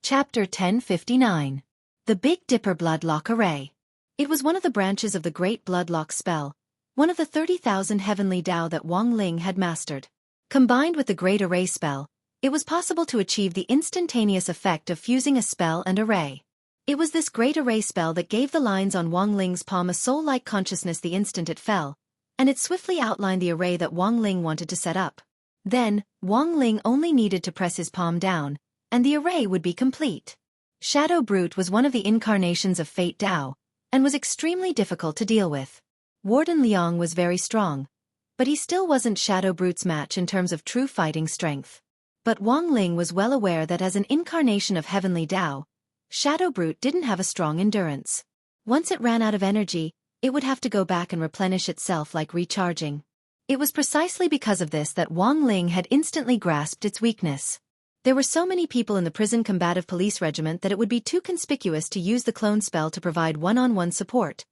Chapter 1059. The Big Dipper Bloodlock Array. It was one of the branches of the Great Bloodlock spell, one of the 30,000 heavenly Dao that Wang Ling had mastered. Combined with the Great Array spell, it was possible to achieve the instantaneous effect of fusing a spell and array. It was this Great Array spell that gave the lines on Wang Ling's palm a soul-like consciousness the instant it fell, and it swiftly outlined the array that Wang Ling wanted to set up. Then, Wang Ling only needed to press his palm down, and the array would be complete. Shadow Brute was one of the incarnations of Fate Dao, and was extremely difficult to deal with. Warden Liang was very strong, but he still wasn't Shadow Brute's match in terms of true fighting strength. But Wang Ling was well aware that as an incarnation of Heavenly Dao, Shadow Brute didn't have a strong endurance. Once it ran out of energy, it would have to go back and replenish itself like recharging. It was precisely because of this that Wang Ling had instantly grasped its weakness. There were so many people in the prison combative police regiment that it would be too conspicuous to use the clone spell to provide one-on-one support.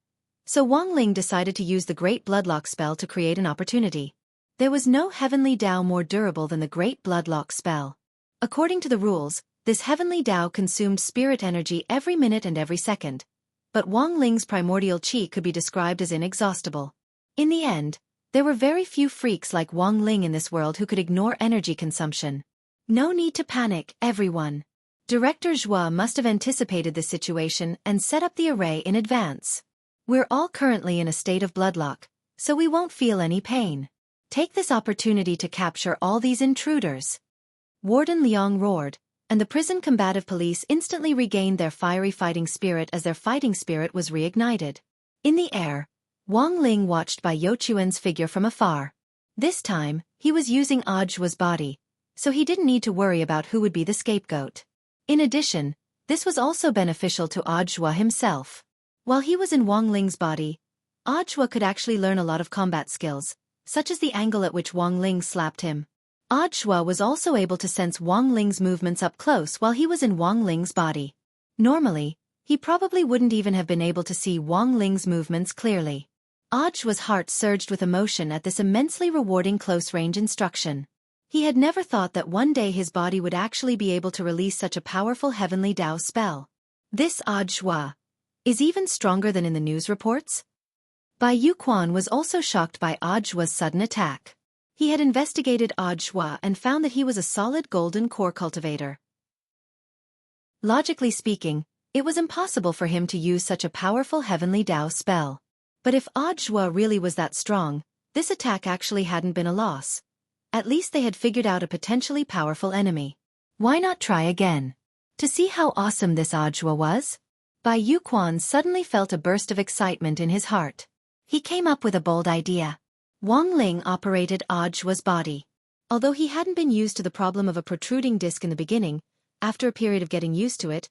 So Wang Ling decided to use the Great Bloodlock spell to create an opportunity. There was no Heavenly Dao more durable than the Great Bloodlock spell. According to the rules, this Heavenly Dao consumed spirit energy every minute and every second. But Wang Ling's primordial qi could be described as inexhaustible. In the end, there were very few freaks like Wang Ling in this world who could ignore energy consumption. No need to panic, everyone. Director Zhua must have anticipated this situation and set up the array in advance. We're all currently in a state of bloodlock, so we won't feel any pain. Take this opportunity to capture all these intruders. Warden Liang roared, and the prison combative police instantly regained their fiery fighting spirit as their fighting spirit was reignited. In the air, Wang Ling watched Bai Youquan's figure from afar. This time, he was using Audiobook's body, so he didn't need to worry about who would be the scapegoat. In addition, this was also beneficial to Audiobook himself. While he was in Wang Ling's body, Audiobook could actually learn a lot of combat skills, such as the angle at which Wang Ling slapped him. Audiobook was also able to sense Wang Ling's movements up close while he was in Wang Ling's body. Normally, he probably wouldn't even have been able to see Wang Ling's movements clearly. Audiobook's heart surged with emotion at this immensely rewarding close-range instruction. He had never thought that one day his body would actually be able to release such a powerful Heavenly Dao spell. This Audiobook is even stronger than in the news reports? Bai Youquan was also shocked by Audiobook's sudden attack. He had investigated Audiobook and found that he was a solid golden core cultivator. Logically speaking, it was impossible for him to use such a powerful Heavenly Dao spell. But if Audiobook really was that strong, this attack actually hadn't been a loss. At least they had figured out a potentially powerful enemy. Why not try again? To see how awesome this Audiobook was? Bai Youquan suddenly felt a burst of excitement in his heart. He came up with a bold idea. Wang Ling operated Audiobook's body. Although he hadn't been used to the problem of a protruding disc in the beginning, after a period of getting used to it,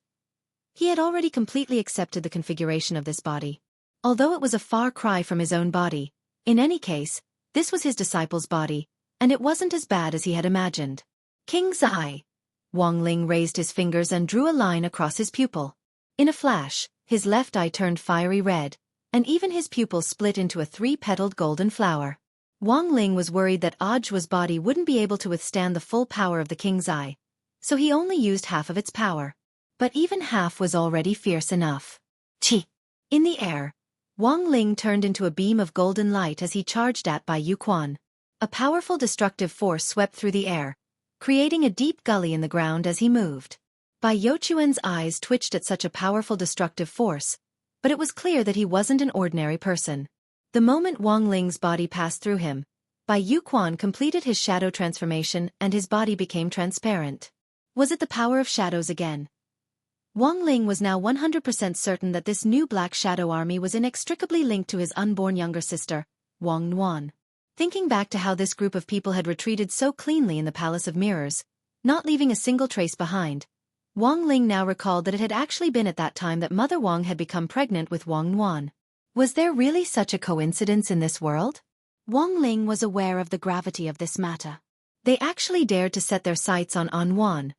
he had already completely accepted the configuration of this body. Although it was a far cry from his own body, in any case, this was his disciple's body, and it wasn't as bad as he had imagined. King's Eye. Wang Ling raised his fingers and drew a line across his pupil. In a flash, his left eye turned fiery red, and even his pupil split into a three-petaled golden flower. Wang Ling was worried that Audiobook's body wouldn't be able to withstand the full power of the King's Eye, so he only used half of its power. But even half was already fierce enough. Chi! In the air, Wang Ling turned into a beam of golden light as he charged at Bai Youquan. A powerful destructive force swept through the air, creating a deep gully in the ground as he moved. Bai Youquan's eyes twitched at such a powerful destructive force, but it was clear that he wasn't an ordinary person. The moment Wang Ling's body passed through him, Bai Youquan completed his shadow transformation and his body became transparent. Was it the power of shadows again? Wang Ling was now 100% certain that this new Black Shadow Army was inextricably linked to his unborn younger sister, Wang Nuan. Thinking back to how this group of people had retreated so cleanly in the Palace of Mirrors, not leaving a single trace behind, Wang Ling now recalled that it had actually been at that time that Mother Wang had become pregnant with Wang Nuan. Was there really such a coincidence in this world? Wang Ling was aware of the gravity of this matter. They actually dared to set their sights on Nuan.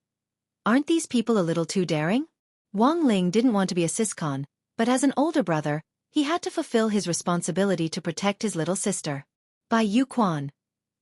Aren't these people a little too daring? Wang Ling didn't want to be a siscon, but as an older brother, he had to fulfill his responsibility to protect his little sister. Bai Youquan.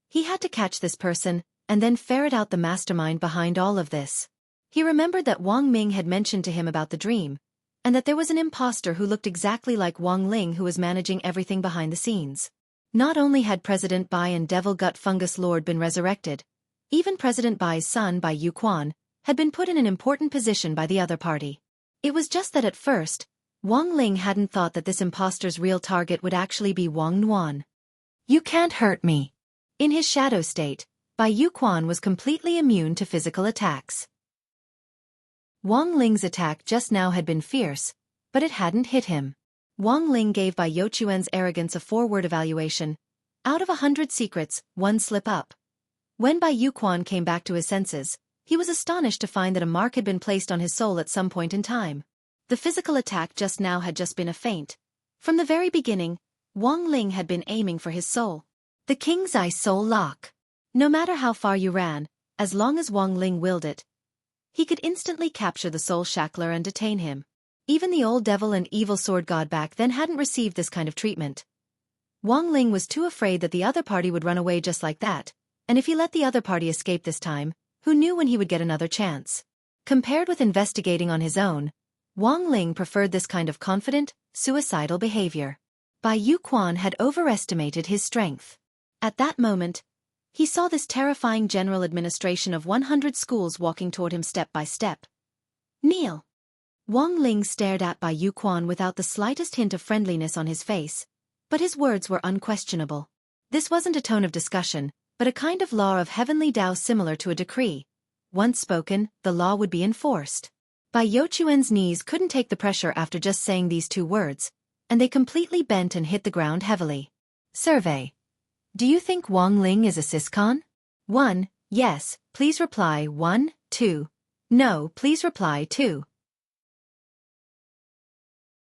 He had to catch this person, and then ferret out the mastermind behind all of this. He remembered that Wang Ming had mentioned to him about the dream, and that there was an imposter who looked exactly like Wang Ling who was managing everything behind the scenes. Not only had President Bai and Devil Gut Fungus Lord been resurrected, even President Bai's son Bai Yuquan had been put in an important position by the other party. It was just that at first, Wang Ling hadn't thought that this imposter's real target would actually be Wang Nuan. You can't hurt me. In his shadow state, Bai Yuquan was completely immune to physical attacks. Wang Ling's attack just now had been fierce, but it hadn't hit him. Wang Ling gave Bai Youquan's arrogance a 4-word evaluation. Out of 100 secrets, 1 slip up. When Bai Yuquan came back to his senses, he was astonished to find that a mark had been placed on his soul at some point in time. The physical attack just now had just been a feint. From the very beginning, Wang Ling had been aiming for his soul. The King's Eye Soul Lock. No matter how far you ran, as long as Wang Ling willed it, he could instantly capture the soul shackler and detain him. Even the old devil and evil sword god back then hadn't received this kind of treatment. Wang Ling was too afraid that the other party would run away just like that, and if he let the other party escape this time, who knew when he would get another chance? Compared with investigating on his own, Wang Ling preferred this kind of confident, suicidal behavior. Bai Yuquan had overestimated his strength. At that moment, he saw this terrifying general administration of 100 schools walking toward him step by step. Kneel. Wang Ling stared at Bai Yuquan without the slightest hint of friendliness on his face, but his words were unquestionable. This wasn't a tone of discussion, but a kind of law of heavenly Tao similar to a decree. Once spoken, the law would be enforced. Bai Youquan's knees couldn't take the pressure after just saying these 2 words, and they completely bent and hit the ground heavily. Survey. Do you think Wang Ling is a siscon? 1. Yes, please reply 1, 2. No, please reply 2.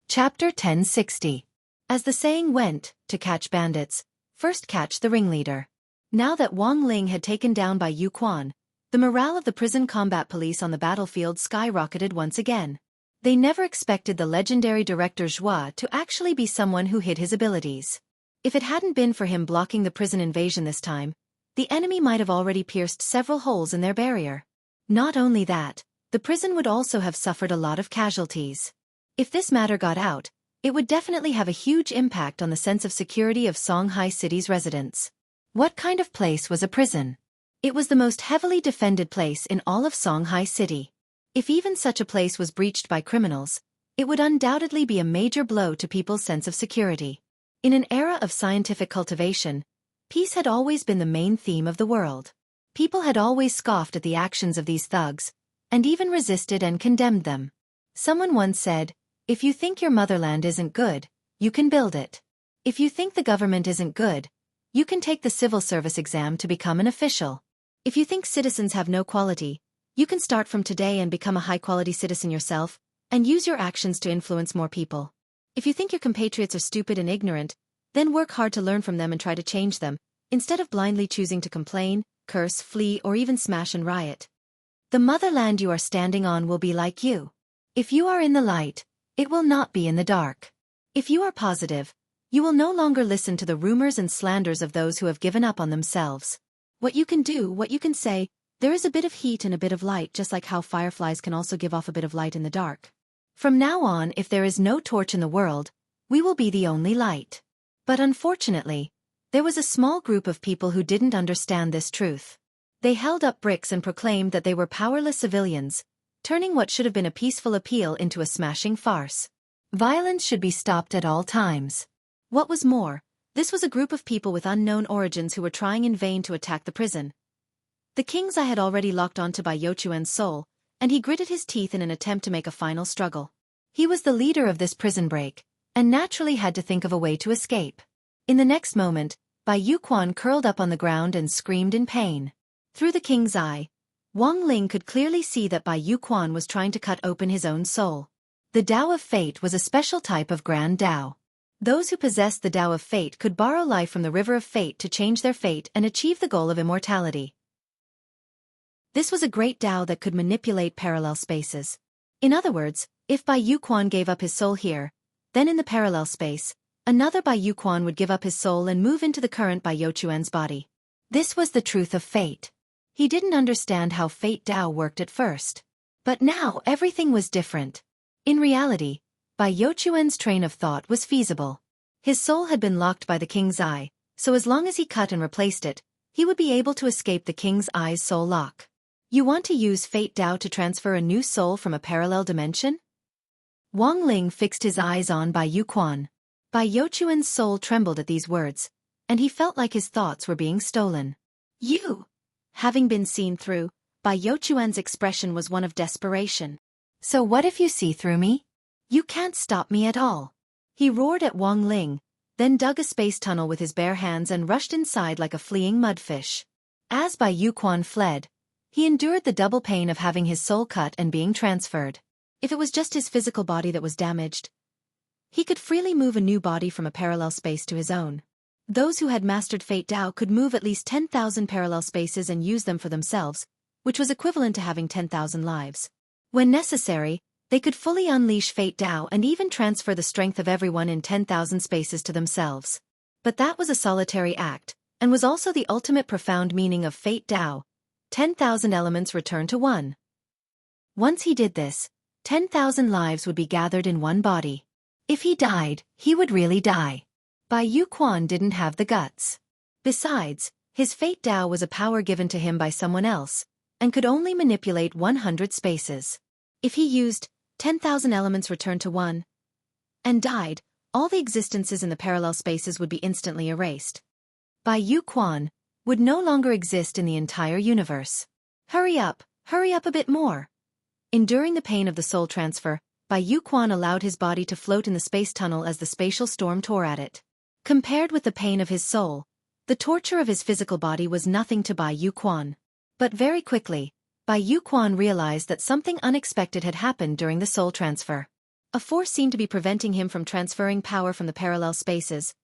Chapter 1060. As the saying went, to catch bandits, first catch the ringleader. Now that Wang Ling had taken down Bai Yuquan, the morale of the prison combat police on the battlefield skyrocketed once again. They never expected the legendary director Zhua to actually be someone who hid his abilities. If it hadn't been for him blocking the prison invasion this time, the enemy might have already pierced several holes in their barrier. Not only that, the prison would also have suffered a lot of casualties. If this matter got out, it would definitely have a huge impact on the sense of security of Songhai City's residents. What kind of place was a prison? It was the most heavily defended place in all of Songhai City. If even such a place was breached by criminals, it would undoubtedly be a major blow to people's sense of security. In an era of scientific cultivation, peace had always been the main theme of the world. People had always scoffed at the actions of these thugs, and even resisted and condemned them. Someone once said, if you think your motherland isn't good, you can build it. If you think the government isn't good, you can take the civil service exam to become an official. If you think citizens have no quality, you can start from today and become a high-quality citizen yourself, and use your actions to influence more people. If you think your compatriots are stupid and ignorant, then work hard to learn from them and try to change them, instead of blindly choosing to complain, curse, flee, or even smash and riot. The motherland you are standing on will be like you. If you are in the light, it will not be in the dark. If you are positive, you will no longer listen to the rumors and slanders of those who have given up on themselves. What you can do, what you can say, there is a bit of heat and a bit of light, just like how fireflies can also give off a bit of light in the dark. From now on, if there is no torch in the world, we will be the only light. But unfortunately, there was a small group of people who didn't understand this truth. They held up bricks and proclaimed that they were powerless civilians, turning what should have been a peaceful appeal into a smashing farce. Violence should be stopped at all times. What was more, this was a group of people with unknown origins who were trying in vain to attack the prison. The King's Eye had already locked onto Bai Youquan's soul, and he gritted his teeth in an attempt to make a final struggle. He was the leader of this prison break, and naturally had to think of a way to escape. In the next moment, Bai Yuquan curled up on the ground and screamed in pain. Through the King's Eye, Wang Ling could clearly see that Bai Yuquan was trying to cut open his own soul. The Tao of Fate was a special type of Grand Tao. Those who possessed the Tao of Fate could borrow life from the River of Fate to change their fate and achieve the goal of immortality. This was a great Tao that could manipulate parallel spaces. In other words, if Bai Yuquan gave up his soul here, then in the parallel space, another Bai Yuquan would give up his soul and move into the current Bai Youquan's body. This was the truth of fate. He didn't understand how Fate Tao worked at first. But now everything was different. In reality, Bai Youquan's train of thought was feasible. His soul had been locked by the king's eye, so as long as he cut and replaced it, he would be able to escape the king's eye's soul lock. You want to use Fate Dao to transfer a new soul from a parallel dimension? Wang Ling fixed his eyes on Bai Youquan. Bai Youquan's soul trembled at these words, and he felt like his thoughts were being stolen. You! Having been seen through, Bai Youquan's expression was one of desperation. So what if you see through me? You can't stop me at all. He roared at Wang Ling, then dug a space tunnel with his bare hands and rushed inside like a fleeing mudfish. As Bai Youquan fled, he endured the double pain of having his soul cut and being transferred. If it was just his physical body that was damaged, he could freely move a new body from a parallel space to his own. Those who had mastered Fate Dao could move at least 10,000 parallel spaces and use them for themselves, which was equivalent to having 10,000 lives. When necessary, they could fully unleash Fate Dao and even transfer the strength of everyone in 10,000 spaces to themselves. But that was a solitary act, and was also the ultimate profound meaning of Fate Dao. 10,000 elements return to one. Once he did this, 10,000 lives would be gathered in one body. If he died, he would really die. Bai Youquan didn't have the guts. Besides, his Fate Dao was a power given to him by someone else, and could only manipulate 100 spaces. If he used 10,000 elements return to one, and died, all the existences in the parallel spaces would be instantly erased. Bai Youquan would no longer exist in the entire universe. Hurry up a bit more. Enduring the pain of the soul transfer, Bai Youquan allowed his body to float in the space tunnel as the spatial storm tore at it. Compared with the pain of his soul, the torture of his physical body was nothing to Bai Youquan. But very quickly, Bai Youquan realized that something unexpected had happened during the soul transfer. A force seemed to be preventing him from transferring power from the parallel spaces.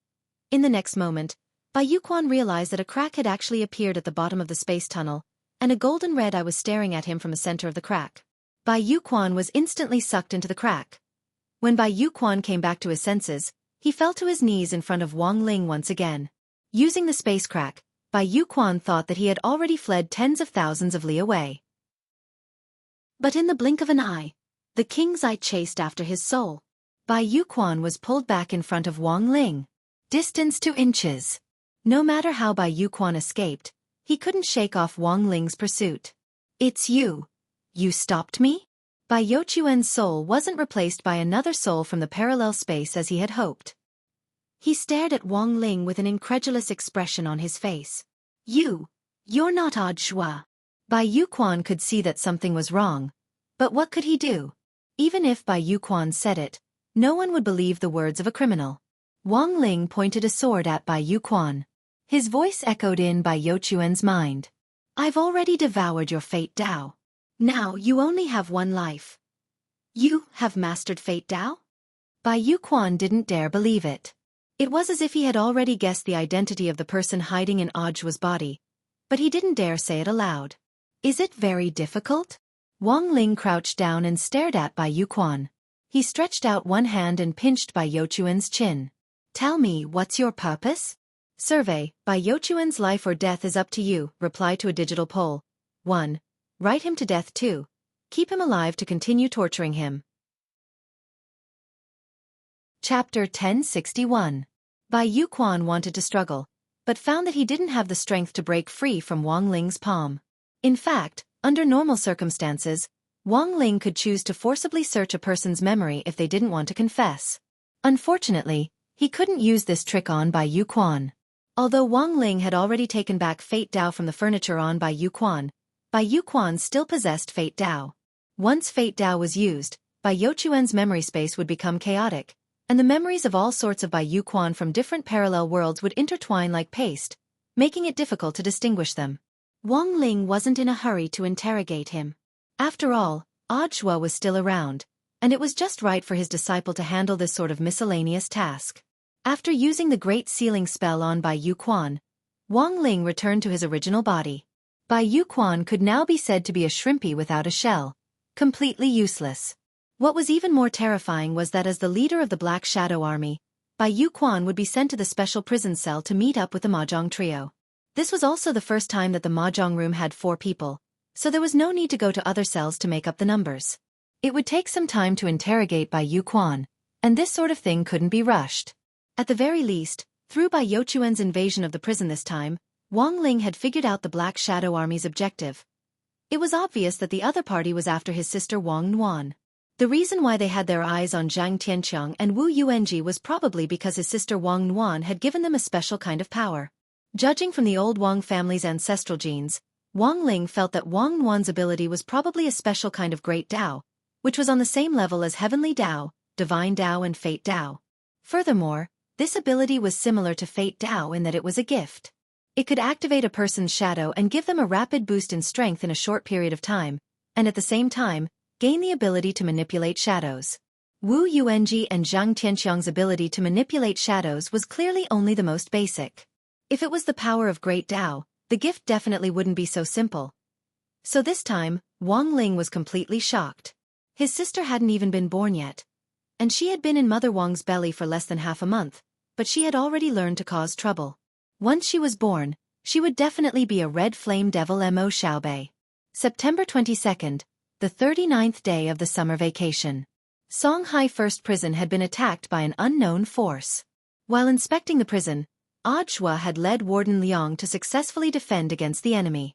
In the next moment, Bai Youquan realized that a crack had actually appeared at the bottom of the space tunnel, and a golden red eye was staring at him from the center of the crack. Bai Youquan was instantly sucked into the crack. When Bai Youquan came back to his senses, he fell to his knees in front of Wang Ling once again. Using the space crack, Bai Youquan thought that he had already fled tens of thousands of li away. But in the blink of an eye, the king's eye chased after his soul. Bai Youquan was pulled back in front of Wang Ling. Distance 2 inches. No matter how Bai Youquan escaped, he couldn't shake off Wang Ling's pursuit. It's you. You stopped me? Bai Youquan's soul wasn't replaced by another soul from the parallel space as he had hoped. He stared at Wang Ling with an incredulous expression on his face. You're not Audiobook. Bai Youquan could see that something was wrong, but what could he do? Even if Bai Youquan said it, no one would believe the words of a criminal. Wang Ling pointed a sword at Bai Youquan. His voice echoed in Bai Youquan's mind. I've already devoured your Fate Dao. Now you only have one life. You have mastered Fate Dao? Bai Youquan didn't dare believe it. It was as if he had already guessed the identity of the person hiding in Audiobook's body, but he didn't dare say it aloud. Is it very difficult? Wang Ling crouched down and stared at Bai Youquan. He stretched out one hand and pinched Bai Youquan's chin. Tell me, what's your purpose? Survey, Bai Youquan's life or death is up to you, reply to a digital poll. 1. Write him to death. 2. Keep him alive to continue torturing him. Chapter 1061. Bai Youquan wanted to struggle, but found that he didn't have the strength to break free from Wang Ling's palm. In fact, under normal circumstances, Wang Ling could choose to forcibly search a person's memory if they didn't want to confess. Unfortunately, he couldn't use this trick on Bai Youquan. Although Wang Ling had already taken back Fate Dao from the furniture on Bai Youquan still possessed Fate Dao. Once Fate Dao was used, Bai Youquan's memory space would become chaotic, and the memories of all sorts of Bai Youquan from different parallel worlds would intertwine like paste, making it difficult to distinguish them. Wang Ling wasn't in a hurry to interrogate him. After all, Audiobook was still around, and it was just right for his disciple to handle this sort of miscellaneous task. After using the Great Sealing spell on Bai Youquan, Wang Ling returned to his original body. Bai Youquan could now be said to be a shrimpy without a shell, completely useless. What was even more terrifying was that as the leader of the Black Shadow Army, Bai Youquan would be sent to the special prison cell to meet up with the Mahjong trio. This was also the first time that the Mahjong room had 4 people, so there was no need to go to other cells to make up the numbers. It would take some time to interrogate Bai Yuquan, and this sort of thing couldn't be rushed. At the very least, through Bai Youquan's invasion of the prison this time, Wang Ling had figured out the Black Shadow Army's objective. It was obvious that the other party was after his sister Wang Nuan. The reason why they had their eyes on Zhang Tianqiang and Wu Yuanji was probably because his sister Wang Nuan had given them a special kind of power. Judging from the old Wang family's ancestral genes, Wang Ling felt that Wang Nuan's ability was probably a special kind of Great Dao, which was on the same level as Heavenly Dao, Divine Dao and Fate Dao. Furthermore, this ability was similar to Fate Dao in that it was a gift. It could activate a person's shadow and give them a rapid boost in strength in a short period of time, and at the same time, gain the ability to manipulate shadows. Wu Yuanji and Zhang Tianqiang's ability to manipulate shadows was clearly only the most basic. If it was the power of Great Dao, the gift definitely wouldn't be so simple. So this time, Wang Ling was completely shocked. His sister hadn't even been born yet. And she had been in Mother Wang's belly for less than half a month, but she had already learned to cause trouble. Once she was born, she would definitely be a red flame devil Mo Xiaobei. September 22nd, the 39th day of the summer vacation. Songhai First Prison had been attacked by an unknown force. While inspecting the prison, Audiobook had led Warden Liang to successfully defend against the enemy.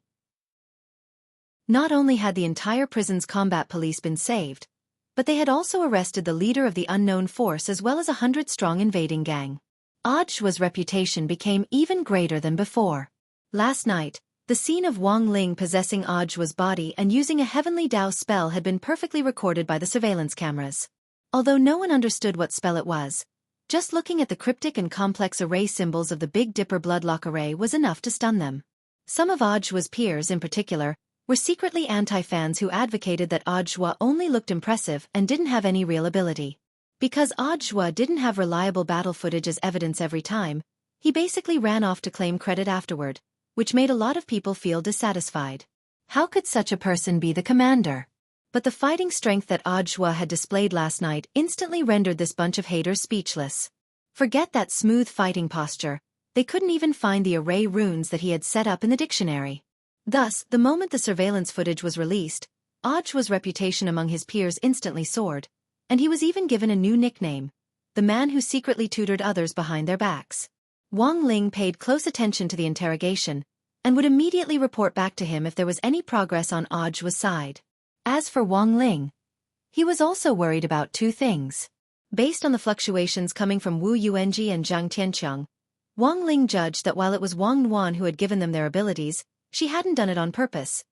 Not only had the entire prison's combat police been saved, but they had also arrested the leader of the unknown force as well as 100-strong invading gang. Audiobook's reputation became even greater than before. Last night, the scene of Wang Ling possessing Audiobook's body and using a Heavenly Dao spell had been perfectly recorded by the surveillance cameras. Although no one understood what spell it was, just looking at the cryptic and complex array symbols of the Big Dipper bloodlock array was enough to stun them. Some of Audiobook's peers in particular were secretly anti-fans who advocated that Audiobook only looked impressive and didn't have any real ability. Because Audiobook didn't have reliable battle footage as evidence every time, he basically ran off to claim credit afterward, which made a lot of people feel dissatisfied. How could such a person be the commander? But the fighting strength that Audiobook had displayed last night instantly rendered this bunch of haters speechless. Forget that smooth fighting posture, they couldn't even find the array runes that he had set up in the dictionary. Thus, the moment the surveillance footage was released, Audiobook's reputation among his peers instantly soared, and he was even given a new nickname, the man who secretly tutored others behind their backs. Wang Ling paid close attention to the interrogation, and would immediately report back to him if there was any progress on Audiobook's side. As for Wang Ling, he was also worried about two things. Based on the fluctuations coming from Wu Yuanji and Zhang Tianqiang, Wang Ling judged that while it was Wang Nuan who had given them their abilities, she hadn't done it on purpose.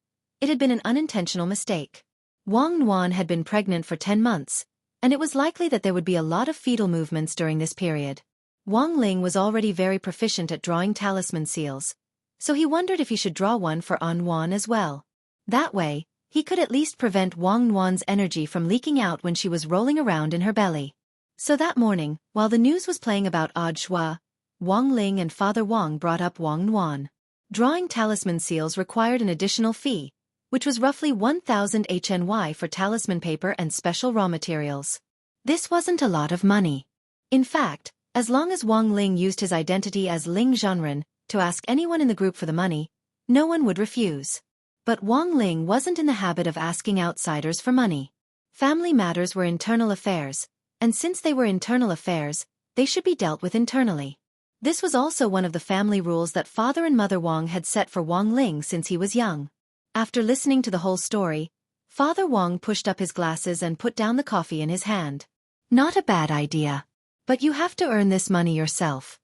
It had been an unintentional mistake. Wang Nuan had been pregnant for 10 months, and it was likely that there would be a lot of fetal movements during this period. Wang Ling was already very proficient at drawing talisman seals, so he wondered if he should draw one for An Nuan as well. That way, he could at least prevent Wang Nuan's energy from leaking out when she was rolling around in her belly. So that morning, while the news was playing about Audiobook, Wang Ling and Father Wang brought up Wang Nuan. Drawing talisman seals required an additional fee, which was roughly 1,000 HNY for talisman paper and special raw materials. This wasn't a lot of money. In fact, as long as Wang Ling used his identity as Ling Zhenren to ask anyone in the group for the money, no one would refuse. But Wang Ling wasn't in the habit of asking outsiders for money. Family matters were internal affairs, and since they were internal affairs, they should be dealt with internally. This was also one of the family rules that Father and Mother Wang had set for Wang Ling since he was young. After listening to the whole story, Father Wang pushed up his glasses and put down the coffee in his hand. Not a bad idea. But you have to earn this money yourself.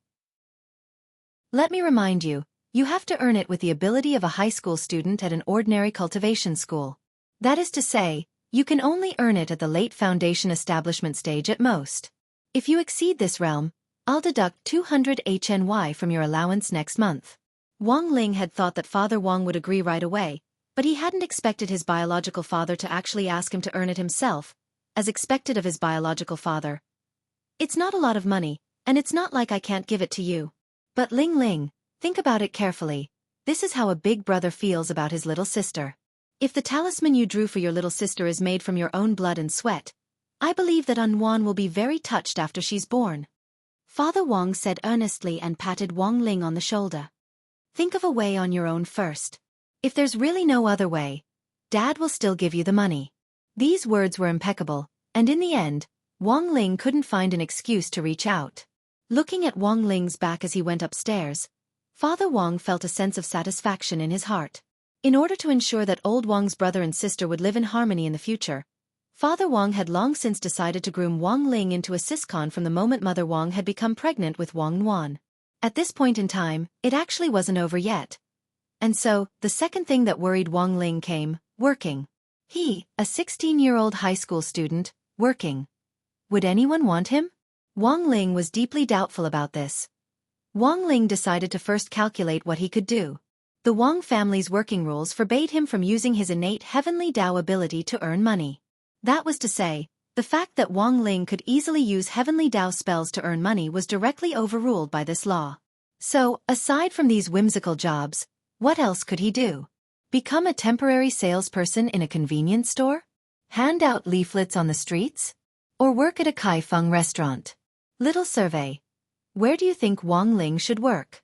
Let me remind you, you have to earn it with the ability of a high school student at an ordinary cultivation school. That is to say, you can only earn it at the late foundation establishment stage at most. If you exceed this realm, I'll deduct 200 HNY from your allowance next month. Wang Ling had thought that Father Wang would agree right away, but he hadn't expected his biological father to actually ask him to earn it himself, as expected of his biological father. It's not a lot of money, and it's not like I can't give it to you. But Ling Ling, think about it carefully. This is how a big brother feels about his little sister. If the talisman you drew for your little sister is made from your own blood and sweat, I believe that An Nuan will be very touched after she's born. Father Wang said earnestly and patted Wang Ling on the shoulder. Think of a way on your own first. If there's really no other way, Dad will still give you the money." These words were impeccable, and in the end, Wang Ling couldn't find an excuse to reach out. Looking at Wang Ling's back as he went upstairs, Father Wang felt a sense of satisfaction in his heart. In order to ensure that old Wang's brother and sister would live in harmony in the future, Father Wang had long since decided to groom Wang Ling into a siscon from the moment Mother Wang had become pregnant with Wang Nuan. At this point in time, it actually wasn't over yet. And so, the second thing that worried Wang Ling came: working. He, a 16-year-old high school student, working. Would anyone want him? Wang Ling was deeply doubtful about this. Wang Ling decided to first calculate what he could do. The Wang family's working rules forbade him from using his innate heavenly Dao ability to earn money. That was to say, the fact that Wang Ling could easily use heavenly Dao spells to earn money was directly overruled by this law. So, aside from these whimsical jobs, what else could he do? Become a temporary salesperson in a convenience store? Hand out leaflets on the streets? Or work at a Kaifeng restaurant? Little survey. Where do you think Wang Ling should work?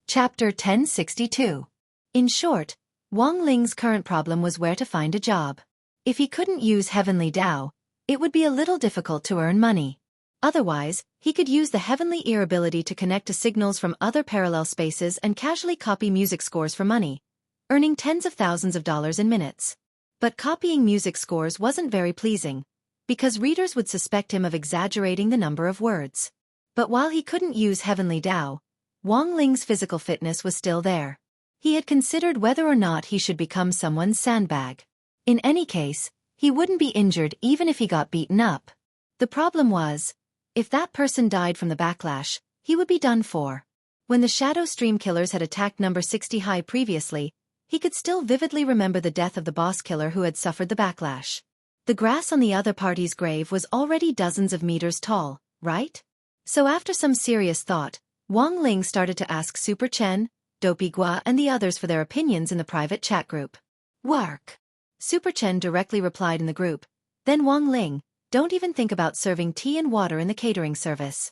Chapter 1062. In short, Wang Ling's current problem was where to find a job. If he couldn't use heavenly Dao, it would be a little difficult to earn money. Otherwise, he could use the heavenly ear ability to connect to signals from other parallel spaces and casually copy music scores for money, earning tens of thousands of dollars in minutes. But copying music scores wasn't very pleasing, because readers would suspect him of exaggerating the number of words. But while he couldn't use heavenly Dao, Wang Ling's physical fitness was still there. He had considered whether or not he should become someone's sandbag. In any case, he wouldn't be injured even if he got beaten up. The problem was, if that person died from the backlash, he would be done for. When the Shadow Stream killers had attacked number 60 High previously, he could still vividly remember the death of the boss killer who had suffered the backlash. The grass on the other party's grave was already dozens of meters tall, right? So after some serious thought, Wang Ling started to ask Super Chen, Dopey Gua and the others for their opinions in the private chat group. Work. Super Chen directly replied in the group. Then Wang Ling, don't even think about serving tea and water in the catering service.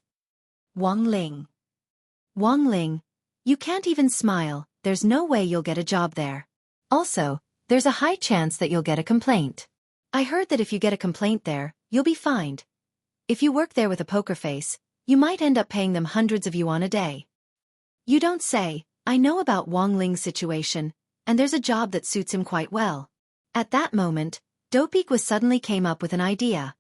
Wang Ling. Wang Ling, you can't even smile, there's no way you'll get a job there. Also, there's a high chance that you'll get a complaint. I heard that if you get a complaint there, you'll be fined. If you work there with a poker face, you might end up paying them hundreds of yuan a day. You don't say. I know about Wang Ling's situation, and there's a job that suits him quite well. At that moment, Dopey Gua suddenly came up with an idea.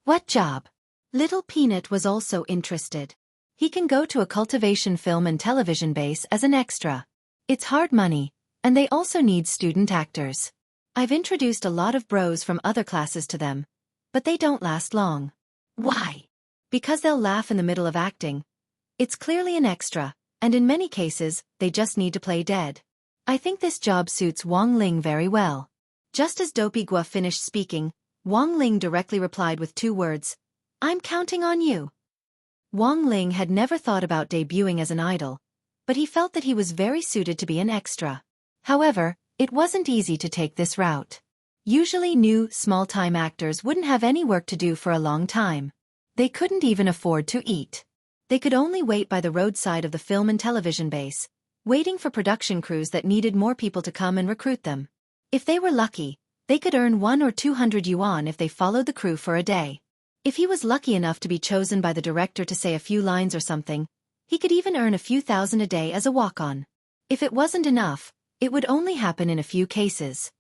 What job? Little Peanut was also interested. He can go to a cultivation film and television base as an extra. It's hard money, and they also need student actors. I've introduced a lot of bros from other classes to them, but they don't last long. Why? Because they'll laugh in the middle of acting. It's clearly an extra, and in many cases, they just need to play dead. I think this job suits Wang Ling very well. Just as Dopey Gua finished speaking, Wang Ling directly replied with 2 words, I'm counting on you. Wang Ling had never thought about debuting as an idol, but he felt that he was very suited to be an extra. However, it wasn't easy to take this route. Usually new, small-time actors wouldn't have any work to do for a long time. They couldn't even afford to eat. They could only wait by the roadside of the film and television base, waiting for production crews that needed more people to come and recruit them. If they were lucky, they could earn 100 or 200 yuan if they followed the crew for a day. If he was lucky enough to be chosen by the director to say a few lines or something, he could even earn a few thousand a day as a walk-on. If it wasn't enough, it would only happen in a few cases.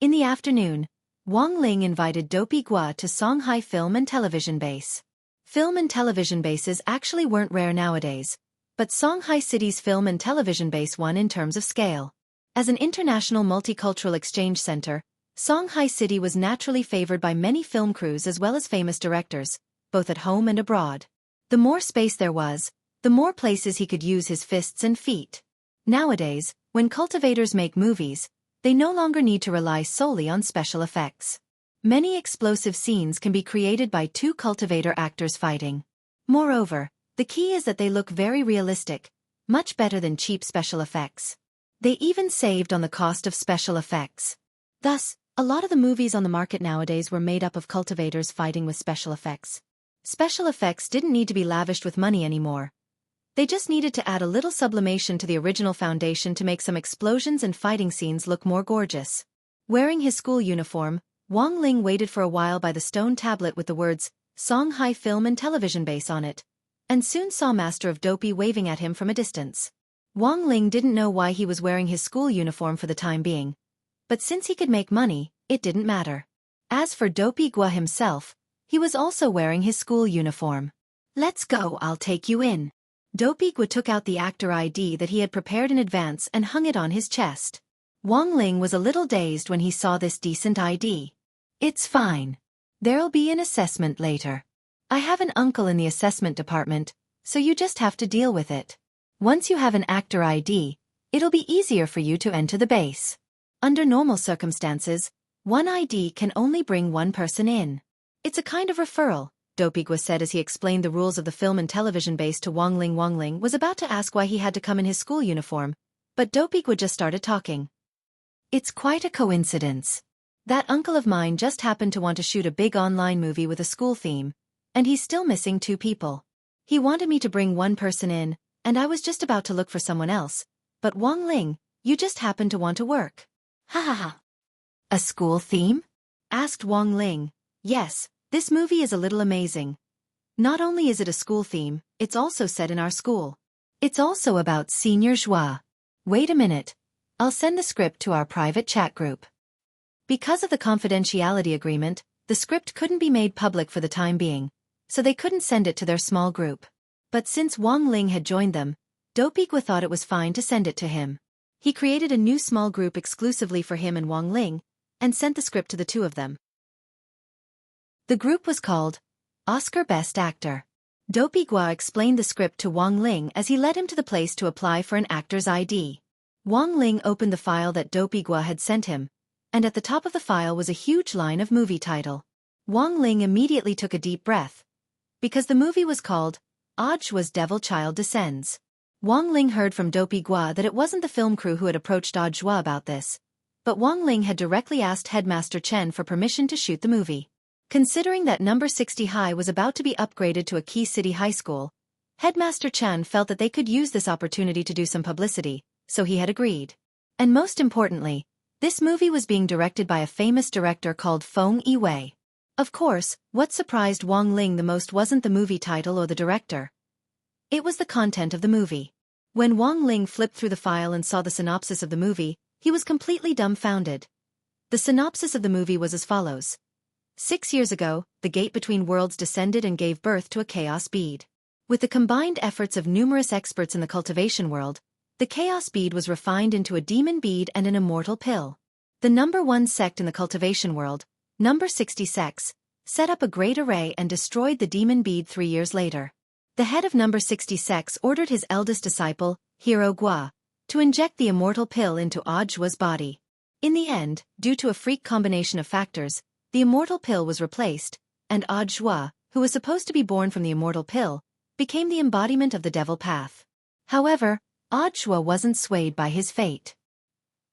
In the afternoon, Wang Ling invited Dopey Gua to Songhai Film and Television Base. Film and television bases actually weren't rare nowadays, but Songhai City's film and television base won in terms of scale. As an international multicultural exchange center, Songhai City was naturally favored by many film crews as well as famous directors, both at home and abroad. The more space there was, the more places he could use his fists and feet. Nowadays, when cultivators make movies, they no longer need to rely solely on special effects. Many explosive scenes can be created by 2 cultivator actors fighting. Moreover, the key is that they look very realistic, much better than cheap special effects. They even saved on the cost of special effects. Thus, a lot of the movies on the market nowadays were made up of cultivators fighting with special effects. Special effects didn't need to be lavished with money anymore. They just needed to add a little sublimation to the original foundation to make some explosions and fighting scenes look more gorgeous. Wearing his school uniform, Wang Ling waited for a while by the stone tablet with the words, Songhai Film and Television Base on it, and soon saw Master of Dopey waving at him from a distance. Wang Ling didn't know why he was wearing his school uniform for the time being, but since he could make money, it didn't matter. As for Dopey Gua himself, he was also wearing his school uniform. Let's go, I'll take you in. Dopey Gua took out the actor ID that he had prepared in advance and hung it on his chest. Wang Ling was a little dazed when he saw this decent ID. It's fine. There'll be an assessment later. I have an uncle in the assessment department, so you just have to deal with it. Once you have an actor ID, it'll be easier for you to enter the base. Under normal circumstances, one ID can only bring one person in. It's a kind of referral, Dopey Gua said as he explained the rules of the film and television base to Wang Ling. Wang Ling was about to ask why he had to come in his school uniform, but Dopey Gua just started talking. It's quite a coincidence. That uncle of mine just happened to want to shoot a big online movie with a school theme, and he's still missing 2 people. He wanted me to bring one person in, and I was just about to look for someone else, but Wang Ling, you just happened to want to work. Ha ha ha. A school theme? Asked Wang Ling. Yes, this movie is a little amazing. Not only is it a school theme, it's also set in our school. It's also about Senior Joie. Wait a minute. I'll send the script to our private chat group. Because of the confidentiality agreement, the script couldn't be made public for the time being, so they couldn't send it to their small group. But since Wang Ling had joined them, Dopey Gua thought it was fine to send it to him. He created a new small group exclusively for him and Wang Ling, and sent the script to the 2 of them. The group was called Oscar Best Actor. Dopey Gua explained the script to Wang Ling as he led him to the place to apply for an actor's ID. Wang Ling opened the file that Dopey Gua had sent him, and at the top of the file was a huge line of movie title. Wang Ling immediately took a deep breath, because the movie was called Aujua's Devil Child Descends. Wang Ling heard from Dopey Gua that it wasn't the film crew who had approached Audjua about this, but Wang Ling had directly asked Headmaster Chen for permission to shoot the movie. Considering that number 60 High was about to be upgraded to a key city high school, Headmaster Chen felt that they could use this opportunity to do some publicity, so he had agreed. And most importantly, this movie was being directed by a famous director called Feng Yiwei. Of course, what surprised Wang Ling the most wasn't the movie title or the director. It was the content of the movie. When Wang Ling flipped through the file and saw the synopsis of the movie, he was completely dumbfounded. The synopsis of the movie was as follows. 6 years ago, the gate between worlds descended and gave birth to a chaos bead. With the combined efforts of numerous experts in the cultivation world, the chaos bead was refined into a demon bead and an immortal pill. The number 1 sect in the cultivation world, number 60 sects, set up a great array and destroyed the demon bead 3 years later. The head of number 60 sects ordered his eldest disciple, Hero Gua, to inject the immortal pill into Audjua's body. In the end, due to a freak combination of factors, the immortal pill was replaced, and Audjua, who was supposed to be born from the immortal pill, became the embodiment of the devil path. However, Audjua wasn't swayed by his fate.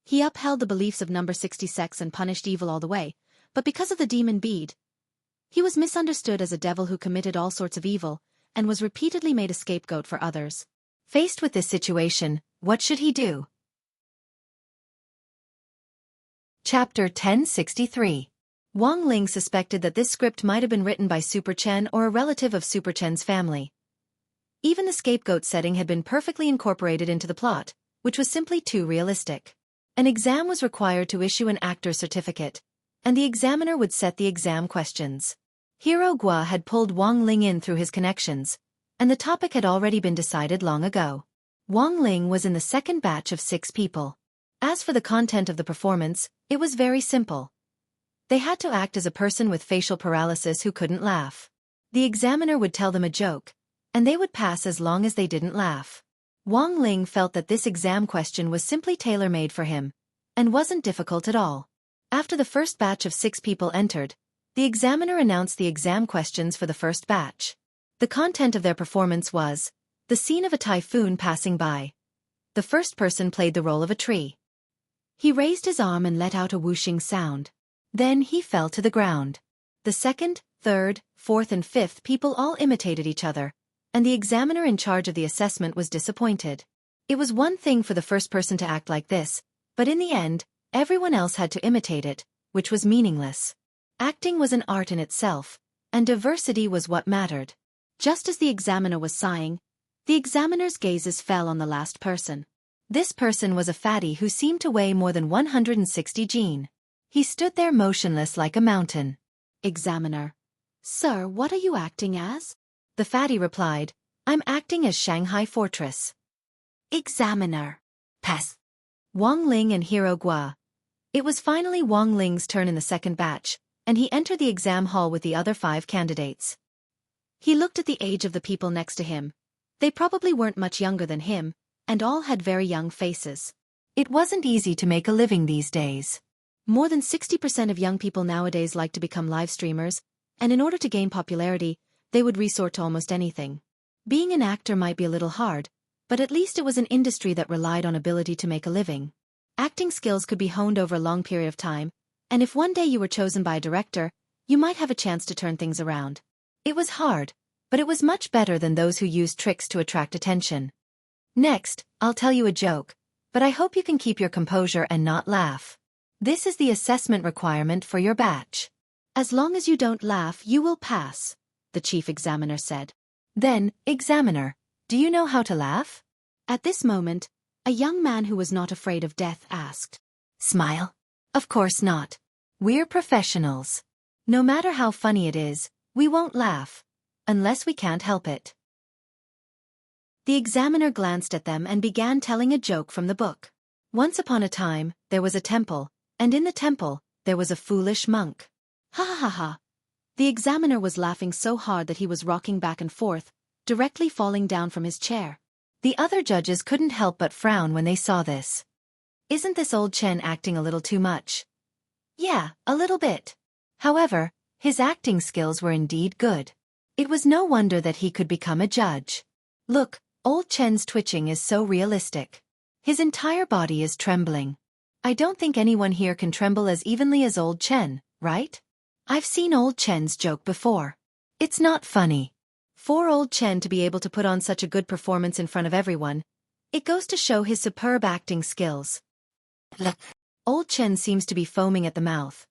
He upheld the beliefs of number 60 sects and punished evil all the way, but because of the demon bead, he was misunderstood as a devil who committed all sorts of evil, and was repeatedly made a scapegoat for others. Faced with this situation, what should he do? Chapter 1063. Wang Ling suspected that this script might have been written by Super Chen or a relative of Super Chen's family. Even the scapegoat setting had been perfectly incorporated into the plot, which was simply too realistic. An exam was required to issue an actor's certificate, and the examiner would set the exam questions. Hero Gua had pulled Wang Ling in through his connections, and the topic had already been decided long ago. Wang Ling was in the second batch of 6 people. As for the content of the performance, it was very simple. They had to act as a person with facial paralysis who couldn't laugh. The examiner would tell them a joke, and they would pass as long as they didn't laugh. Wang Ling felt that this exam question was simply tailor-made for him, and wasn't difficult at all. After the first batch of 6 people entered, the examiner announced the exam questions for the first batch. The content of their performance was the scene of a typhoon passing by. The first person played the role of a tree. He raised his arm and let out a whooshing sound. Then he fell to the ground. The second, third, fourth and fifth people all imitated each other, and the examiner in charge of the assessment was disappointed. It was one thing for the first person to act like this, but in the end, everyone else had to imitate it, which was meaningless. Acting was an art in itself, and diversity was what mattered. Just as the examiner was sighing, the examiner's gazes fell on the last person. This person was a fatty who seemed to weigh more than 160 jin. He stood there motionless like a mountain. Examiner. Sir, what are you acting as? The fatty replied, I'm acting as Shanghai Fortress. Examiner. Pass. Wang Ling and Hero Gua. It was finally Wang Ling's turn in the second batch, and he entered the exam hall with the other 5 candidates. He looked at the age of the people next to him. They probably weren't much younger than him, and all had very young faces. It wasn't easy to make a living these days. More than 60% of young people nowadays like to become live streamers, and in order to gain popularity, they would resort to almost anything. Being an actor might be a little hard, but at least it was an industry that relied on ability to make a living. Acting skills could be honed over a long period of time, and if one day you were chosen by a director, you might have a chance to turn things around. It was hard, but it was much better than those who used tricks to attract attention. Next, I'll tell you a joke, but I hope you can keep your composure and not laugh. This is the assessment requirement for your batch. As long as you don't laugh, you will pass, the chief examiner said. Then, examiner, do you know how to laugh? At this moment, a young man who was not afraid of death asked. Smile? Of course not. We're professionals. No matter how funny it is, we won't laugh. Unless we can't help it. The examiner glanced at them and began telling a joke from the book. Once upon a time, there was a temple, and in the temple, there was a foolish monk. Ha ha ha ha. The examiner was laughing so hard that he was rocking back and forth, directly falling down from his chair. The other judges couldn't help but frown when they saw this. Isn't this old Chen acting a little too much? Yeah, a little bit. However, his acting skills were indeed good. It was no wonder that he could become a judge. Look, old Chen's twitching is so realistic. His entire body is trembling. I don't think anyone here can tremble as evenly as old Chen, right? I've seen old Chen's joke before. It's not funny. For old Chen to be able to put on such a good performance in front of everyone, it goes to show his superb acting skills. Look. Old Chen seems to be foaming at the mouth.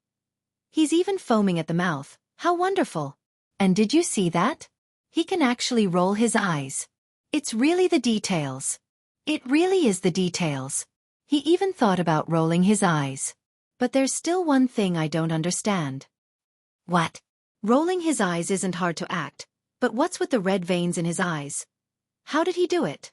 He's even foaming at the mouth. How wonderful. And did you see that? He can actually roll his eyes. It's really the details. It really is the details. He even thought about rolling his eyes. But there's still one thing I don't understand. What? Rolling his eyes isn't hard to act, but what's with the red veins in his eyes? How did he do it?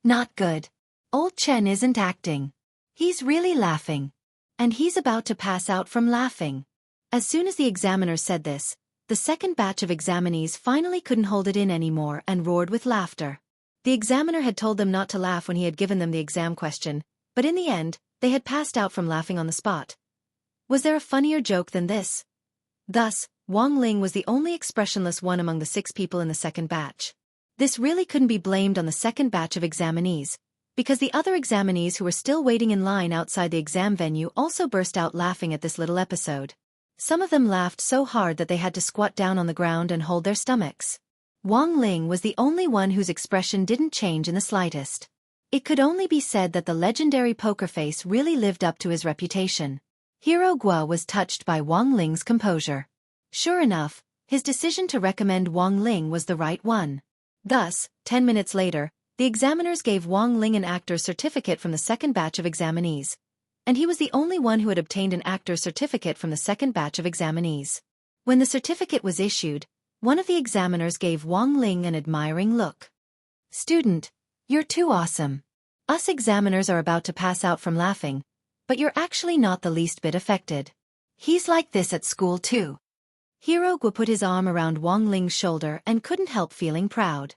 Not good. Old Chen isn't acting. He's really laughing. And he's about to pass out from laughing. As soon as the examiner said this, the second batch of examinees finally couldn't hold it in anymore and roared with laughter. The examiner had told them not to laugh when he had given them the exam question, but in the end, they had passed out from laughing on the spot. Was there a funnier joke than this? Thus, Wang Ling was the only expressionless one among the 6 people in the second batch. This really couldn't be blamed on the second batch of examinees, because the other examinees who were still waiting in line outside the exam venue also burst out laughing at this little episode. Some of them laughed so hard that they had to squat down on the ground and hold their stomachs. Wang Ling was the only one whose expression didn't change in the slightest. It could only be said that the legendary poker face really lived up to his reputation. Hero Gua was touched by Wang Ling's composure. Sure enough, his decision to recommend Wang Ling was the right one. Thus, 10 minutes later, the examiners gave Wang Ling an actor's certificate from the second batch of examinees. And he was the only one who had obtained an actor's certificate from the second batch of examinees. When the certificate was issued, one of the examiners gave Wang Ling an admiring look. Student, you're too awesome. Us examiners are about to pass out from laughing, but you're actually not the least bit affected. He's like this at school too. Hero Gua put his arm around Wang Ling's shoulder and couldn't help feeling proud.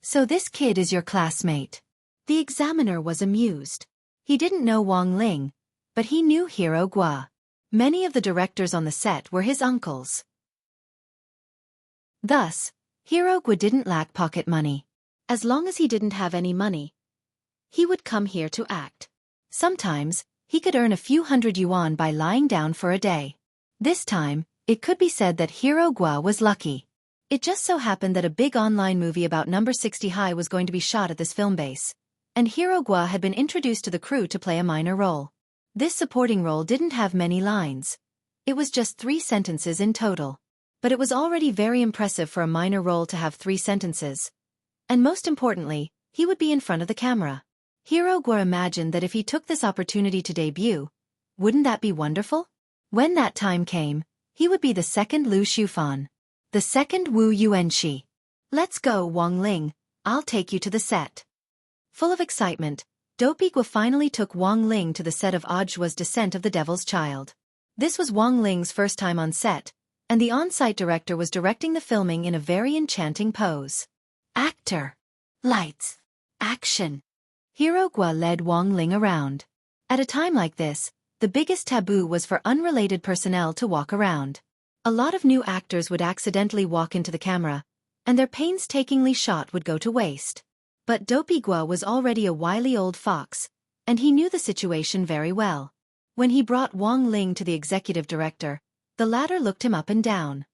So this kid is your classmate. The examiner was amused. He didn't know Wang Ling, but he knew Hero Gua. Many of the directors on the set were his uncles. Thus, Hero Gua didn't lack pocket money. As long as he didn't have any money, he would come here to act. Sometimes, he could earn a few hundred yuan by lying down for a day. This time, it could be said that Hero Gua was lucky. It just so happened that a big online movie about number 60 high was going to be shot at this film base, and Hero Gua had been introduced to the crew to play a minor role. This supporting role didn't have many lines. It was just 3 sentences in total. But it was already very impressive for a minor role to have 3 sentences. And most importantly, he would be in front of the camera. Hero Gua imagined that if he took this opportunity to debut, wouldn't that be wonderful? When that time came, he would be the second Lu Xiaofan. The second Wu Yuanxi. Let's go, Wang Ling, I'll take you to the set. Full of excitement, Dopey Gua finally took Wang Ling to the set of Audiobook's Descent of the Devil's Child. This was Wang Ling's first time on set, and the on-site director was directing the filming in a very enchanting pose. Actor. Lights. Action. Hero Gua led Wang Ling around. At a time like this, the biggest taboo was for unrelated personnel to walk around. A lot of new actors would accidentally walk into the camera, and their painstakingly shot would go to waste. But Dopey Gua was already a wily old fox, and he knew the situation very well. When he brought Wang Ling to the executive director, the latter looked him up and down.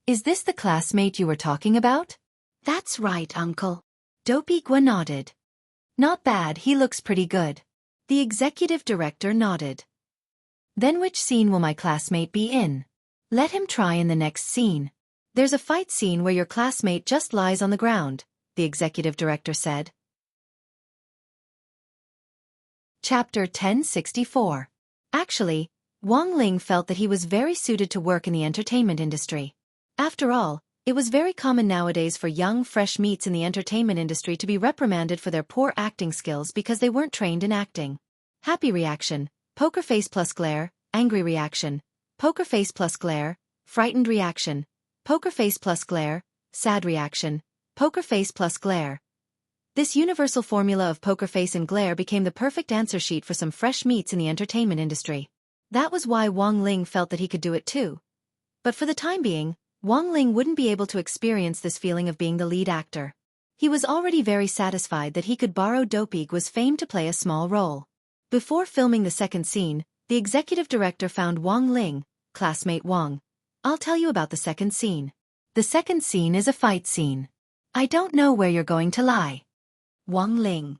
Is this the classmate you were talking about? That's right, uncle. Dopey Gua nodded. Not bad, he looks pretty good. The executive director nodded. Then which scene will my classmate be in? Let him try in the next scene. There's a fight scene where your classmate just lies on the ground, the executive director said. Chapter 1064. Actually, Wang Ling felt that he was very suited to work in the entertainment industry. After all, it was very common nowadays for young, fresh meats in the entertainment industry to be reprimanded for their poor acting skills because they weren't trained in acting. Happy reaction, poker face plus glare, angry reaction, poker face plus glare, frightened reaction, poker face plus glare, sad reaction, poker face plus glare. This universal formula of poker face and glare became the perfect answer sheet for some fresh meats in the entertainment industry. That was why Wang Ling felt that he could do it too. But for the time being, Wang Ling wouldn't be able to experience this feeling of being the lead actor. He was already very satisfied that he could borrow Dopey Gua's fame to play a small role. Before filming the second scene, the executive director found Wang Ling, classmate Wang. I'll tell you about the second scene. The second scene is a fight scene. I don't know where you're going to lie. Wang Ling.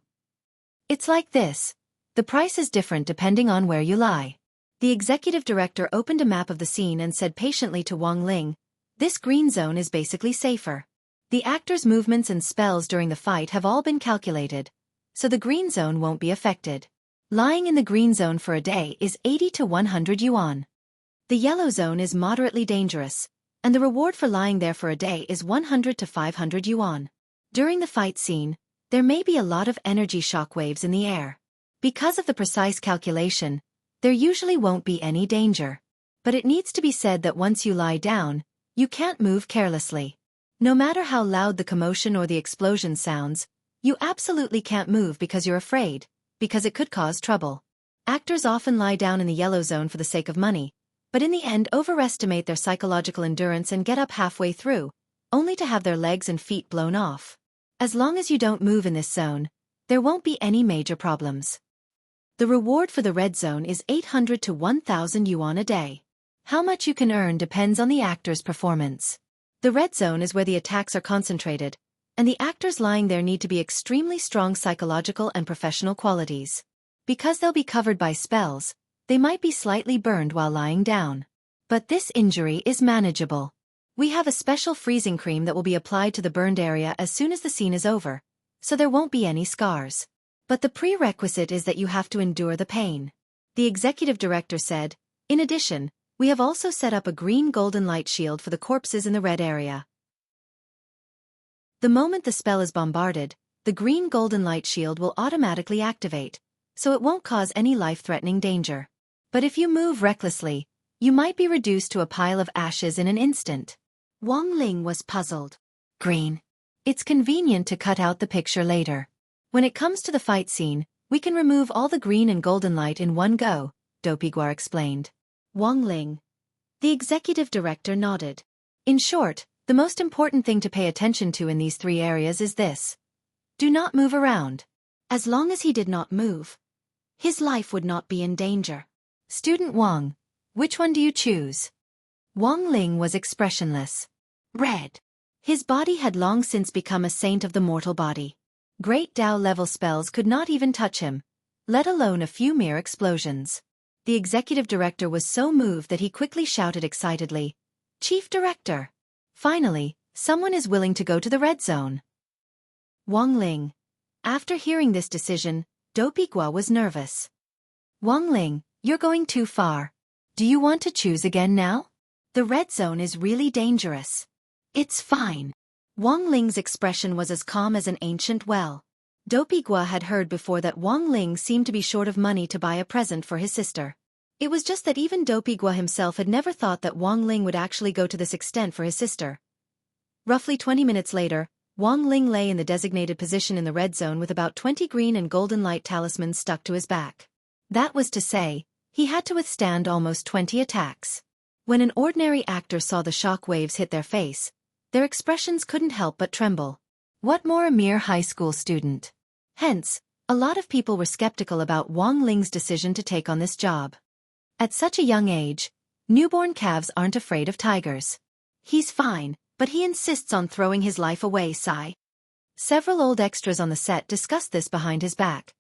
It's like this. The price is different depending on where you lie. The executive director opened a map of the scene and said patiently to Wang Ling, this green zone is basically safer. The actor's movements and spells during the fight have all been calculated, so the green zone won't be affected. Lying in the green zone for a day is 80 to 100 yuan. The yellow zone is moderately dangerous, and the reward for lying there for a day is 100 to 500 yuan. During the fight scene, there may be a lot of energy shockwaves in the air. Because of the precise calculation, there usually won't be any danger. But it needs to be said that once you lie down, you can't move carelessly. No matter how loud the commotion or the explosion sounds, you absolutely can't move because you're afraid, because it could cause trouble. Actors often lie down in the yellow zone for the sake of money, but in the end overestimate their psychological endurance and get up halfway through, only to have their legs and feet blown off. As long as you don't move in this zone, there won't be any major problems. The reward for the red zone is 800 to 1,000 yuan a day. How much you can earn depends on the actor's performance. The red zone is where the attacks are concentrated, and the actors lying there need to be extremely strong psychological and professional qualities. Because they'll be covered by spells, they might be slightly burned while lying down. But this injury is manageable. We have a special freezing cream that will be applied to the burned area as soon as the scene is over, so there won't be any scars. But the prerequisite is that you have to endure the pain. The executive director said, in addition, we have also set up a green golden light shield for the corpses in the red area. The moment the spell is bombarded, the green golden light shield will automatically activate, so it won't cause any life-threatening danger. But if you move recklessly, you might be reduced to a pile of ashes in an instant. Wang Ling was puzzled. Green. It's convenient to cut out the picture later. When it comes to the fight scene, we can remove all the green and golden light in one go, Dopey Gua explained. Wang Ling. The executive director nodded. In short, the most important thing to pay attention to in these 3 areas is this. Do not move around. As long as he did not move, his life would not be in danger. Student Wang, which one do you choose? Wang Ling was expressionless. Red. His body had long since become a saint of the mortal body. Great Dao-level spells could not even touch him, let alone a few mere explosions. The executive director was so moved that he quickly shouted excitedly, "Chief Director! Finally, someone is willing to go to the red zone." Wang Ling. After hearing this decision, Dopey Gua was nervous. "Wang Ling, you're going too far. Do you want to choose again now? The red zone is really dangerous." "It's fine." Wang Ling's expression was as calm as an ancient well. Dopey Gua had heard before that Wang Ling seemed to be short of money to buy a present for his sister. It was just that even Dopey Gua himself had never thought that Wang Ling would actually go to this extent for his sister. Roughly 20 minutes later, Wang Ling lay in the designated position in the red zone with about 20 green and golden light talismans stuck to his back. That was to say, he had to withstand almost 20 attacks. When an ordinary actor saw the shock waves hit their face, their expressions couldn't help but tremble. What more a mere high school student? Hence, a lot of people were skeptical about Wang Ling's decision to take on this job. At such a young age, newborn calves aren't afraid of tigers. "He's fine, but he insists on throwing his life away, Sai." Several old extras on the set discussed this behind his back.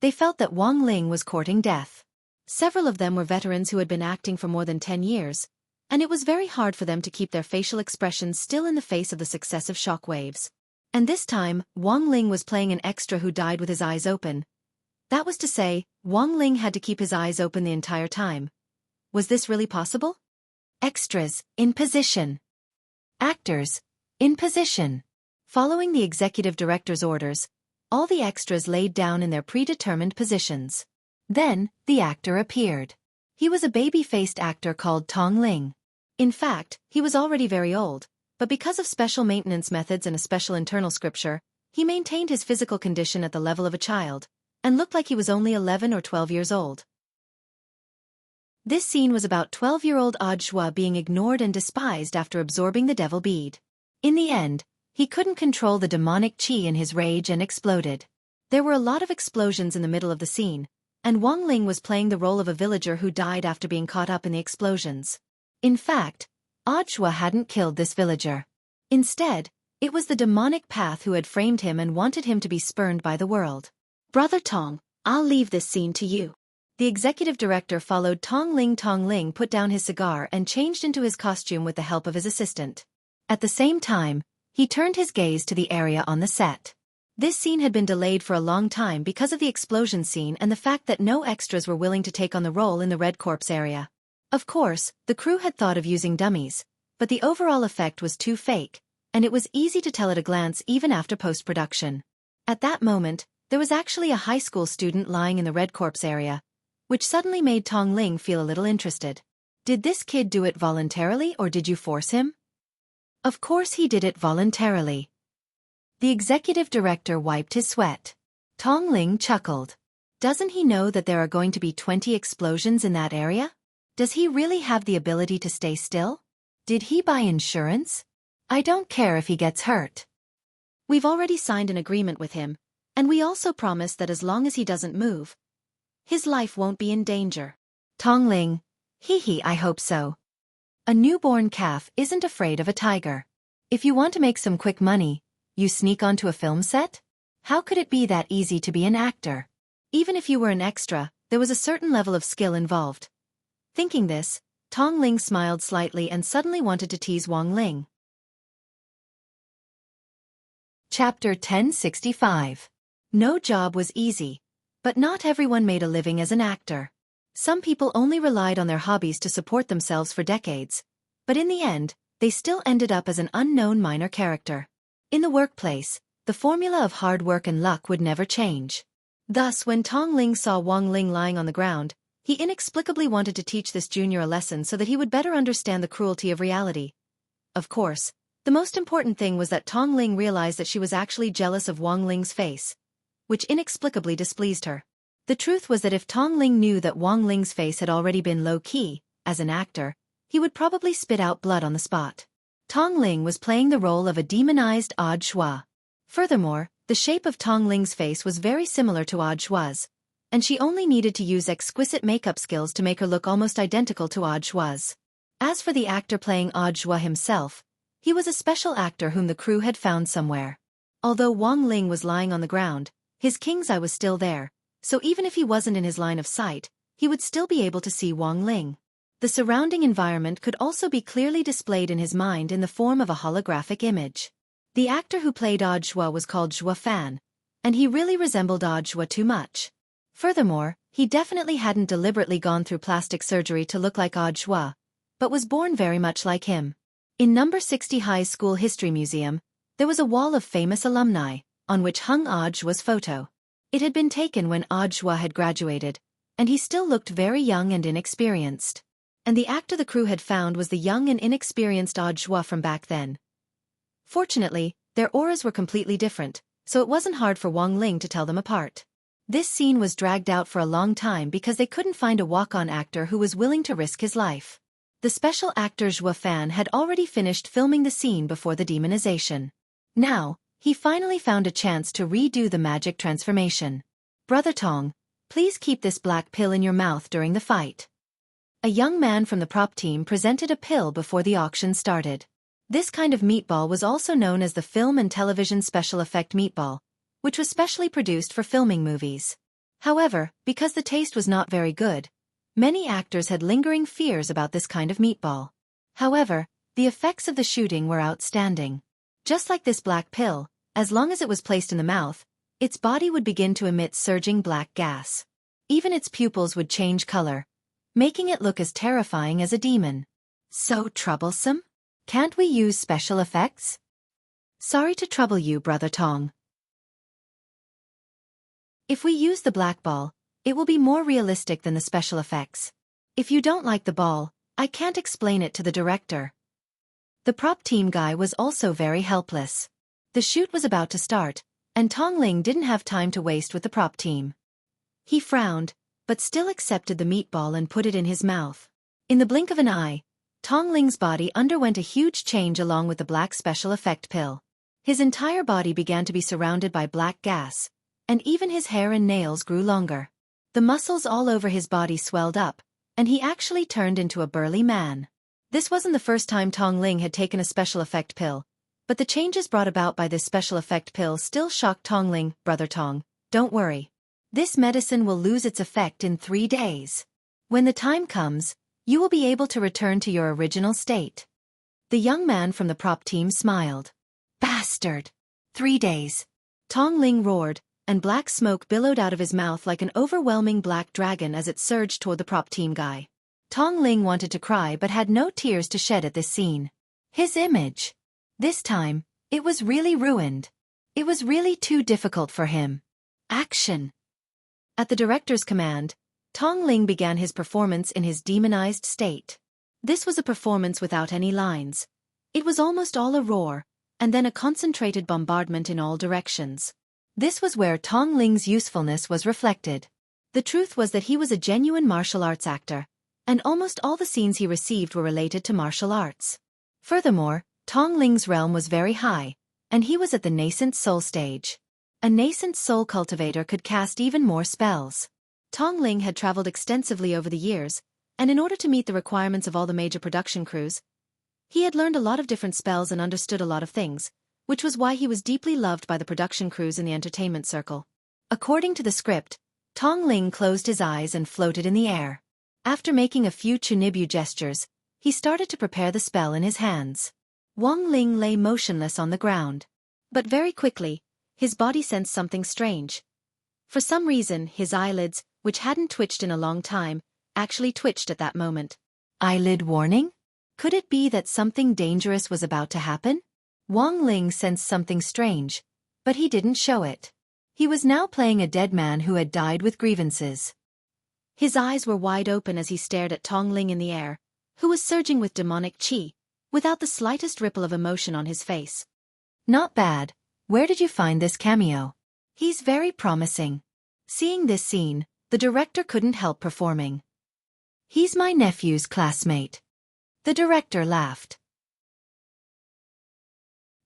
They felt that Wang Ling was courting death. Several of them were veterans who had been acting for more than 10 years, and it was very hard for them to keep their facial expressions still in the face of the successive shockwaves. And this time, Wang Ling was playing an extra who died with his eyes open. That was to say, Wang Ling had to keep his eyes open the entire time. Was this really possible? Extras, in position. Actors, in position. Following the executive director's orders, all the extras laid down in their predetermined positions. Then, the actor appeared. He was a baby-faced actor called Tong Ling. In fact, he was already very old, but because of special maintenance methods and a special internal scripture, he maintained his physical condition at the level of a child, and looked like he was only 11 or 12 years old. This scene was about 12-year-old Audiobook being ignored and despised after absorbing the devil bead. In the end, he couldn't control the demonic qi in his rage and exploded. There were a lot of explosions in the middle of the scene, and Wang Ling was playing the role of a villager who died after being caught up in the explosions. In fact, Audiobook hadn't killed this villager. Instead, it was the demonic path who had framed him and wanted him to be spurned by the world. "Brother Tong, I'll leave this scene to you." The executive director followed Tong Ling. Tong Ling put down his cigar and changed into his costume with the help of his assistant. At the same time, he turned his gaze to the area on the set. This scene had been delayed for a long time because of the explosion scene and the fact that no extras were willing to take on the role in the Red Corpse area. Of course, the crew had thought of using dummies, but the overall effect was too fake, and it was easy to tell at a glance even after post-production. At that moment, there was actually a high school student lying in the Red Corpse area, which suddenly made Tong Ling feel a little interested. Did this kid do it voluntarily or did you force him? Of course he did it voluntarily. The executive director wiped his sweat. Tong Ling chuckled. Doesn't he know that there are going to be 20 explosions in that area? Does he really have the ability to stay still? Did he buy insurance? I don't care if he gets hurt. We've already signed an agreement with him, and we also promised that as long as he doesn't move, his life won't be in danger. Tong Ling, hee, I hope so. A newborn calf isn't afraid of a tiger. If you want to make some quick money, you sneak onto a film set? How could it be that easy to be an actor? Even if you were an extra, there was a certain level of skill involved. Thinking this, Tong Ling smiled slightly and suddenly wanted to tease Wang Ling. Chapter 1065. No job was easy, but not everyone made a living as an actor. Some people only relied on their hobbies to support themselves for decades, but in the end, they still ended up as an unknown minor character. In the workplace, the formula of hard work and luck would never change. Thus, when Tong Ling saw Wang Ling lying on the ground, he inexplicably wanted to teach this junior a lesson so that he would better understand the cruelty of reality. Of course, the most important thing was that Tong Ling realized that she was actually jealous of Wang Ling's face, which inexplicably displeased her. The truth was that if Tong Ling knew that Wang Ling's face had already been low-key, as an actor, he would probably spit out blood on the spot. Tong Ling was playing the role of a demonized Audiobook. Furthermore, the shape of Tong Ling's face was very similar to Audiobook's, and she only needed to use exquisite makeup skills to make her look almost identical to Audiobook's. As for the actor playing Audiobook himself, He was a special actor whom the crew had found somewhere. Although Wang Ling was lying on the ground, his king's eye was still there, so even if he wasn't in his line of sight, he would still be able to see Wang Ling. The surrounding environment could also be clearly displayed in his mind in the form of a holographic image. The actor who played Audiobook was called Xiaofan, and he really resembled Audiobook too much. Furthermore, he definitely hadn't deliberately gone through plastic surgery to look like Audiobook, but was born very much like him. In number 60 High School History Museum, there was a wall of famous alumni, on which hung Audiobook's photo. It had been taken when Audiobook had graduated, and he still looked very young and inexperienced. And the actor the crew had found was the young and inexperienced Audiobook from back then. Fortunately, their auras were completely different, so it wasn't hard for Wang Ling to tell them apart. This scene was dragged out for a long time because they couldn't find a walk-on actor who was willing to risk his life. The special actor Xiaofan had already finished filming the scene before the demonization. Now, he finally found a chance to redo the magic transformation. "Brother Tong, please keep this black pill in your mouth during the fight." A young man from the prop team presented a pill before the auction started. This kind of meatball was also known as the film and television special effect meatball, which was specially produced for filming movies. However, because the taste was not very good, many actors had lingering fears about this kind of meatball. However, the effects of the shooting were outstanding. Just like this black pill, as long as it was placed in the mouth, its body would begin to emit surging black gas. Even its pupils would change color, making it look as terrifying as a demon. So troublesome? Can't we use special effects? Sorry to trouble you, Brother Tong. If we use the black ball, it will be more realistic than the special effects. If you don't like the ball, I can't explain it to the director. The prop team guy was also very helpless. The shoot was about to start, and Tong Ling didn't have time to waste with the prop team. He frowned, but still accepted the meatball and put it in his mouth. In the blink of an eye, Tong Ling's body underwent a huge change along with the black special effect pill. His entire body began to be surrounded by black gas, and even his hair and nails grew longer. The muscles all over his body swelled up, and he actually turned into a burly man. This wasn't the first time Tong Ling had taken a special effect pill, but the changes brought about by this special effect pill still shocked Tong Ling. "Brother Tong, don't worry. This medicine will lose its effect in 3 days. When the time comes, you will be able to return to your original state." The young man from the prop team smiled. "Bastard! 3 days." Tong Ling roared, and black smoke billowed out of his mouth like an overwhelming black dragon as it surged toward the prop team guy. Tong Ling wanted to cry but had no tears to shed at this scene. His image. This time, it was really ruined. It was really too difficult for him. Action! At the director's command, Tong Ling began his performance in his demonized state. This was a performance without any lines. It was almost all a roar, and then a concentrated bombardment in all directions. This was where Tong Ling's usefulness was reflected. The truth was that he was a genuine martial arts actor, and almost all the scenes he received were related to martial arts. Furthermore, Tong Ling's realm was very high, and he was at the nascent soul stage. A nascent soul cultivator could cast even more spells. Tong Ling had traveled extensively over the years, and in order to meet the requirements of all the major production crews, he had learned a lot of different spells and understood a lot of things, which was why he was deeply loved by the production crews in the entertainment circle. According to the script, Tong Ling closed his eyes and floated in the air. After making a few chunibu gestures, he started to prepare the spell in his hands. Wang Ling lay motionless on the ground. But very quickly, his body sensed something strange. For some reason, his eyelids, which hadn't twitched in a long time, actually twitched at that moment. Eyelid warning? Could it be that something dangerous was about to happen? Wang Ling sensed something strange, but he didn't show it. He was now playing a dead man who had died with grievances. His eyes were wide open as he stared at Tong Ling in the air, who was surging with demonic qi, without the slightest ripple of emotion on his face. "Not bad. Where did you find this cameo? He's very promising." Seeing this scene, the director couldn't help performing. "He's my nephew's classmate." The director laughed.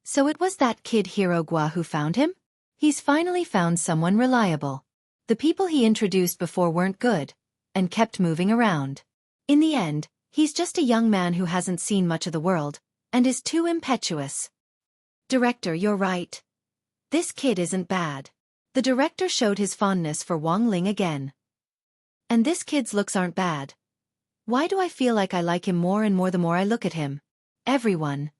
"So it was that kid Hero Gua who found him? He's finally found someone reliable. The people he introduced before weren't good, and kept moving around. In the end, he's just a young man who hasn't seen much of the world, and is too impetuous. Director, you're right. This kid isn't bad. The director showed his fondness for Wang Ling again. And this kid's looks aren't bad. Why do I feel like I like him more and more the more I look at him? Everyone.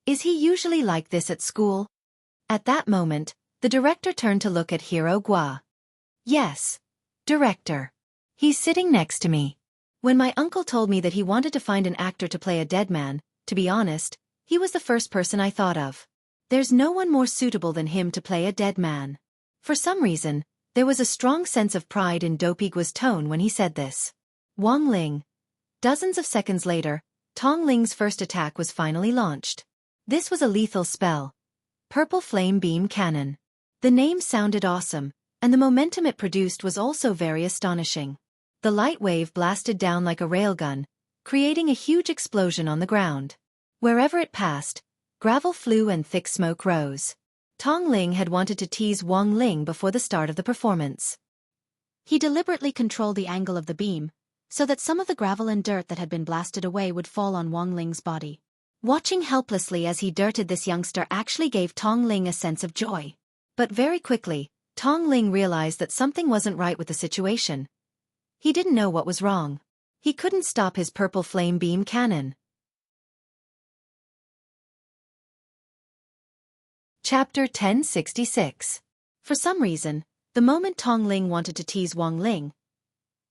Is he usually like this at school? At that moment, the director turned to look at Hero Gua. Yes. Director. He's sitting next to me. When my uncle told me that he wanted to find an actor to play a dead man, to be honest, he was the first person I thought of. There's no one more suitable than him to play a dead man. For some reason, there was a strong sense of pride in Dopey Gua's tone when he said this. Wang Ling. Dozens of seconds later, Tong Ling's first attack was finally launched. This was a lethal spell. Purple Flame Beam Cannon. The name sounded awesome, and the momentum it produced was also very astonishing. The light wave blasted down like a railgun, creating a huge explosion on the ground. Wherever it passed, gravel flew and thick smoke rose. Tong Ling had wanted to tease Wang Ling before the start of the performance. He deliberately controlled the angle of the beam, so that some of the gravel and dirt that had been blasted away would fall on Wang Ling's body. Watching helplessly as he dirted this youngster actually gave Tong Ling a sense of joy. But very quickly, Tong Ling realized that something wasn't right with the situation. He didn't know what was wrong. He couldn't stop his purple flame beam cannon. Chapter 1066. For some reason, the moment Tong Ling wanted to tease Wang Ling,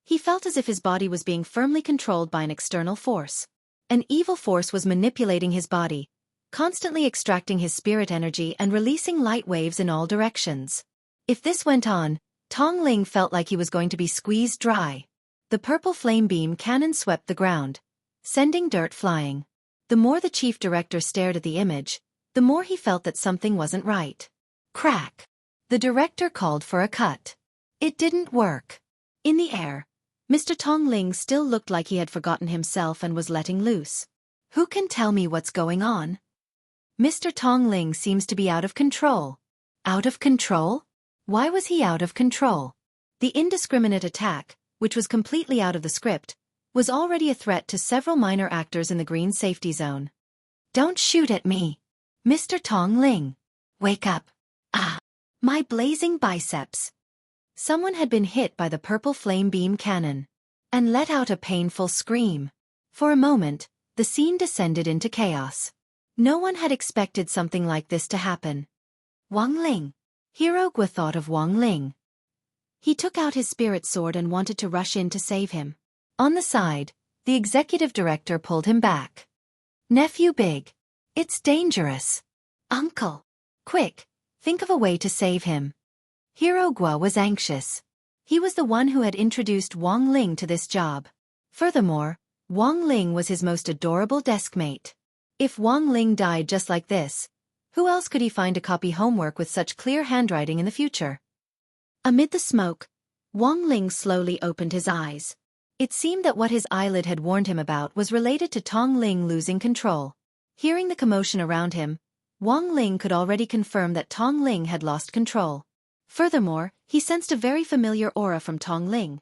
he felt as if his body was being firmly controlled by an external force. An evil force was manipulating his body, constantly extracting his spirit energy and releasing light waves in all directions. If this went on, Tong Ling felt like he was going to be squeezed dry. The purple flame beam cannon swept the ground, sending dirt flying. The more the chief director stared at the image, the more he felt that something wasn't right. Crack! The director called for a cut. It didn't work. In the air, Mr. Tong Ling still looked like he had forgotten himself and was letting loose. Who can tell me what's going on? Mr. Tong Ling seems to be out of control. Out of control? Why was he out of control? The indiscriminate attack, which was completely out of the script, was already a threat to several minor actors in the green safety zone. Don't shoot at me. Mr. Tong Ling. Wake up. Ah! My blazing biceps. Someone had been hit by the purple flame beam cannon and let out a painful scream. For a moment, the scene descended into chaos. No one had expected something like this to happen. Wang Ling. Hero Gua thought of Wang Ling. He took out his spirit sword and wanted to rush in to save him. On the side, the executive director pulled him back. Nephew Big. It's dangerous. Uncle. Quick, think of a way to save him. Hero Gua was anxious. He was the one who had introduced Wang Ling to this job. Furthermore, Wang Ling was his most adorable deskmate. If Wang Ling died just like this, who else could he find to copy homework with such clear handwriting in the future? Amid the smoke, Wang Ling slowly opened his eyes. It seemed that what his eyelid had warned him about was related to Tong Ling losing control. Hearing the commotion around him, Wang Ling could already confirm that Tong Ling had lost control. Furthermore, he sensed a very familiar aura from Tong Ling.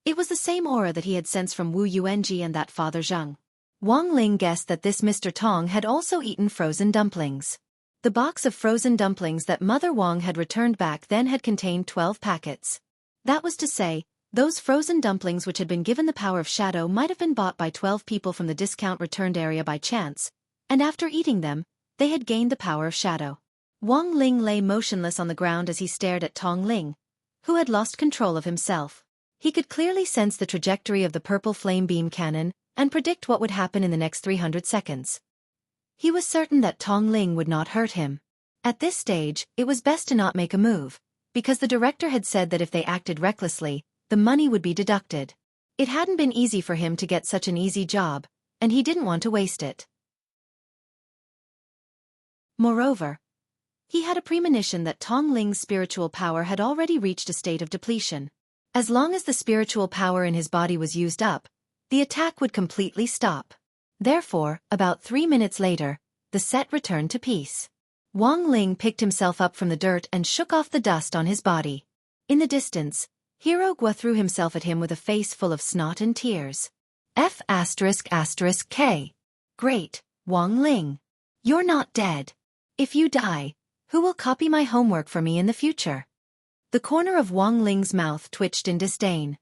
It was the same aura that he had sensed from Wu Yuanji and that Father Zheng. Wang Ling guessed that this Mr. Tong had also eaten frozen dumplings. The box of frozen dumplings that Mother Wang had returned back then had contained 12 packets. That was to say, those frozen dumplings which had been given the power of shadow might have been bought by 12 people from the discount returned area by chance, and after eating them, they had gained the power of shadow. Wang Ling lay motionless on the ground as he stared at Tong Ling, who had lost control of himself. He could clearly sense the trajectory of the purple flame beam cannon and predict what would happen in the next 300 seconds. He was certain that Tong Ling would not hurt him. At this stage, it was best to not make a move, because the director had said that if they acted recklessly, the money would be deducted. It hadn't been easy for him to get such an easy job, and he didn't want to waste it. Moreover, he had a premonition that Tong Ling's spiritual power had already reached a state of depletion. As long as the spiritual power in his body was used up, the attack would completely stop. Therefore, about 3 minutes later, the set returned to peace. Wang Ling picked himself up from the dirt and shook off the dust on his body. In the distance, Hero Gua threw himself at him with a face full of snot and tears. F***K. Great, Wang Ling. You're not dead. If you die, who will copy my homework for me in the future? The corner of Wang Ling's mouth twitched in disdain.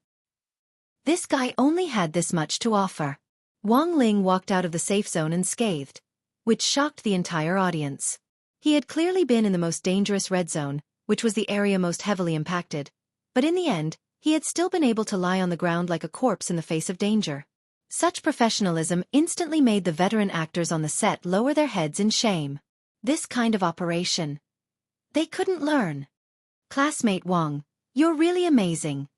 This guy only had this much to offer. Wang Ling walked out of the safe zone unscathed, which shocked the entire audience. He had clearly been in the most dangerous red zone, which was the area most heavily impacted, but in the end, he had still been able to lie on the ground like a corpse in the face of danger. Such professionalism instantly made the veteran actors on the set lower their heads in shame. This kind of operation. They couldn't learn. Classmate Wang, you're really amazing.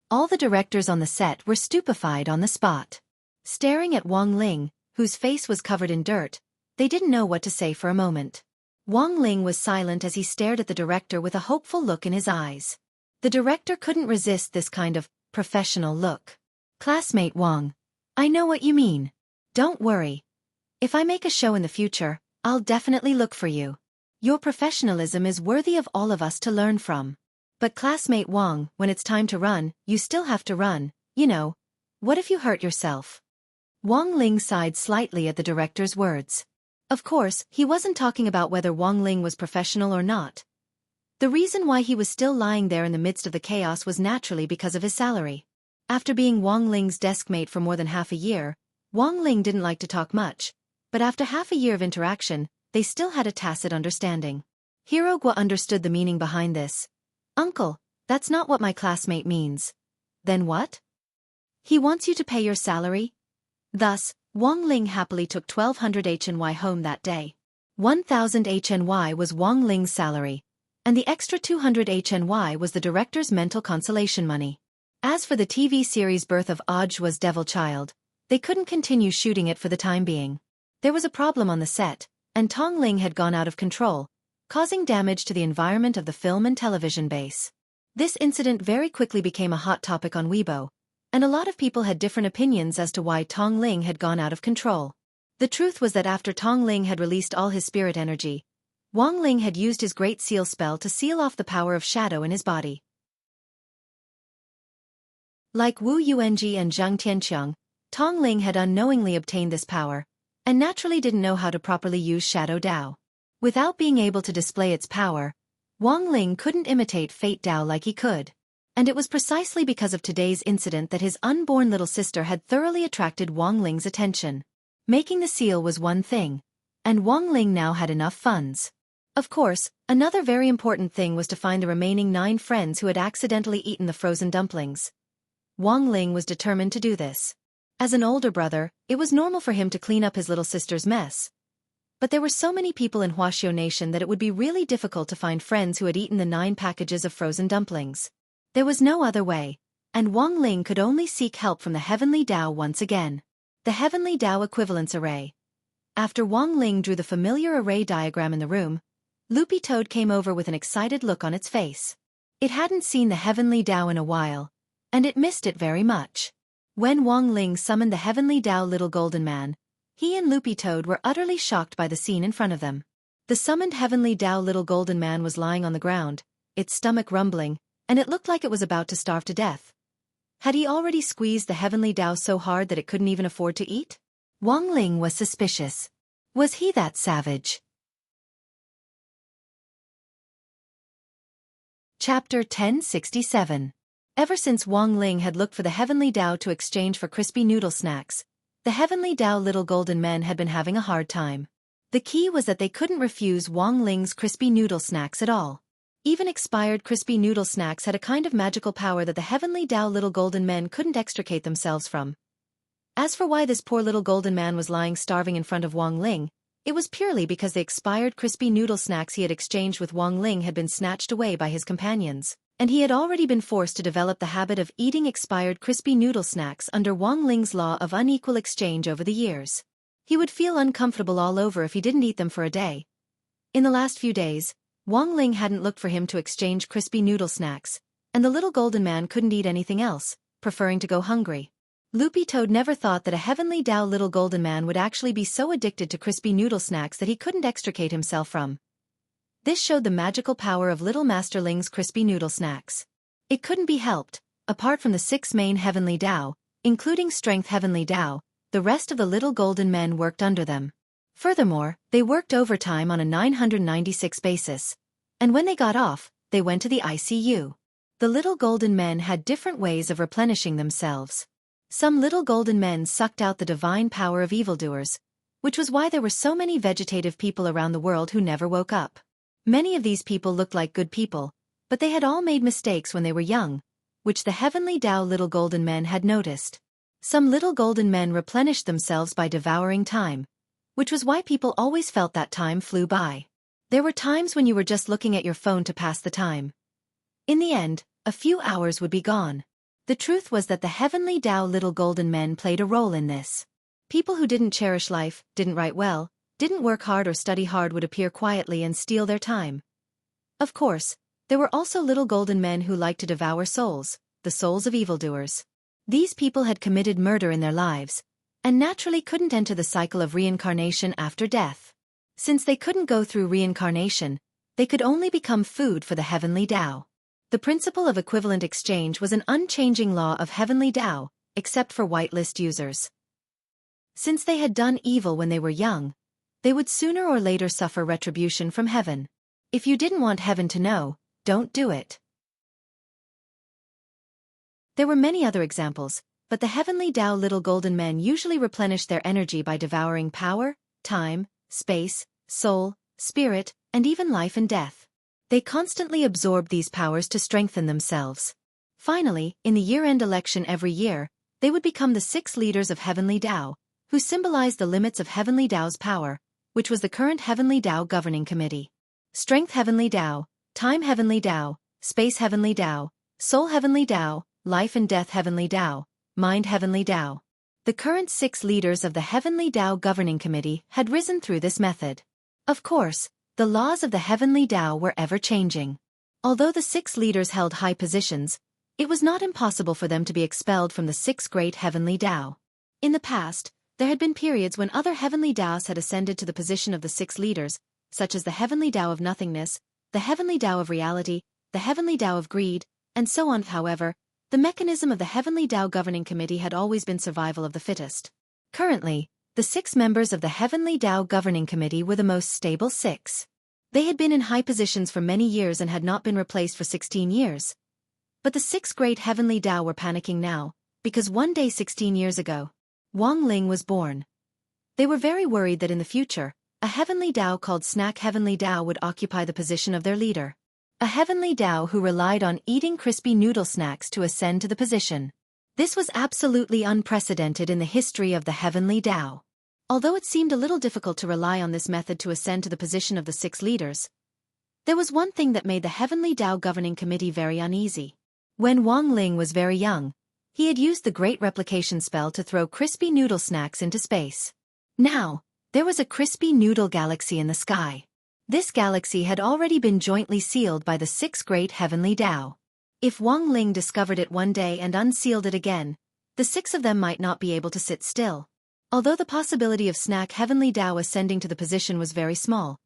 All the directors on the set were stupefied on the spot. Staring at Wang Ling, whose face was covered in dirt, they didn't know what to say for a moment. Wang Ling was silent as he stared at the director with a hopeful look in his eyes. The director couldn't resist this kind of professional look. Classmate Wang, I know what you mean. Don't worry. If I make a show in the future, I'll definitely look for you. Your professionalism is worthy of all of us to learn from. But classmate Wang, when it's time to run, you still have to run, you know. What if you hurt yourself? Wang Ling sighed slightly at the director's words. Of course, he wasn't talking about whether Wang Ling was professional or not. The reason why he was still lying there in the midst of the chaos was naturally because of his salary. After being Wang Ling's deskmate for more than half a year, Wang Ling didn't like to talk much, but after half a year of interaction, they still had a tacit understanding. Hero Gua understood the meaning behind this. Uncle, that's not what my classmate means. Then what? He wants you to pay your salary? Thus, Wang Ling happily took 1,200 HNY home that day. 1,000 HNY was Wang Ling's salary, and the extra 200 HNY was the director's mental consolation money. As for the TV series Birth of Aujua's Devil Child, they couldn't continue shooting it for the time being. There was a problem on the set, and Tong Ling had gone out of control, causing damage to the environment of the film and television base. This incident very quickly became a hot topic on Weibo, and a lot of people had different opinions as to why Tong Ling had gone out of control. The truth was that after Tong Ling had released all his spirit energy, Wang Ling had used his Great Seal spell to seal off the power of shadow in his body. Like Wu Yuanji and Zhang Tianqiang, Tong Ling had unknowingly obtained this power, and naturally didn't know how to properly use Shadow Dao. Without being able to display its power, Wang Ling couldn't imitate Fate Dao like he could. And it was precisely because of today's incident that his unborn little sister had thoroughly attracted Wang Ling's attention. Making the seal was one thing, and Wang Ling now had enough funds. Of course, another very important thing was to find the remaining 9 friends who had accidentally eaten the frozen dumplings. Wang Ling was determined to do this. As an older brother, it was normal for him to clean up his little sister's mess. But there were so many people in Huaxiao Nation that it would be really difficult to find friends who had eaten the 9 packages of frozen dumplings. There was no other way, and Wang Ling could only seek help from the Heavenly Dao once again. The Heavenly Dao Equivalence Array. After Wang Ling drew the familiar array diagram in the room, Loopy Toad came over with an excited look on its face. It hadn't seen the Heavenly Dao in a while, and it missed it very much. When Wang Ling summoned the Heavenly Dao Little Golden Man, he and Loopy Toad were utterly shocked by the scene in front of them. The summoned Heavenly Dao Little Golden Man was lying on the ground, its stomach rumbling, and it looked like it was about to starve to death. Had he already squeezed the Heavenly Dao so hard that it couldn't even afford to eat? Wang Ling was suspicious. Was he that savage? Chapter 1067. Ever since Wang Ling had looked for the Heavenly Dao to exchange for crispy noodle snacks, the Heavenly Dao Little Golden Men had been having a hard time. The key was that they couldn't refuse Wang Ling's crispy noodle snacks at all. Even expired crispy noodle snacks had a kind of magical power that the Heavenly Dao Little Golden Men couldn't extricate themselves from. As for why this poor little golden man was lying starving in front of Wang Ling, it was purely because the expired crispy noodle snacks he had exchanged with Wang Ling had been snatched away by his companions, and he had already been forced to develop the habit of eating expired crispy noodle snacks under Wang Ling's law of unequal exchange over the years. He would feel uncomfortable all over if he didn't eat them for a day. In the last few days, Wang Ling hadn't looked for him to exchange crispy noodle snacks, and the little golden man couldn't eat anything else, preferring to go hungry. Loopy Toad never thought that a Heavenly Dao Little Golden Man would actually be so addicted to crispy noodle snacks that he couldn't extricate himself from. This showed the magical power of Little Master Ling's crispy noodle snacks. It couldn't be helped, apart from the 6 main Heavenly Dao, including Strength Heavenly Dao, the rest of the little golden men worked under them. Furthermore, they worked overtime on a 996 basis. And when they got off, they went to the ICU. The little golden men had different ways of replenishing themselves. Some little golden men sucked out the divine power of evildoers, which was why there were so many vegetative people around the world who never woke up. Many of these people looked like good people, but they had all made mistakes when they were young, which the heavenly Tao little golden men had noticed. Some little golden men replenished themselves by devouring time, which was why people always felt that time flew by. There were times when you were just looking at your phone to pass the time. In the end, a few hours would be gone. The truth was that the heavenly Tao little golden men played a role in this. People who didn't cherish life, didn't write well, didn't work hard or study hard would appear quietly and steal their time. Of course, there were also little golden men who liked to devour souls, the souls of evildoers. These people had committed murder in their lives, and naturally couldn't enter the cycle of reincarnation after death. Since they couldn't go through reincarnation, they could only become food for the heavenly Tao. The principle of equivalent exchange was an unchanging law of heavenly Tao, except for whitelist users. Since they had done evil when they were young, they would sooner or later suffer retribution from heaven. If you didn't want heaven to know, don't do it. There were many other examples, but the heavenly Tao little golden men usually replenished their energy by devouring power, time, space, soul, spirit, and even life and death. They constantly absorbed these powers to strengthen themselves. Finally, in the year-end election every year, they would become the 6 leaders of heavenly Tao, who symbolized the limits of heavenly Tao's power, which was the current heavenly Tao governing committee. Strength heavenly Tao, time heavenly Tao, space heavenly Tao, soul heavenly Tao, life and death heavenly Tao, mind heavenly Tao. The current 6 leaders of the heavenly Tao governing committee had risen through this method. Of course, the laws of the heavenly Tao were ever-changing. Although the 6 leaders held high positions, it was not impossible for them to be expelled from the 6 great heavenly Tao. In the past, there had been periods when other heavenly Taos had ascended to the position of the 6 leaders, such as the heavenly Tao of nothingness, the heavenly Tao of reality, the heavenly Tao of greed, and so on. However, the mechanism of the heavenly Tao governing committee had always been survival of the fittest. Currently, the 6 members of the heavenly Tao governing committee were the most stable 6. They had been in high positions for many years and had not been replaced for 16 years. But the 6 great heavenly Tao were panicking now, because one day 16 years ago, Wang Ling was born. They were very worried that in the future, a heavenly Tao called Snack Heavenly Tao would occupy the position of their leader. A heavenly Tao who relied on eating crispy noodle snacks to ascend to the position. This was absolutely unprecedented in the history of the heavenly Tao. Although it seemed a little difficult to rely on this method to ascend to the position of the 6 leaders, there was one thing that made the heavenly Tao governing committee very uneasy. When Wang Ling was very young, he had used the great replication spell to throw crispy noodle snacks into space. Now, there was a crispy noodle galaxy in the sky. This galaxy had already been jointly sealed by the 6 great heavenly Tao. If Wang Ling discovered it one day and unsealed it again, the 6 of them might not be able to sit still. Although the possibility of Snack Heavenly Tao ascending to the position was very small,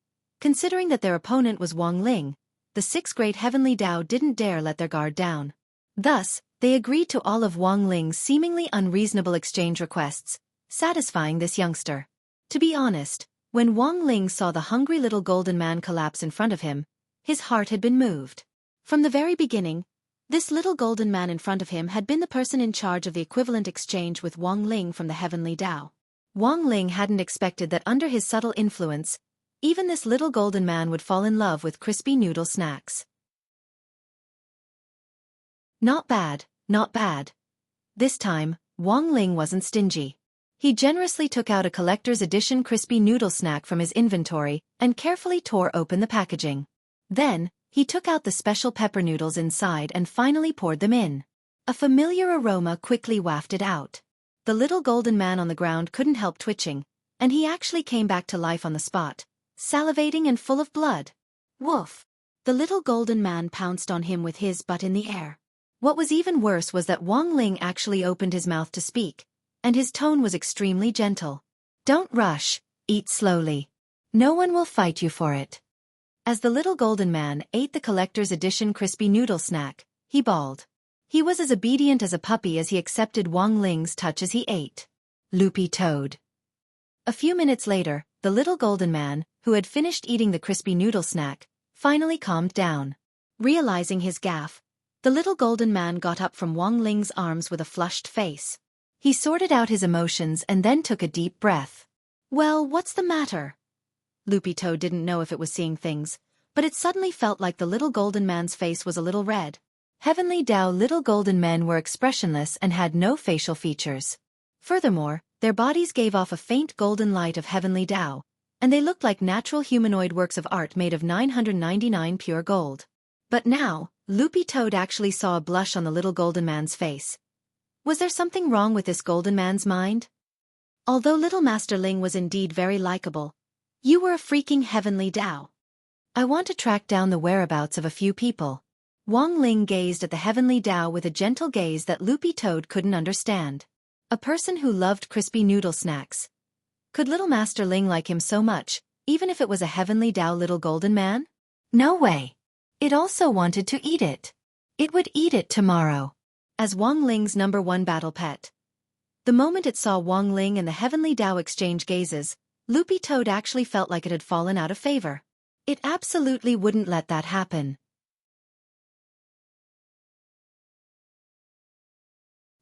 considering that their opponent was Wang Ling, the 6 great heavenly Tao didn't dare let their guard down. Thus, they agreed to all of Wang Ling's seemingly unreasonable exchange requests, satisfying this youngster. To be honest, when Wang Ling saw the hungry little golden man collapse in front of him, his heart had been moved. From the very beginning, this little golden man in front of him had been the person in charge of the equivalent exchange with Wang Ling from the heavenly Tao. Wang Ling hadn't expected that under his subtle influence, even this little golden man would fall in love with crispy noodle snacks. Not bad, not bad. This time, Wang Ling wasn't stingy. He generously took out a collector's edition crispy noodle snack from his inventory and carefully tore open the packaging. Then, he took out the special pepper noodles inside and finally poured them in. A familiar aroma quickly wafted out. The little golden man on the ground couldn't help twitching, and he actually came back to life on the spot, salivating and full of blood. Woof! The little golden man pounced on him with his butt in the air. What was even worse was that Wang Ling actually opened his mouth to speak, and his tone was extremely gentle. Don't rush, eat slowly. No one will fight you for it. As the little golden man ate the collector's edition crispy noodle snack, he bawled. He was as obedient as a puppy as he accepted Wang Ling's touch as he ate. Loopy toad. A few minutes later, the little golden man, who had finished eating the crispy noodle snack, finally calmed down. Realizing his gaffe, the little golden man got up from Wang Ling's arms with a flushed face. He sorted out his emotions and then took a deep breath. Well, what's the matter? Lupito didn't know if it was seeing things, but it suddenly felt like the little golden man's face was a little red. Heavenly Dao little golden men were expressionless and had no facial features. Furthermore, their bodies gave off a faint golden light of Heavenly Dao, and they looked like natural humanoid works of art made of 999 pure gold. But now, Loopy Toad actually saw a blush on the little golden man's face. Was there something wrong with this golden man's mind? Although little Master Ling was indeed very likable, you were a freaking Heavenly Dao. I want to track down the whereabouts of a few people. Wang Ling gazed at the Heavenly Dao with a gentle gaze that Loopy Toad couldn't understand. A person who loved crispy noodle snacks. Could little Master Ling like him so much, even if it was a Heavenly Dao little golden man? No way. It also wanted to eat it. It would eat it tomorrow. As Wang Ling's #1 battle pet. The moment it saw Wang Ling and the Heavenly Dao exchange gazes, Loopy Toad actually felt like it had fallen out of favor. It absolutely wouldn't let that happen.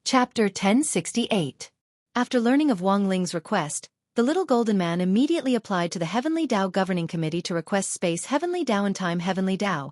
Chapter 1068. After learning of Wang Ling's request, the little golden man immediately applied to the Heavenly Dao Governing Committee to request Space Heavenly Dao and Time Heavenly Dao,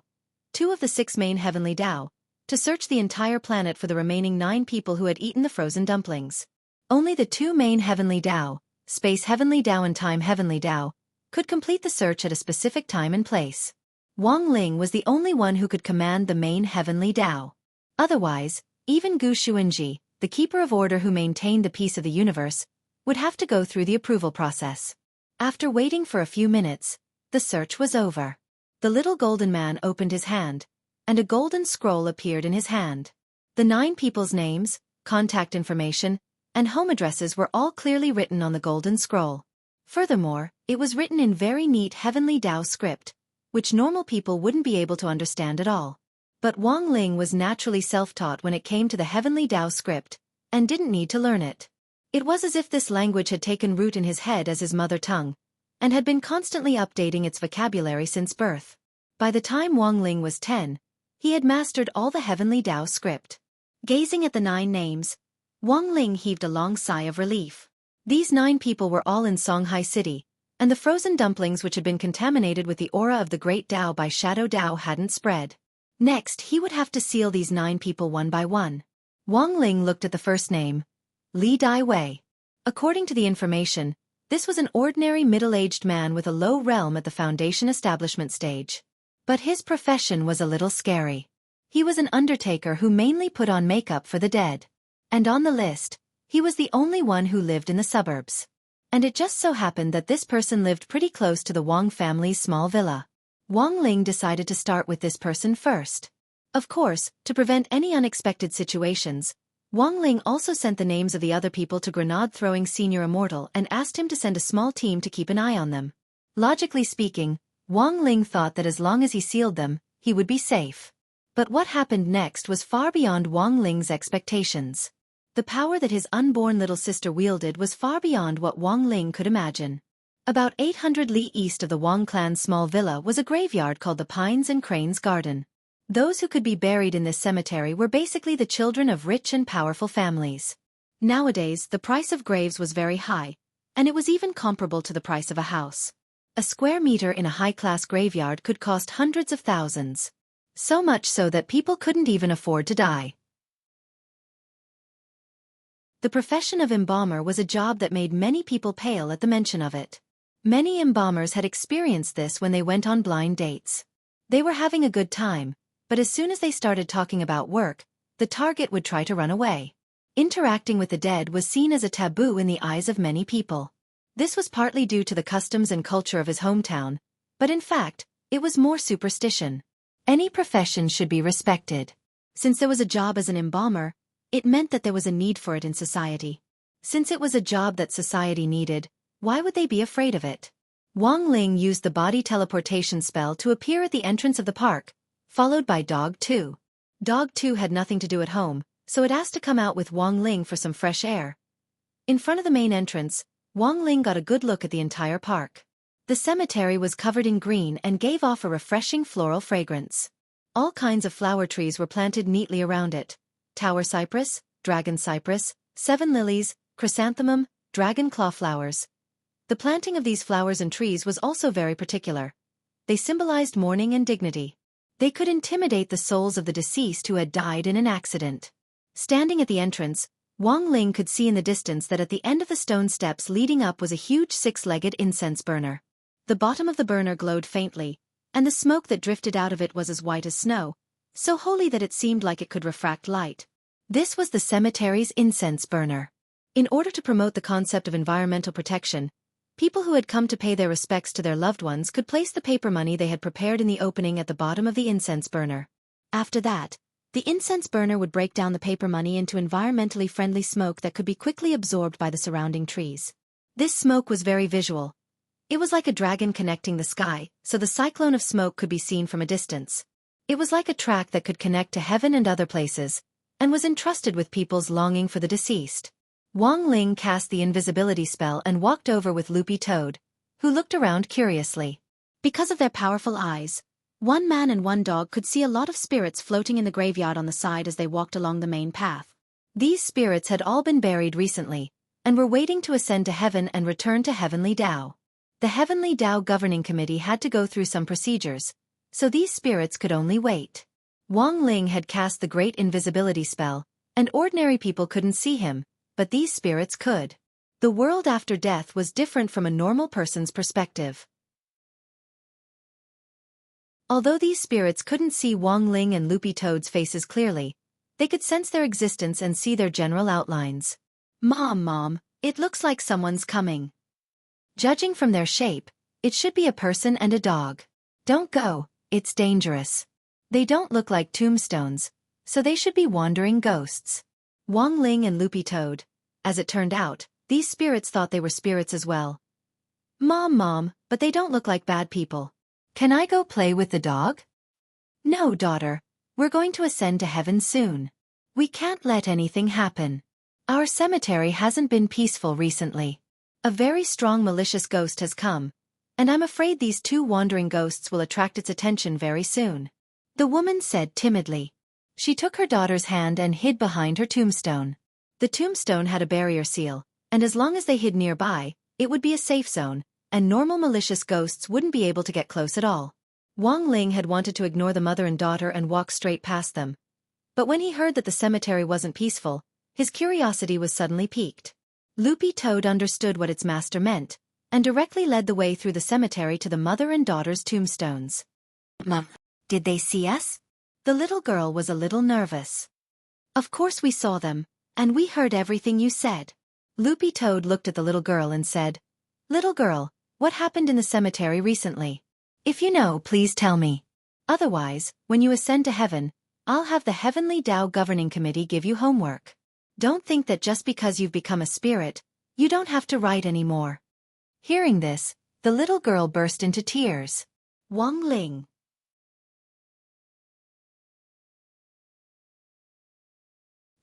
2 of the 6 main Heavenly Dao, to search the entire planet for the remaining 9 people who had eaten the frozen dumplings. Only the 2 main Heavenly Dao, Space Heavenly Dao and Time Heavenly Dao, could complete the search at a specific time and place. Wang Ling was the only one who could command the main Heavenly Dao. Otherwise, even Gu Xuanji, the keeper of order who maintained the peace of the universe, would have to go through the approval process. After waiting for a few minutes, the search was over. The little golden man opened his hand, and a golden scroll appeared in his hand. The 9 people's names, contact information, and home addresses were all clearly written on the golden scroll. Furthermore, it was written in very neat Heavenly Dao script, which normal people wouldn't be able to understand at all. But Wang Ling was naturally self-taught when it came to the Heavenly Dao script, and didn't need to learn it. It was as if this language had taken root in his head as his mother tongue, and had been constantly updating its vocabulary since birth. By the time Wang Ling was 10, he had mastered all the Heavenly Dao script. Gazing at the 9 names, Wang Ling heaved a long sigh of relief. These 9 people were all in Songhai City, and the frozen dumplings which had been contaminated with the aura of the Great Dao by Shadow Dao hadn't spread. Next, he would have to seal these 9 people one by one. Wang Ling looked at the first name, Li Dai Wei. According to the information, this was an ordinary middle-aged man with a low realm at the foundation establishment stage. But his profession was a little scary. He was an undertaker who mainly put on makeup for the dead. And on the list, he was the only one who lived in the suburbs. And it just so happened that this person lived pretty close to the Wang family's small villa. Wang Ling decided to start with this person first. Of course, to prevent any unexpected situations, Wang Ling also sent the names of the other people to grenade-throwing Senior Immortal and asked him to send a small team to keep an eye on them. Logically speaking, Wang Ling thought that as long as he sealed them, he would be safe. But what happened next was far beyond Wang Ling's expectations. The power that his unborn little sister wielded was far beyond what Wang Ling could imagine. About 800 li east of the Wang clan's small villa was a graveyard called the Pines and Cranes Garden. Those who could be buried in this cemetery were basically the children of rich and powerful families. Nowadays, the price of graves was very high, and it was even comparable to the price of a house. A square meter in a high-class graveyard could cost hundreds of thousands. So much so that people couldn't even afford to die. The profession of embalmer was a job that made many people pale at the mention of it. Many embalmers had experienced this when they went on blind dates. They were having a good time, but as soon as they started talking about work, the target would try to run away. Interacting with the dead was seen as a taboo in the eyes of many people. This was partly due to the customs and culture of his hometown, but in fact, it was more superstition. Any profession should be respected. Since there was a job as an embalmer, it meant that there was a need for it in society. Since it was a job that society needed, why would they be afraid of it? Wang Ling used the body teleportation spell to appear at the entrance of the park, followed by Dog 2. Dog 2 had nothing to do at home, so it asked to come out with Wang Ling for some fresh air. In front of the main entrance, Wang Ling got a good look at the entire park. The cemetery was covered in green and gave off a refreshing floral fragrance. All kinds of flower trees were planted neatly around it. Tower cypress, dragon cypress, 7 lilies, chrysanthemum, dragon claw flowers. The planting of these flowers and trees was also very particular. They symbolized mourning and dignity. They could intimidate the souls of the deceased who had died in an accident. Standing at the entrance, Wang Ling could see in the distance that at the end of the stone steps leading up was a huge 6-legged incense burner. The bottom of the burner glowed faintly, and the smoke that drifted out of it was as white as snow, so holy that it seemed like it could refract light. This was the cemetery's incense burner. In order to promote the concept of environmental protection, people who had come to pay their respects to their loved ones could place the paper money they had prepared in the opening at the bottom of the incense burner. After that, the incense burner would break down the paper money into environmentally friendly smoke that could be quickly absorbed by the surrounding trees. This smoke was very visual. It was like a dragon connecting the sky, so the cyclone of smoke could be seen from a distance. It was like a track that could connect to heaven and other places, and was entrusted with people's longing for the deceased. Wang Ling cast the invisibility spell and walked over with Loopy Toad, who looked around curiously. Because of their powerful eyes, one man and one dog could see a lot of spirits floating in the graveyard on the side as they walked along the main path. These spirits had all been buried recently, and were waiting to ascend to heaven and return to Heavenly Tao. The Heavenly Tao Governing Committee had to go through some procedures, so these spirits could only wait. Wang Ling had cast the great invisibility spell, and ordinary people couldn't see him, but these spirits could. The world after death was different from a normal person's perspective. Although these spirits couldn't see Wang Ling and Loopy Toad's faces clearly, they could sense their existence and see their general outlines. Mom, it looks like someone's coming. Judging from their shape, it should be a person and a dog. Don't go, it's dangerous. They don't look like tombstones, so they should be wandering ghosts. Wang Ling and Loopy Toad. As it turned out, these spirits thought they were spirits as well. Mom, but they don't look like bad people. Can I go play with the dog? No, daughter, we're going to ascend to heaven soon. We can't let anything happen. Our cemetery hasn't been peaceful recently. A very strong malicious ghost has come, and I'm afraid these 2 wandering ghosts will attract its attention very soon. The woman said timidly. She took her daughter's hand and hid behind her tombstone. The tombstone had a barrier seal, and as long as they hid nearby, it would be a safe zone, and normal malicious ghosts wouldn't be able to get close at all. Wang Ling had wanted to ignore the mother and daughter and walk straight past them. But when he heard that the cemetery wasn't peaceful, his curiosity was suddenly piqued. Loopy Toad understood what its master meant, and directly led the way through the cemetery to the mother and daughter's tombstones. Mom, did they see us? The little girl was a little nervous. Of course we saw them, and we heard everything you said. Loopy Toad looked at the little girl and said, Little girl, what happened in the cemetery recently? If you know, please tell me. Otherwise, when you ascend to heaven, I'll have the Heavenly Tao Governing Committee give you homework. Don't think that just because you've become a spirit, you don't have to write anymore. Hearing this, the little girl burst into tears. Wang Ling.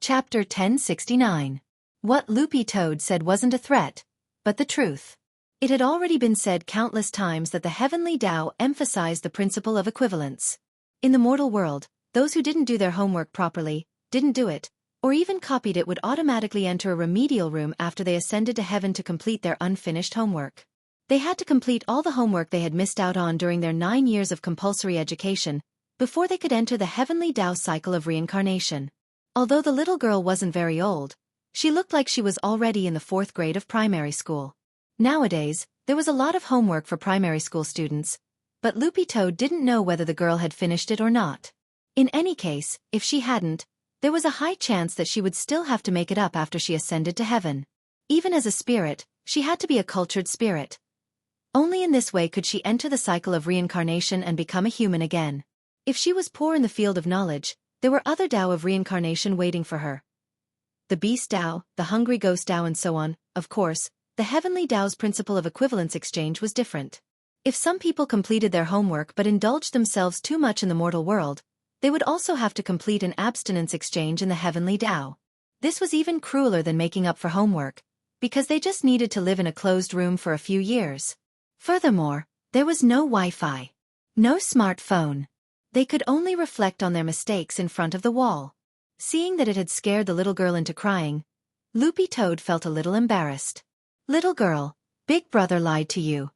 Chapter 1069. What Loopy Toad said wasn't a threat, but the truth. It had already been said countless times that the Heavenly Tao emphasized the principle of equivalence. In the mortal world, those who didn't do their homework properly, didn't do it, or even copied it would automatically enter a remedial room after they ascended to heaven to complete their unfinished homework. They had to complete all the homework they had missed out on during their 9 years of compulsory education, before they could enter the Heavenly Tao cycle of reincarnation. Although the little girl wasn't very old, she looked like she was already in the 4th grade of primary school. Nowadays, there was a lot of homework for primary school students, but Loopy Toad didn't know whether the girl had finished it or not. In any case, if she hadn't, there was a high chance that she would still have to make it up after she ascended to heaven. Even as a spirit, she had to be a cultured spirit. Only in this way could she enter the cycle of reincarnation and become a human again. If she was poor in the field of knowledge, there were other Tao of reincarnation waiting for her. The Beast Tao, the Hungry Ghost Tao and so on. Of course, the Heavenly Tao's principle of equivalence exchange was different. If some people completed their homework but indulged themselves too much in the mortal world, they would also have to complete an abstinence exchange in the Heavenly Tao. This was even crueler than making up for homework, because they just needed to live in a closed room for a few years. Furthermore, there was no Wi-Fi. No smartphone. They could only reflect on their mistakes in front of the wall. Seeing that it had scared the little girl into crying, Loopy Toad felt a little embarrassed. Little girl, Big Brother lied to you.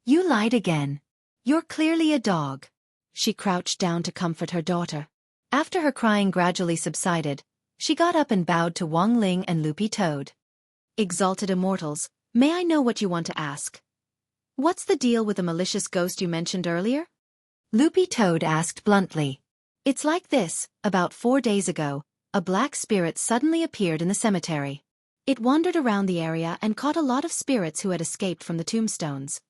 You lied again. You're clearly a dog. She crouched down to comfort her daughter. After her crying gradually subsided, she got up and bowed to Wang Ling and Loopy Toad. Exalted immortals, may I know what you want to ask? What's the deal with the malicious ghost you mentioned earlier? Loopy Toad asked bluntly. It's like this, about 4 days ago, a black spirit suddenly appeared in the cemetery. It wandered around the area and caught a lot of spirits who had escaped from the tombstones.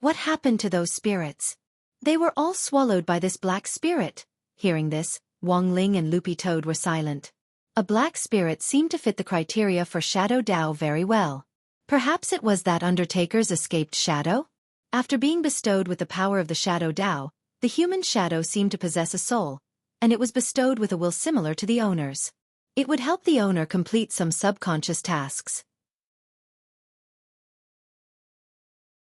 What happened to those spirits? They were all swallowed by this black spirit. Hearing this, Wang Ling and Loopy Toad were silent. A black spirit seemed to fit the criteria for Shadow Dao very well. Perhaps it was that Undertaker's escaped shadow? After being bestowed with the power of the Shadow Dao, the human shadow seemed to possess a soul, and it was bestowed with a will similar to the owner's. It would help the owner complete some subconscious tasks.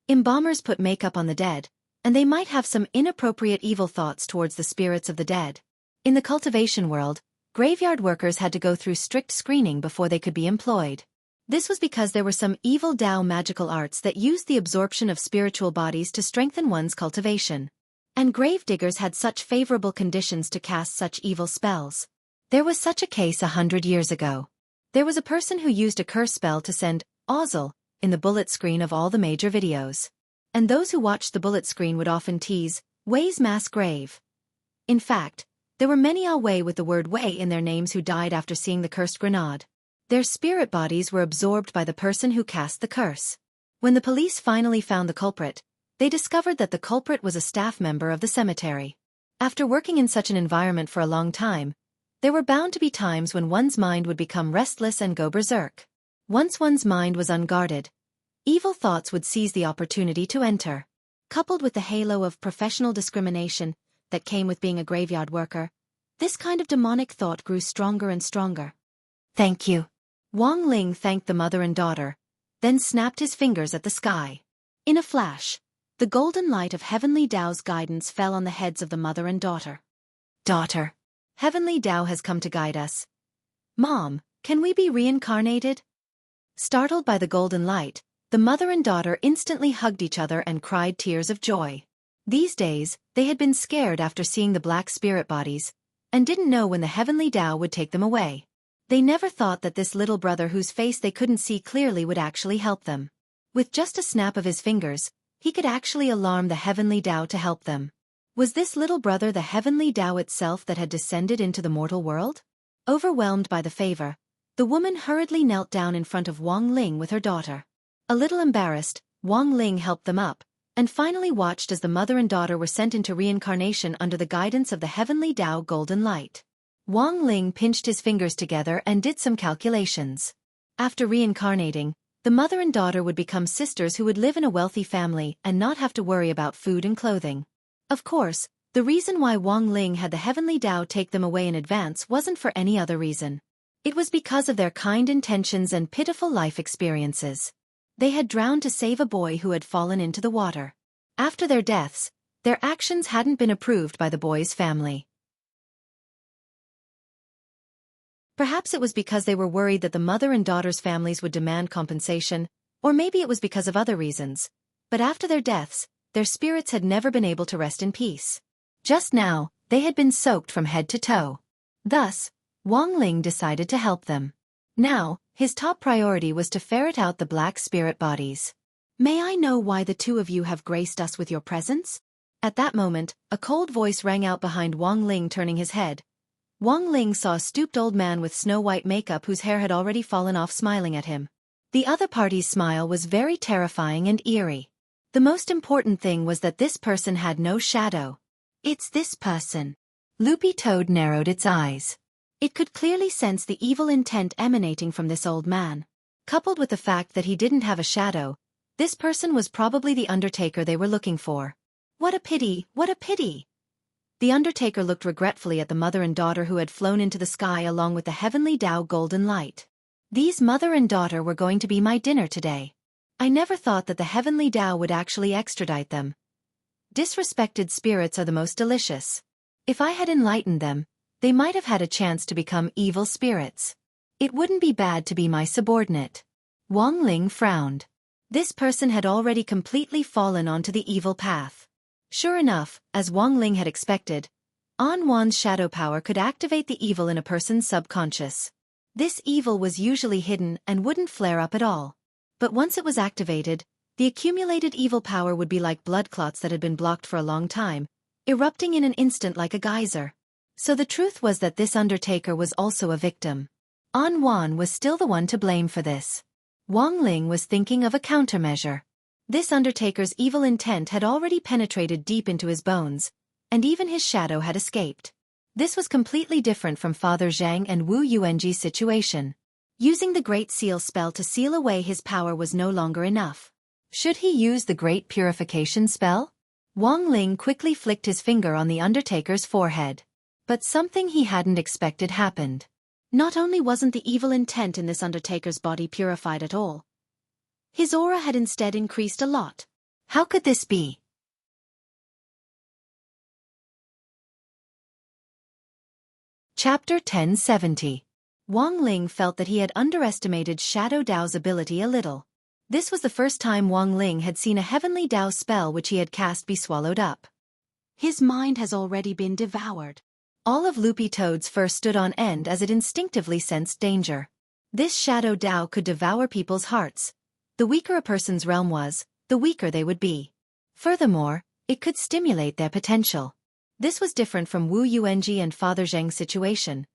Embalmers put makeup on the dead, and they might have some inappropriate evil thoughts towards the spirits of the dead. In the cultivation world, graveyard workers had to go through strict screening before they could be employed. This was because there were some evil Dao magical arts that used the absorption of spiritual bodies to strengthen one's cultivation. And grave diggers had such favorable conditions to cast such evil spells. There was such a case 100 years ago. There was a person who used a curse spell to send Ozel in the bullet screen of all the major videos. And those who watched the bullet screen would often tease Wei's mass grave. In fact, there were many Wei with the word Wei in their names who died after seeing the cursed grenade. Their spirit bodies were absorbed by the person who cast the curse. When the police finally found the culprit, they discovered that the culprit was a staff member of the cemetery. After working in such an environment for a long time, there were bound to be times when one's mind would become restless and go berserk. Once one's mind was unguarded, evil thoughts would seize the opportunity to enter. Coupled with the halo of professional discrimination that came with being a graveyard worker, this kind of demonic thought grew stronger and stronger. Thank you. Wang Ling thanked the mother and daughter, then snapped his fingers at the sky. In a flash, the golden light of Heavenly Dao's guidance fell on the heads of the mother and daughter. Daughter, Heavenly Dao has come to guide us. Mom, can we be reincarnated? Startled by the golden light, the mother and daughter instantly hugged each other and cried tears of joy. These days, they had been scared after seeing the black spirit bodies, and didn't know when the Heavenly Dao would take them away. They never thought that this little brother whose face they couldn't see clearly would actually help them. With just a snap of his fingers, he could actually alarm the Heavenly Dao to help them. Was this little brother the Heavenly Dao itself that had descended into the mortal world? Overwhelmed by the favor, the woman hurriedly knelt down in front of Wang Ling with her daughter. A little embarrassed, Wang Ling helped them up, and finally watched as the mother and daughter were sent into reincarnation under the guidance of the Heavenly Dao golden light. Wang Ling pinched his fingers together and did some calculations. After reincarnating, the mother and daughter would become sisters who would live in a wealthy family and not have to worry about food and clothing. Of course, the reason why Wang Ling had the Heavenly Dao take them away in advance wasn't for any other reason. It was because of their kind intentions and pitiful life experiences. They had drowned to save a boy who had fallen into the water. After their deaths, their actions hadn't been approved by the boy's family. Perhaps it was because they were worried that the mother and daughter's families would demand compensation, or maybe it was because of other reasons. But after their deaths, their spirits had never been able to rest in peace. Just now, they had been soaked from head to toe. Thus, Wang Ling decided to help them. Now, his top priority was to ferret out the black spirit bodies. May I know why the two of you have graced us with your presence? At that moment, a cold voice rang out behind Wang Ling. Turning his head, Wang Ling saw a stooped old man with snow-white makeup whose hair had already fallen off smiling at him. The other party's smile was very terrifying and eerie. The most important thing was that this person had no shadow. It's this person. Loopy Toad narrowed its eyes. It could clearly sense the evil intent emanating from this old man. Coupled with the fact that he didn't have a shadow, this person was probably the Undertaker they were looking for. What a pity, what a pity! The Undertaker looked regretfully at the mother and daughter who had flown into the sky along with the Heavenly Dao golden light. These mother and daughter were going to be my dinner today. I never thought that the heavenly Tao would actually extradite them. Disrespected spirits are the most delicious. If I had enlightened them, they might have had a chance to become evil spirits. It wouldn't be bad to be my subordinate. Wang Ling frowned. This person had already completely fallen onto the evil path. Sure enough, as Wang Ling had expected, An Wan's shadow power could activate the evil in a person's subconscious. This evil was usually hidden and wouldn't flare up at all. But once it was activated, the accumulated evil power would be like blood clots that had been blocked for a long time, erupting in an instant like a geyser. So the truth was that this undertaker was also a victim. An Wan was still the one to blame for this. Wang Ling was thinking of a countermeasure. This undertaker's evil intent had already penetrated deep into his bones, and even his shadow had escaped. This was completely different from Father Zhang and Wu Yuanji's situation. Using the Great Seal spell to seal away his power was no longer enough. Should he use the Great Purification spell? Wang Ling quickly flicked his finger on the undertaker's forehead. But something he hadn't expected happened. Not only wasn't the evil intent in this undertaker's body purified at all, his aura had instead increased a lot. How could this be? Chapter 1070. Wang Ling felt that he had underestimated Shadow Dao's ability a little. This was the first time Wang Ling had seen a heavenly Dao spell which he had cast be swallowed up. His mind has already been devoured. All of Loopy Toad's fur stood on end as it instinctively sensed danger. This Shadow Dao could devour people's hearts. The weaker a person's realm was, the weaker they would be. Furthermore, it could stimulate their potential. This was different from Wu Yuanji and Father Zhang's situation.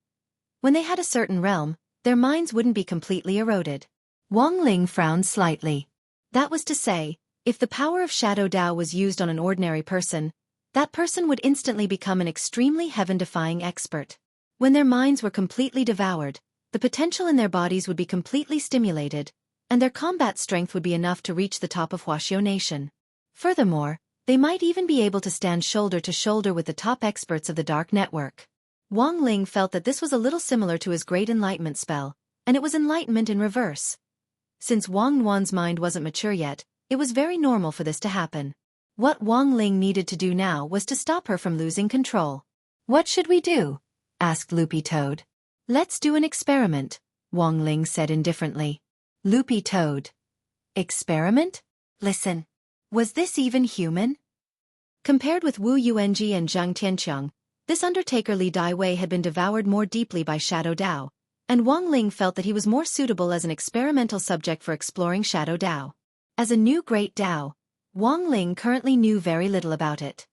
When they had a certain realm, their minds wouldn't be completely eroded. Wang Ling frowned slightly. That was to say, if the power of Shadow Dao was used on an ordinary person, that person would instantly become an extremely heaven-defying expert. When their minds were completely devoured, the potential in their bodies would be completely stimulated, and their combat strength would be enough to reach the top of Wuxia Nation. Furthermore, they might even be able to stand shoulder to shoulder with the top experts of the Dark Network. Wang Ling felt that this was a little similar to his Great Enlightenment spell, and it was enlightenment in reverse. Since Wang Wan's mind wasn't mature yet, it was very normal for this to happen. What Wang Ling needed to do now was to stop her from losing control. "What should we do?" asked Loopy Toad. "Let's do an experiment," Wang Ling said indifferently. Loopy Toad. Experiment? Listen. Was this even human? Compared with Wu Yuanji and Zhang Tianqiang, this undertaker Li Daiwei had been devoured more deeply by Shadow Dao, and Wang Ling felt that he was more suitable as an experimental subject for exploring Shadow Dao. As a new great Dao, Wang Ling currently knew very little about it.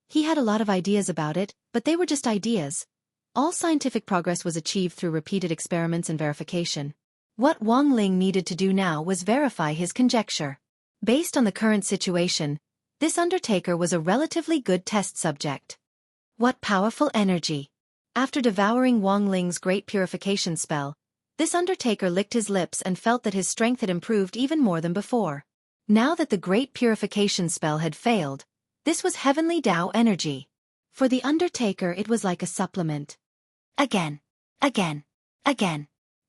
He had a lot of ideas about it, but they were just ideas. All scientific progress was achieved through repeated experiments and verification. What Wang Ling needed to do now was verify his conjecture. Based on the current situation, this undertaker was a relatively good test subject. What powerful energy! After devouring Wang Ling's great purification spell, this undertaker licked his lips and felt that his strength had improved even more than before. Now that the great purification spell had failed, this was heavenly Dao energy. For the undertaker it was like a supplement. Again.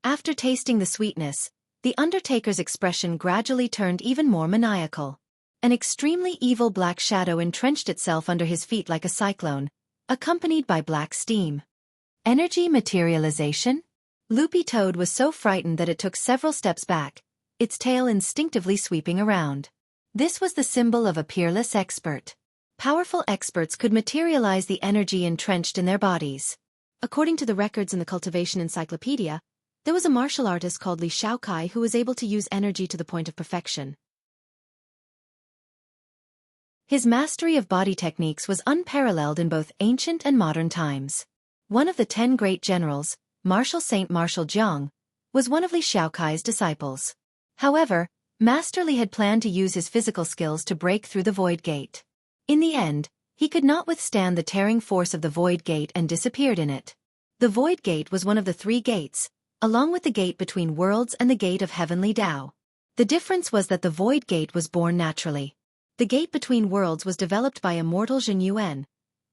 After tasting the sweetness, the undertaker's expression gradually turned even more maniacal. An extremely evil black shadow entrenched itself under his feet like a cyclone, accompanied by black steam. Energy materialization? Loopy Toad was so frightened that it took several steps back, its tail instinctively sweeping around. This was the symbol of a peerless expert. Powerful experts could materialize the energy entrenched in their bodies. According to the records in the Cultivation Encyclopedia, there was a martial artist called Li Xiaofan who was able to use energy to the point of perfection. His mastery of body techniques was unparalleled in both ancient and modern times. One of the 10 great generals, Marshal Saint Marshal Jiang, was one of Li Xiaofai's disciples. However, Master Li had planned to use his physical skills to break through the Void Gate. In the end, he could not withstand the tearing force of the Void Gate and disappeared in it. The Void Gate was one of the 3 gates, along with the gate between worlds and the gate of heavenly Dao. The difference was that the Void Gate was born naturally. The gate between worlds was developed by immortal Zhen Yuan,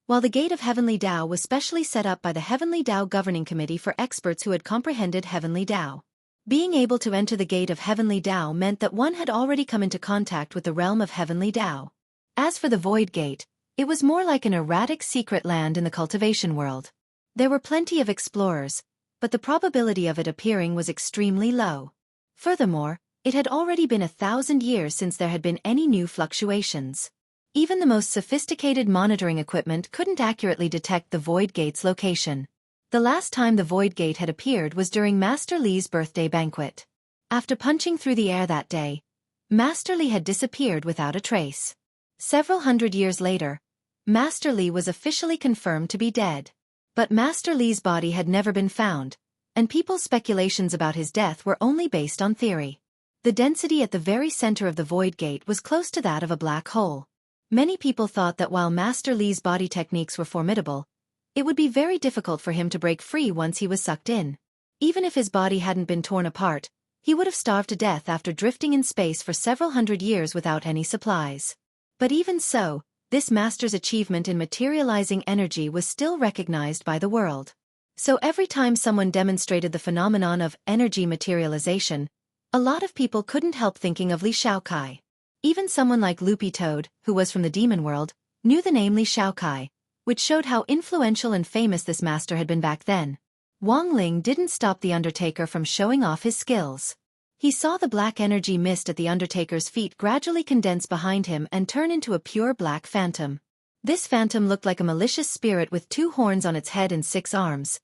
while the gate of heavenly Dao was specially set up by the Heavenly Dao Governing Committee for experts who had comprehended heavenly Dao. Being able to enter the gate of heavenly Tao meant that one had already come into contact with the realm of heavenly Tao. As for the void gate, it was more like an erratic secret land in the cultivation world. There were plenty of explorers, but the probability of it appearing was extremely low. Furthermore, it had already been 1,000 years since there had been any new fluctuations. Even the most sophisticated monitoring equipment couldn't accurately detect the void gate's location. The last time the void gate had appeared was during Master Li's birthday banquet. After punching through the air that day, Master Li had disappeared without a trace. Several hundred years later, Master Li was officially confirmed to be dead. But Master Li's body had never been found, and people's speculations about his death were only based on theory. The density at the very center of the void gate was close to that of a black hole. Many people thought that while Master Li's body techniques were formidable, it would be very difficult for him to break free once he was sucked in. Even if his body hadn't been torn apart, he would have starved to death after drifting in space for several hundred years without any supplies. But even so, this master's achievement in materializing energy was still recognized by the world. So every time someone demonstrated the phenomenon of energy materialization, a lot of people couldn't help thinking of Li Shaokai. Even someone like Loopy Toad, who was from the demon world, knew the name Li Shaokai, which showed how influential and famous this master had been back then. Wang Ling didn't stop the Undertaker from showing off his skills. He saw the black energy mist at the Undertaker's feet gradually condense behind him and turn into a pure black phantom. This phantom looked like a malicious spirit with 2 horns on its head and 6 arms.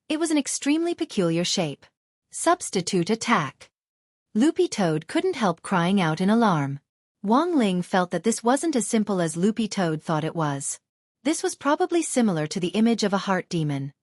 It was an extremely peculiar shape. Substitute attack. Loopy Toad couldn't help crying out in alarm. Wang Ling felt that this wasn't as simple as Loopy Toad thought it was. This was probably similar to the image of a heart demon.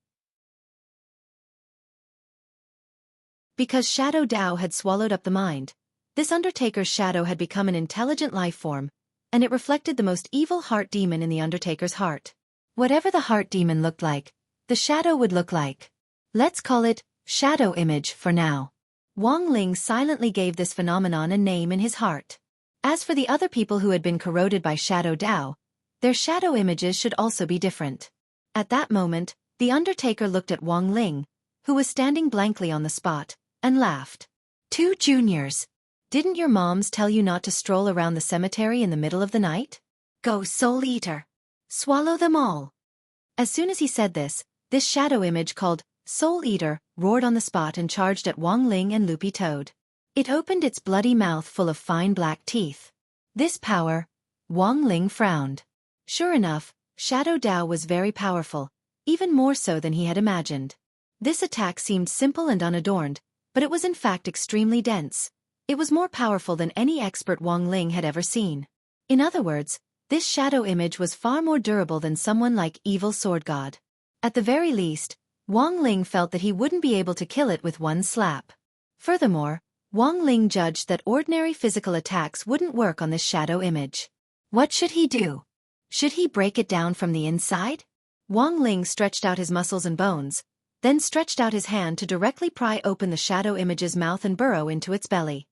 Because Shadow Dao had swallowed up the mind, this Undertaker's shadow had become an intelligent life form, and it reflected the most evil heart demon in the Undertaker's heart. Whatever the heart demon looked like, the shadow would look like. Let's call it shadow image for now. Wang Ling silently gave this phenomenon a name in his heart. As for the other people who had been corroded by Shadow Dao, their shadow images should also be different. At that moment, the Undertaker looked at Wang Ling, who was standing blankly on the spot, and laughed. 2 juniors. Didn't your moms tell you not to stroll around the cemetery in the middle of the night? Go Soul Eater. Swallow them all. As soon as he said this shadow image called Soul Eater roared on the spot and charged at Wang Ling and Loopy Toad. It opened its bloody mouth full of fine black teeth. This power, Wang Ling frowned. Sure enough, Shadow Dao was very powerful, even more so than he had imagined. This attack seemed simple and unadorned, but it was in fact extremely dense. It was more powerful than any expert Wang Ling had ever seen. In other words, this shadow image was far more durable than someone like Evil Sword God. At the very least, Wang Ling felt that he wouldn't be able to kill it with one slap. Furthermore, Wang Ling judged that ordinary physical attacks wouldn't work on this shadow image. What should he do? Should he break it down from the inside? Wang Ling stretched out his muscles and bones, then stretched out his hand to directly pry open the shadow image's mouth and burrow into its belly.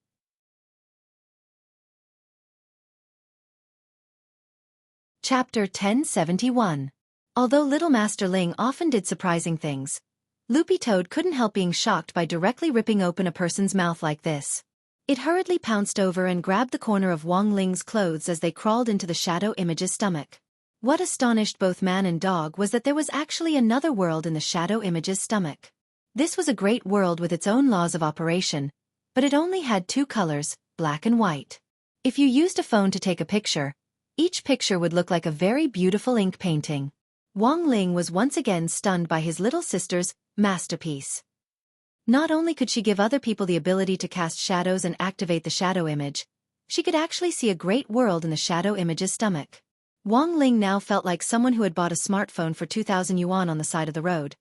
Chapter 1071. Although Little Master Ling often did surprising things, Loopy Toad couldn't help being shocked by directly ripping open a person's mouth like this. It hurriedly pounced over and grabbed the corner of Wang Ling's clothes as they crawled into the shadow image's stomach. What astonished both man and dog was that there was actually another world in the shadow image's stomach. This was a great world with its own laws of operation, but it only had 2 colors, black and white. If you used a phone to take a picture, each picture would look like a very beautiful ink painting. Wang Ling was once again stunned by his little sister's masterpiece. Not only could she give other people the ability to cast shadows and activate the shadow image, she could actually see a great world in the shadow image's stomach. Wang Ling now felt like someone who had bought a smartphone for 2,000 yuan on the side of the road,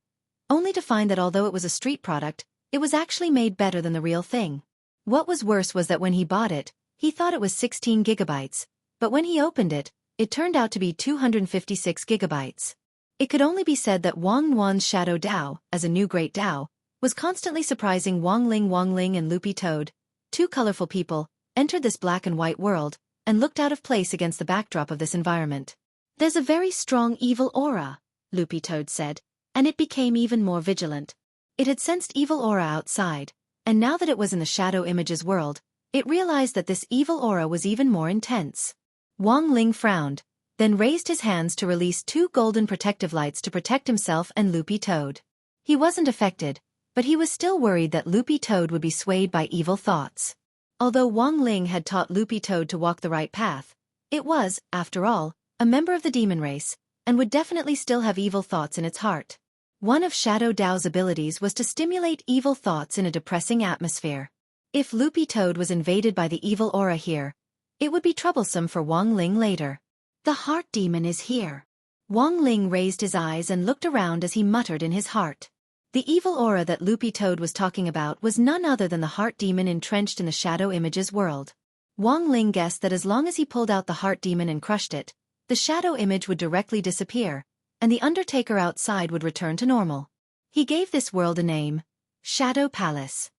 only to find that although it was a street product, it was actually made better than the real thing. What was worse was that when he bought it, he thought it was 16 gigabytes, but when he opened it, it turned out to be 256 gigabytes. It could only be said that Wang Wan's Shadow Dao, as a new great Dao, was constantly surprising Wang Ling and Loopy Toad, 2 colorful people, entered this black and white world, and looked out of place against the backdrop of this environment. There's a very strong evil aura, Loopy Toad said, and it became even more vigilant. It had sensed evil aura outside, And now that it was in the shadow image's world, it realized that this evil aura was even more intense. Wang Ling frowned, then raised his hands to release 2 golden protective lights to protect himself and Loopy Toad. He wasn't affected, but he was still worried that Loopy Toad would be swayed by evil thoughts. Although Wang Ling had taught Loopy Toad to walk the right path, it was, after all, a member of the demon race, and would definitely still have evil thoughts in its heart. One of Shadow Dao's abilities was to stimulate evil thoughts in a depressing atmosphere. If Loopy Toad was invaded by the evil aura here, it would be troublesome for Wang Ling later. The heart demon is here. Wang Ling raised his eyes and looked around as he muttered in his heart. The evil aura that Loopy Toad was talking about was none other than the heart demon entrenched in the shadow image's world. Wang Ling guessed that as long as he pulled out the heart demon and crushed it, the shadow image would directly disappear, and the Undertaker outside would return to normal. He gave this world a name, Shadow Palace.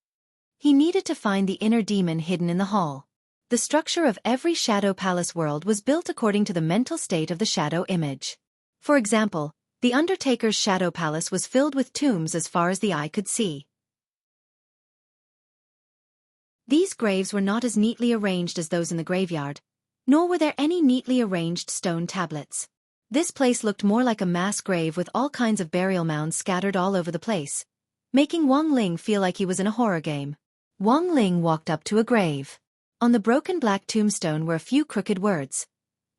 He needed to find the inner demon hidden in the hall. The structure of every Shadow Palace world was built according to the mental state of the shadow image. For example, the Undertaker's Shadow Palace was filled with tombs as far as the eye could see. These graves were not as neatly arranged as those in the graveyard, nor were there any neatly arranged stone tablets. This place looked more like a mass grave with all kinds of burial mounds scattered all over the place, making Wang Ling feel like he was in a horror game. Wang Ling walked up to a grave. On the broken black tombstone were a few crooked words.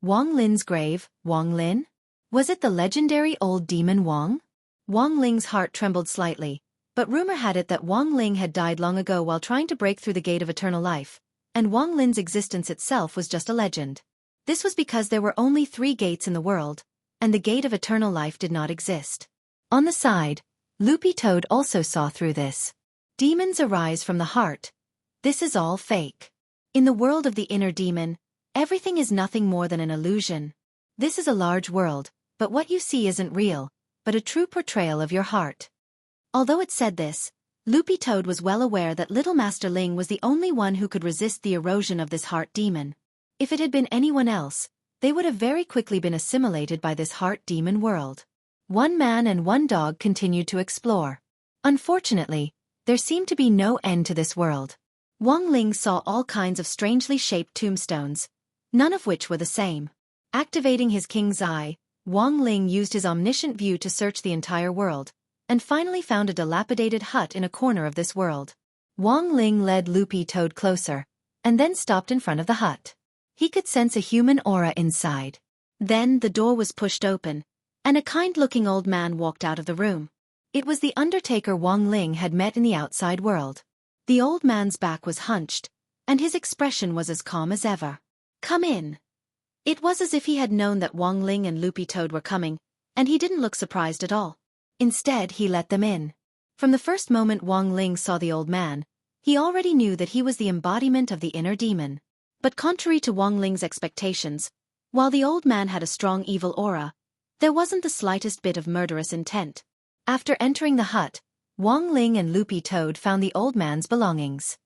Wang Lin's grave, Wang Lin? Was it the legendary old demon Wang? Wang Ling's heart trembled slightly, but rumor had it that Wang Ling had died long ago while trying to break through the gate of eternal life, and Wang Lin's existence itself was just a legend. This was because there were only 3 gates in the world, and the gate of eternal life did not exist. On the side, Loopy Toad also saw through this. Demons arise from the heart. This is all fake. In the world of the inner demon, everything is nothing more than an illusion. This is a large world, but what you see isn't real, but a true portrayal of your heart. Although it said this, Loopy Toad was well aware that Little Master Ling was the only one who could resist the erosion of this heart demon. If it had been anyone else, they would have very quickly been assimilated by this heart demon world. One man and one dog continued to explore. Unfortunately, there seemed to be no end to this world. Wang Ling saw all kinds of strangely shaped tombstones, none of which were the same. Activating his king's eye, Wang Ling used his omniscient view to search the entire world, and finally found a dilapidated hut in a corner of this world. Wang Ling led Loopy Toad closer, and then stopped in front of the hut. He could sense a human aura inside. Then the door was pushed open, and a kind-looking old man walked out of the room. It was the Undertaker Wang Ling had met in the outside world. The old man's back was hunched, and his expression was as calm as ever. "Come in." It was as if he had known that Wang Ling and Loopy Toad were coming, and he didn't look surprised at all. Instead, he let them in. From the first moment Wang Ling saw the old man, he already knew that he was the embodiment of the inner demon. But contrary to Wang Ling's expectations, while the old man had a strong evil aura, there wasn't the slightest bit of murderous intent. After entering the hut, Wang Ling and Loopy Toad found the old man's belongings.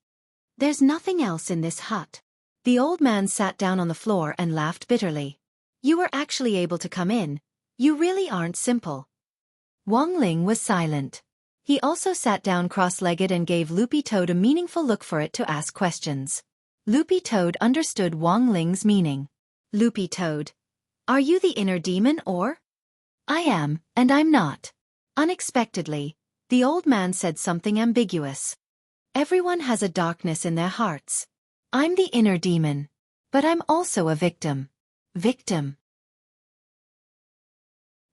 "There's nothing else in this hut." The old man sat down on the floor and laughed bitterly. "You were actually able to come in. You really aren't simple." Wang Ling was silent. He also sat down cross-legged and gave Loopy Toad a meaningful look for it to ask questions. Loopy Toad understood Wang Ling's meaning. "Loopy Toad, are you the inner demon or?" "I am, and I'm not." Unexpectedly, the old man said something ambiguous. "Everyone has a darkness in their hearts. I'm the inner demon. But I'm also a victim." Victim.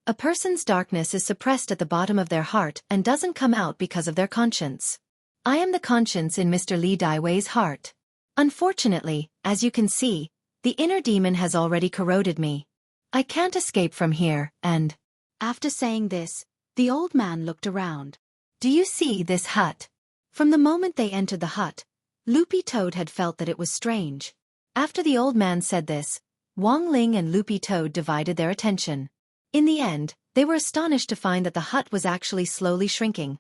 A person's darkness is suppressed at the bottom of their heart and doesn't come out because of their conscience. I am the conscience in Mr. Li Daiwei's heart. Unfortunately, as you can see, the inner demon has already corroded me. I can't escape from here, and... After saying this, the old man looked around. "Do you see this hut?" From the moment they entered the hut, Loopy Toad had felt that it was strange. After the old man said this, Wang Ling and Loopy Toad divided their attention. In the end, they were astonished to find that the hut was actually slowly shrinking.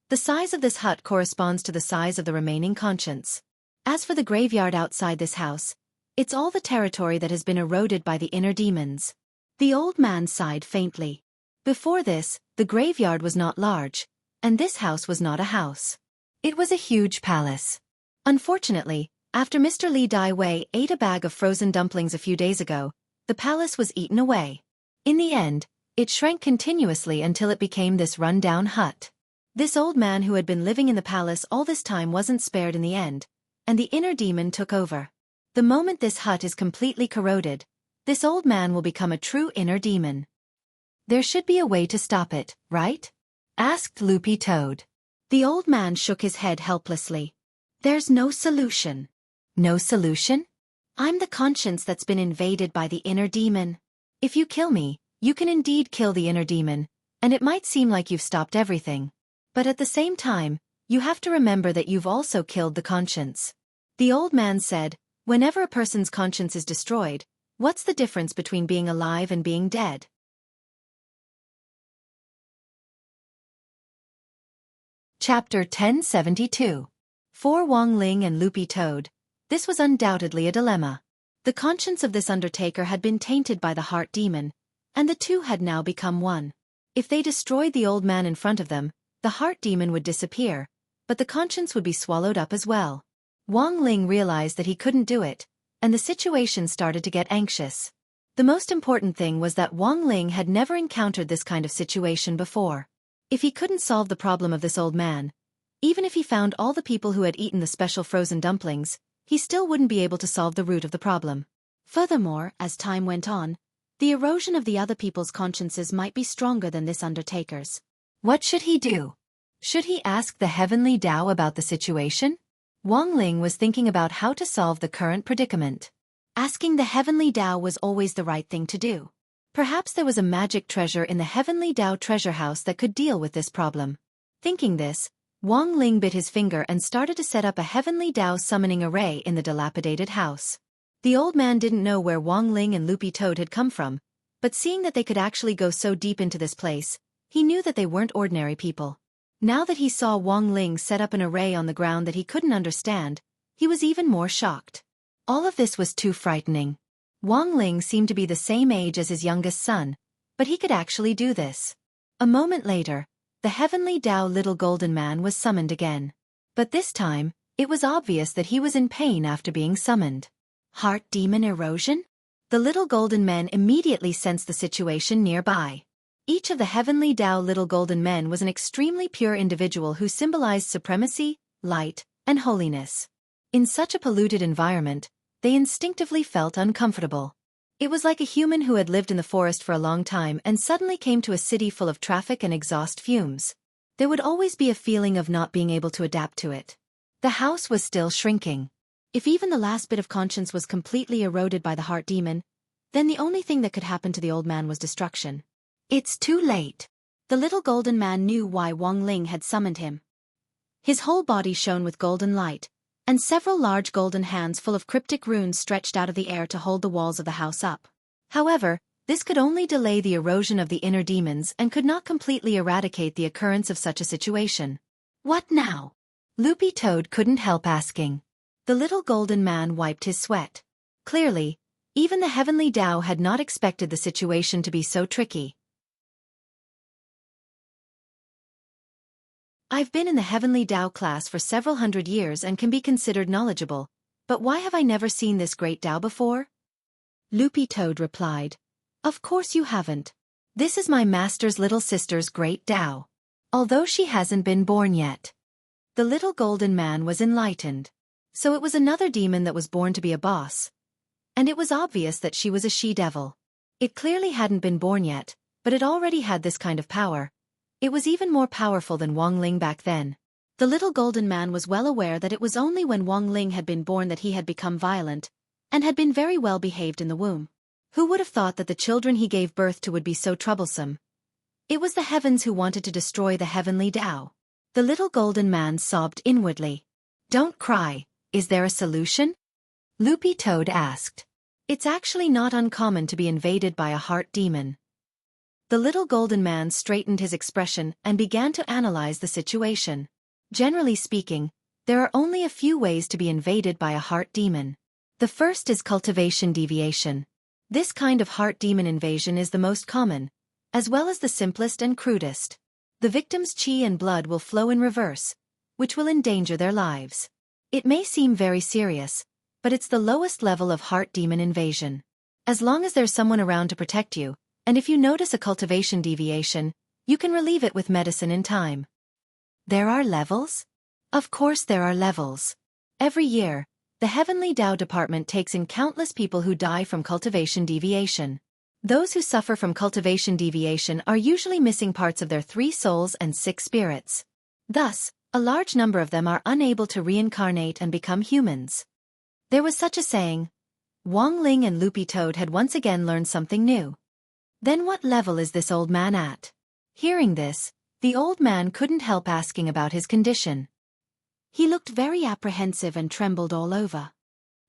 The size of this hut corresponds to the size of the remaining conscience. As for the graveyard outside this house, it's all the territory that has been eroded by the inner demons. The old man sighed faintly. Before this, the graveyard was not large, and this house was not a house. It was a huge palace. Unfortunately, after Mr. Li Daiwei ate a bag of frozen dumplings a few days ago, the palace was eaten away. In the end, it shrank continuously until it became this run-down hut. This old man who had been living in the palace all this time wasn't spared in the end, and the inner demon took over. The moment this hut is completely corroded, this old man will become a true inner demon. There should be a way to stop it, right? Asked Loopy Toad. The old man shook his head helplessly. There's no solution. No solution? I'm the conscience that's been invaded by the inner demon. If you kill me, you can indeed kill the inner demon, and it might seem like you've stopped everything. But at the same time, you have to remember that you've also killed the conscience. The old man said, whenever a person's conscience is destroyed, what's the difference between being alive and being dead? Chapter 1072. For Wong Ling and Loopy Toad, this was undoubtedly a dilemma. The conscience of this undertaker had been tainted by the heart demon, and the two had now become one. If they destroyed the old man in front of them, the heart demon would disappear, but the conscience would be swallowed up as well. Wong Ling realized that he couldn't do it, and the situation started to get anxious. The most important thing was that Wong Ling had never encountered this kind of situation before. If he couldn't solve the problem of this old man, even if he found all the people who had eaten the special frozen dumplings, he still wouldn't be able to solve the root of the problem. Furthermore, as time went on, the erosion of the other people's consciences might be stronger than this undertaker's. What should he do? Should he ask the Heavenly Tao about the situation? Wong Ling was thinking about how to solve the current predicament. Asking the Heavenly Tao was always the right thing to do. Perhaps there was a magic treasure in the Heavenly Tao treasure house that could deal with this problem. Thinking this, Wong Ling bit his finger and started to set up a Heavenly Tao summoning array in the dilapidated house. The old man didn't know where Wong Ling and Loopy Toad had come from, but seeing that they could actually go so deep into this place, he knew that they weren't ordinary people. Now that he saw Wong Ling set up an array on the ground that he couldn't understand, he was even more shocked. All of this was too frightening. Wong Ling seemed to be the same age as his youngest son, but he could actually do this. A moment later, the Heavenly Tao Little Golden Man was summoned again. But this time, it was obvious that he was in pain after being summoned. Heart demon erosion? The Little Golden Men immediately sensed the situation nearby. Each of the Heavenly Tao Little Golden Men was an extremely pure individual who symbolized supremacy, light, and holiness. In such a polluted environment, they instinctively felt uncomfortable. It was like a human who had lived in the forest for a long time and suddenly came to a city full of traffic and exhaust fumes. There would always be a feeling of not being able to adapt to it. The house was still shrinking. If even the last bit of conscience was completely eroded by the heart demon, then the only thing that could happen to the old man was destruction. It's too late. The Little Golden Man knew why Wong Ling had summoned him. His whole body shone with golden light, and several large golden hands full of cryptic runes stretched out of the air to hold the walls of the house up. However, this could only delay the erosion of the inner demons and could not completely eradicate the occurrence of such a situation. What now? Loopy Toad couldn't help asking. The Little Golden Man wiped his sweat. Clearly, even the Heavenly Tao had not expected the situation to be so tricky. I've been in the Heavenly Tao class for several hundred years and can be considered knowledgeable, but why have I never seen this great Tao before? Loopy Toad replied. Of course you haven't. This is my master's little sister's great Tao. Although she hasn't been born yet. The Little Golden Man was enlightened. So it was another demon that was born to be a boss. And it was obvious that she was a she-devil. It clearly hadn't been born yet, but it already had this kind of power. It was even more powerful than Wong Ling back then. The Little Golden Man was well aware that it was only when Wong Ling had been born that he had become violent, and had been very well behaved in the womb. Who would have thought that the children he gave birth to would be so troublesome? It was the heavens who wanted to destroy the Heavenly Tao. The Little Golden Man sobbed inwardly. Don't cry, is there a solution? Loopy Toad asked. It's actually not uncommon to be invaded by a heart demon. The Little Golden Man straightened his expression and began to analyze the situation. Generally speaking, there are only a few ways to be invaded by a heart demon. The first is cultivation deviation. This kind of heart demon invasion is the most common, as well as the simplest and crudest. The victim's chi and blood will flow in reverse, which will endanger their lives. It may seem very serious, but it's the lowest level of heart demon invasion. As long as there's someone around to protect you, and if you notice a cultivation deviation, you can relieve it with medicine in time. There are levels? Of course there are levels. Every year, the Heavenly Tao Department takes in countless people who die from cultivation deviation. Those who suffer from cultivation deviation are usually missing parts of their 3 souls and 6 spirits. Thus, a large number of them are unable to reincarnate and become humans. There was such a saying. Wang Ling and Loopy Toad had once again learned something new. Then what level is this old man at? Hearing this, the old man couldn't help asking about his condition. He looked very apprehensive and trembled all over.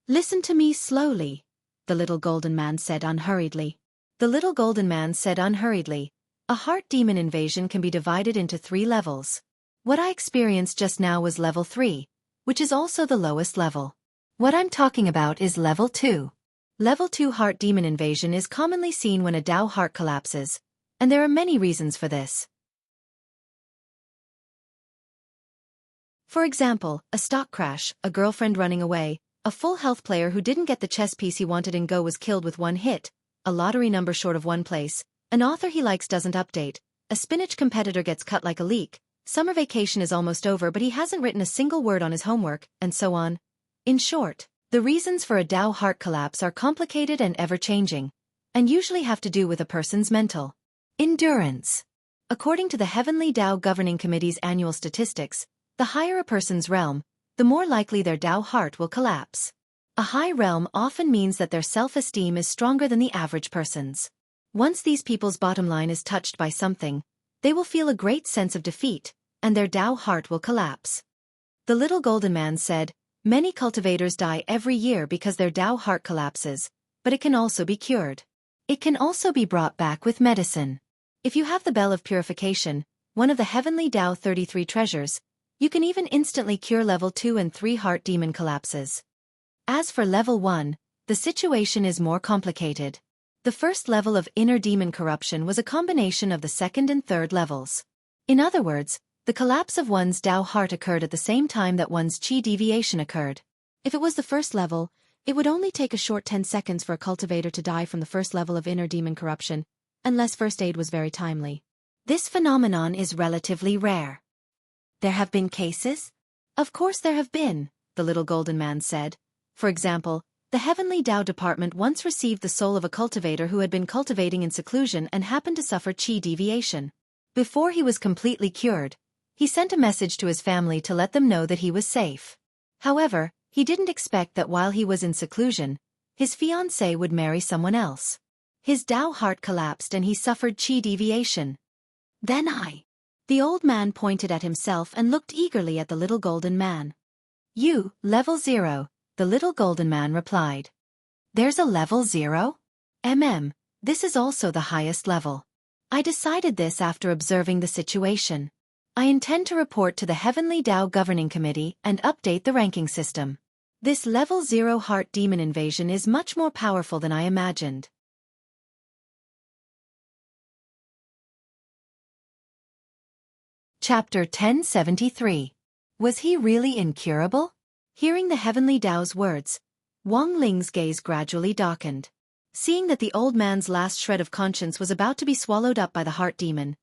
Listen to me slowly, the little golden man said unhurriedly. The little golden man said unhurriedly, a heart demon invasion can be divided into 3 levels. What I experienced just now was level 3, which is also the lowest level. What I'm talking about is level 2. Level 2 heart demon invasion is commonly seen when a Tao heart collapses, and there are many reasons for this. For example, a stock crash, a girlfriend running away, a full health player who didn't get the chess piece he wanted in Go was killed with 1 hit, a lottery number short of 1 place, an author he likes doesn't update, a spinach competitor gets cut like a leek, summer vacation is almost over but he hasn't written a single word on his homework, and so on. In short, the reasons for a Tao heart collapse are complicated and ever-changing, and usually have to do with a person's mental endurance. According to the Heavenly Tao Governing Committee's annual statistics, the higher a person's realm, the more likely their Tao heart will collapse. A high realm often means that their self-esteem is stronger than the average person's. Once these people's bottom line is touched by something, they will feel a great sense of defeat, and their Tao heart will collapse. The little golden man said, many cultivators die every year because their Tao heart collapses, but it can also be cured. It can also be brought back with medicine. If you have the Bell of Purification, one of the Heavenly Tao 33 treasures, you can even instantly cure level 2 and 3 heart demon collapses. As for level 1, the situation is more complicated. The first level of inner demon corruption was a combination of the second and third levels. In other words, the collapse of one's Tao heart occurred at the same time that one's Qi deviation occurred. If it was the first level, it would only take a short 10 seconds for a cultivator to die from the first level of inner demon corruption, unless first aid was very timely. This phenomenon is relatively rare. There have been cases? Of course there have been, the little golden man said. For example, the Heavenly Tao Department once received the soul of a cultivator who had been cultivating in seclusion and happened to suffer Qi deviation. Before he was completely cured, he sent a message to his family to let them know that he was safe. However, he didn't expect that while he was in seclusion, his fiancée would marry someone else. His Tao heart collapsed and he suffered Qi deviation. Then the old man pointed at himself and looked eagerly at the little golden man. You, level 0, the little golden man replied. There's a level 0? This is also the highest level. I decided this after observing the situation. I intend to report to the Heavenly Tao Governing Committee and update the ranking system. This level 0 heart demon invasion is much more powerful than I imagined. Chapter 1073. Was he really incurable? Hearing the Heavenly Tao's words, Wang Ling's gaze gradually darkened. Seeing that the old man's last shred of conscience was about to be swallowed up by the heart demon,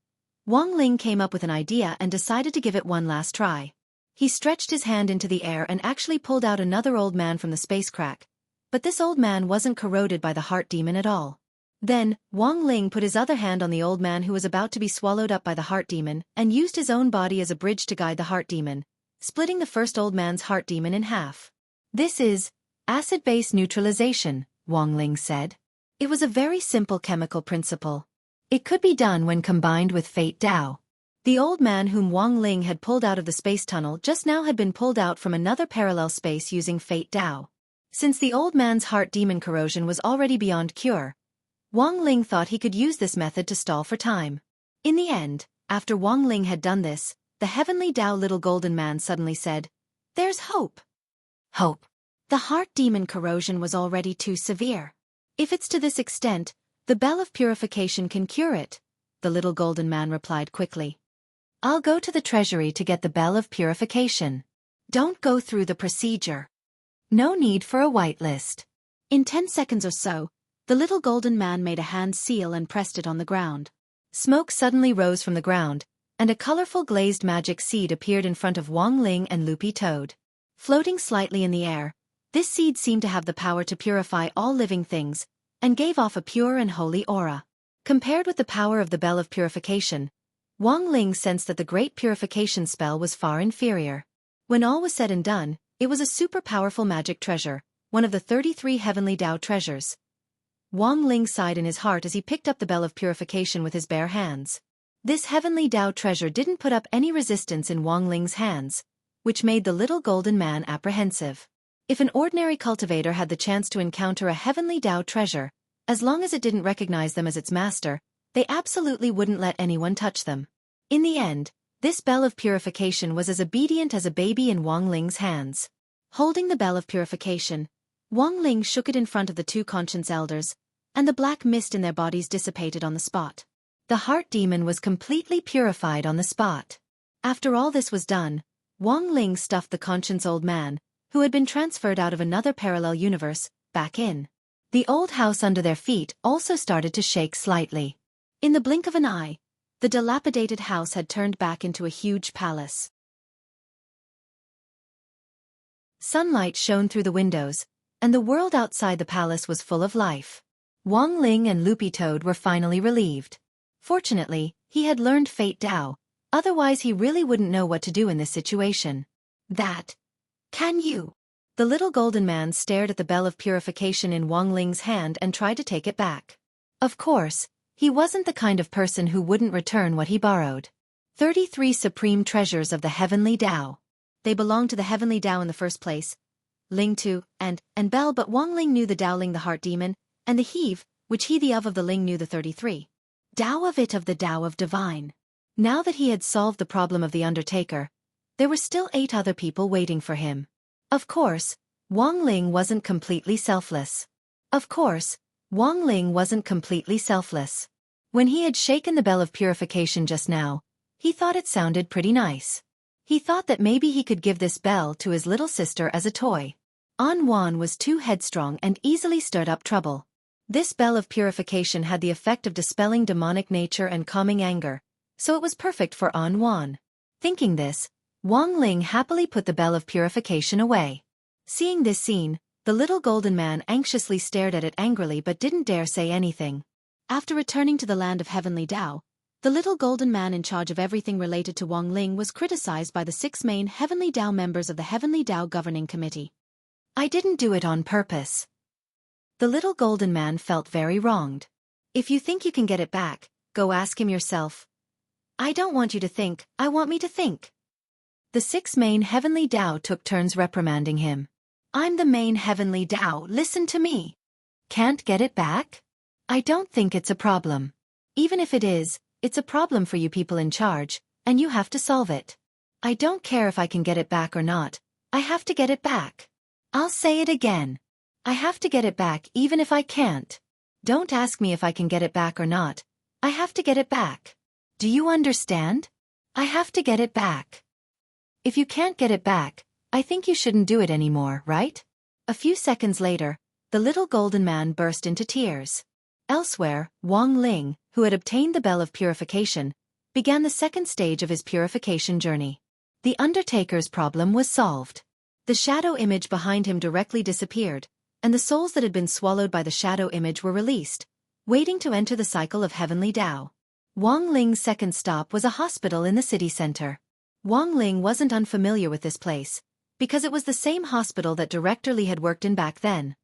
Wang Ling came up with an idea and decided to give it one last try. He stretched his hand into the air and actually pulled out another old man from the space crack, but this old man wasn't corroded by the heart demon at all. Then, Wang Ling put his other hand on the old man who was about to be swallowed up by the heart demon and used his own body as a bridge to guide the heart demon, splitting the first old man's heart demon in half. This is acid-base neutralization, Wang Ling said. It was a very simple chemical principle. It could be done when combined with Fate Tao. The old man whom Wang Ling had pulled out of the space tunnel just now had been pulled out from another parallel space using Fate Tao. Since the old man's heart demon corrosion was already beyond cure, Wang Ling thought he could use this method to stall for time. In the end, after Wang Ling had done this, the Heavenly Tao little golden man suddenly said, "There's hope." Hope. The heart demon corrosion was already too severe. If it's to this extent, the Bell of Purification can cure it, the little golden man replied quickly. I'll go to the treasury to get the bell of purification. Don't go through the procedure. No need for a whitelist. In 10 seconds or so, the little golden man made a hand seal and pressed it on the ground. Smoke suddenly rose from the ground, and a colorful glazed magic seed appeared in front of Wang Ling and Loopy Toad. Floating slightly in the air, this seed seemed to have the power to purify all living things, and gave off a pure and holy aura. Compared with the power of the bell of purification, Wang Ling sensed that the great purification spell was far inferior. When all was said and done, it was a super powerful magic treasure, one of the 33 heavenly Tao treasures. Wang Ling sighed in his heart as he picked up the bell of purification with his bare hands. This heavenly Tao treasure didn't put up any resistance in Wang Ling's hands, which made the little golden man apprehensive. If an ordinary cultivator had the chance to encounter a heavenly Tao treasure, as long as it didn't recognize them as its master, they absolutely wouldn't let anyone touch them. In the end, this bell of purification was as obedient as a baby in Wang Ling's hands. Holding the bell of purification, Wang Ling shook it in front of the 2 conscience elders, and the black mist in their bodies dissipated on the spot. The heart demon was completely purified on the spot. After all this was done, Wang Ling stuffed the conscience old man, who had been transferred out of another parallel universe, back in. The old house under their feet also started to shake slightly. In the blink of an eye, the dilapidated house had turned back into a huge palace. Sunlight shone through the windows, and the world outside the palace was full of life. Wang Ling and Loopy Toad were finally relieved. Fortunately, he had learned Fate Tao, otherwise he really wouldn't know what to do in this situation. Can you? The little golden man stared at the bell of purification in Wang Ling's hand and tried to take it back. Of course, he wasn't the kind of person who wouldn't return what he borrowed. 33 supreme treasures of the heavenly Tao. They belonged to the heavenly Tao in the first place, Ling Tu, and Bell, but Wang Ling knew the Tao Ling the heart demon, and the Heave, which he the of the Ling knew the 33. Tao of it of the Tao of divine. Now that he had solved the problem of the Undertaker, there were still 8 other people waiting for him. Of course, Wang Ling wasn't completely selfless. When he had shaken the bell of purification just now, he thought it sounded pretty nice. He thought that maybe he could give this bell to his little sister as a toy. An Wan was too headstrong and easily stirred up trouble. This bell of purification had the effect of dispelling demonic nature and calming anger, so it was perfect for An Wan. Thinking this, Wang Ling happily put the bell of purification away. Seeing this scene, the little golden man anxiously stared at it angrily but didn't dare say anything. After returning to the land of heavenly Tao, the little golden man in charge of everything related to Wang Ling was criticized by the 6 main heavenly Tao members of the heavenly Tao governing committee. I didn't do it on purpose. The little golden man felt very wronged. If you think you can get it back, go ask him yourself. I don't want you to think, I want me to think. The 6 main heavenly Tao took turns reprimanding him. I'm the main heavenly Tao, listen to me. Can't get it back? I don't think it's a problem. Even if it is, it's a problem for you people in charge, and you have to solve it. I don't care if I can get it back or not, I have to get it back. I'll say it again. I have to get it back even if I can't. Don't ask me if I can get it back or not, I have to get it back. Do you understand? I have to get it back. If you can't get it back, I think you shouldn't do it anymore, right? A few seconds later, the little golden man burst into tears. Elsewhere, Wang Ling, who had obtained the bell of purification, began the 2nd stage of his purification journey. The Undertaker's problem was solved. The shadow image behind him directly disappeared, and the souls that had been swallowed by the shadow image were released, waiting to enter the cycle of heavenly Tao. Wang Ling's 2nd stop was a hospital in the city center. Wang Ling wasn't unfamiliar with this place, because it was the same hospital that Director Li had worked in back then.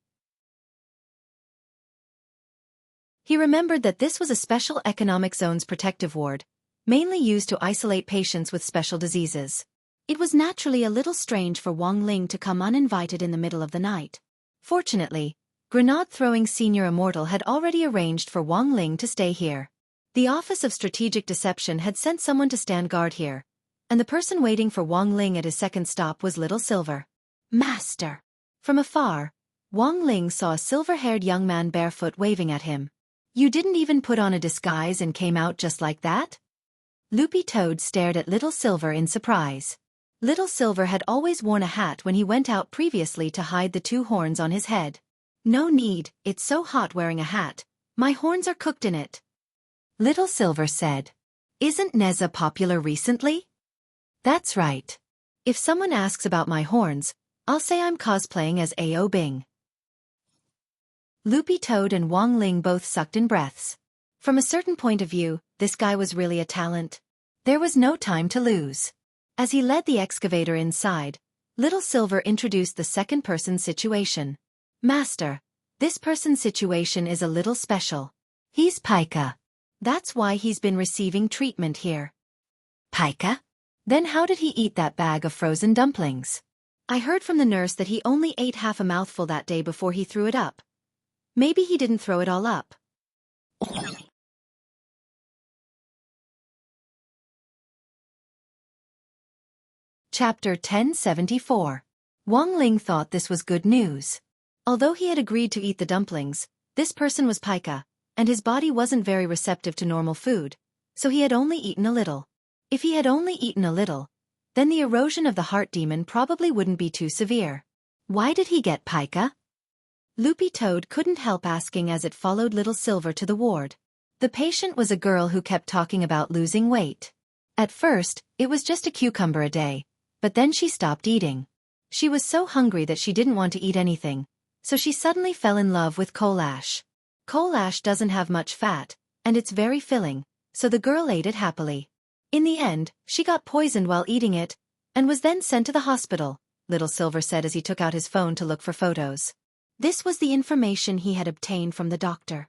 He remembered that this was a special economic zone's protective ward, mainly used to isolate patients with special diseases. It was naturally a little strange for Wang Ling to come uninvited in the middle of the night. Fortunately, grenade-throwing Senior Immortal had already arranged for Wang Ling to stay here. The Office of Strategic Deception had sent someone to stand guard here, and the person waiting for Wang Ling at his 2nd stop was Little Silver. Master! From afar, Wang Ling saw a silver-haired young man barefoot waving at him. You didn't even put on a disguise and came out just like that? Loopy Toad stared at Little Silver in surprise. Little Silver had always worn a hat when he went out previously to hide the two horns on his head. "No need, it's so hot wearing a hat. My horns are cooked in it," Little Silver said. "Isn't Neza popular recently?" "That's right. If someone asks about my horns, I'll say I'm cosplaying as A.O. Bing." Loopy Toad and Wong Ling both sucked in breaths. From a certain point of view, this guy was really a talent. There was no time to lose. As he led the excavator inside, Little Silver introduced the second-person situation. "Master, this person's situation is a little special. He's Pica. That's why he's been receiving treatment here." "Pica? Then how did he eat that bag of frozen dumplings?" "I heard from the nurse that he only ate half a mouthful that day before he threw it up. Maybe he didn't throw it all up." Chapter 1074. Wong Ling thought this was good news. Although he had agreed to eat the dumplings, this person was Pica, and his body wasn't very receptive to normal food, so he had only eaten a little. If he had only eaten a little, then the erosion of the heart demon probably wouldn't be too severe. Why did he get Pica? Loopy Toad couldn't help asking as it followed Little Silver to the ward. The patient was a girl who kept talking about losing weight. At first, it was just a cucumber a day, but then she stopped eating. She was so hungry that she didn't want to eat anything, so she suddenly fell in love with coal ash. Coal ash doesn't have much fat, and it's very filling, so the girl ate it happily. In the end, she got poisoned while eating it, and was then sent to the hospital, Little Silver said as he took out his phone to look for photos. This was the information he had obtained from the doctor.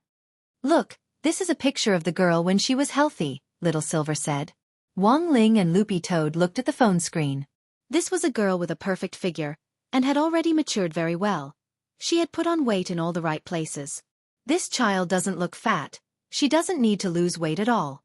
"Look, this is a picture of the girl when she was healthy," Little Silver said. Wong Ling and Loopy Toad looked at the phone screen. This was a girl with a perfect figure, and had already matured very well. She had put on weight in all the right places. This child doesn't look fat. She doesn't need to lose weight at all.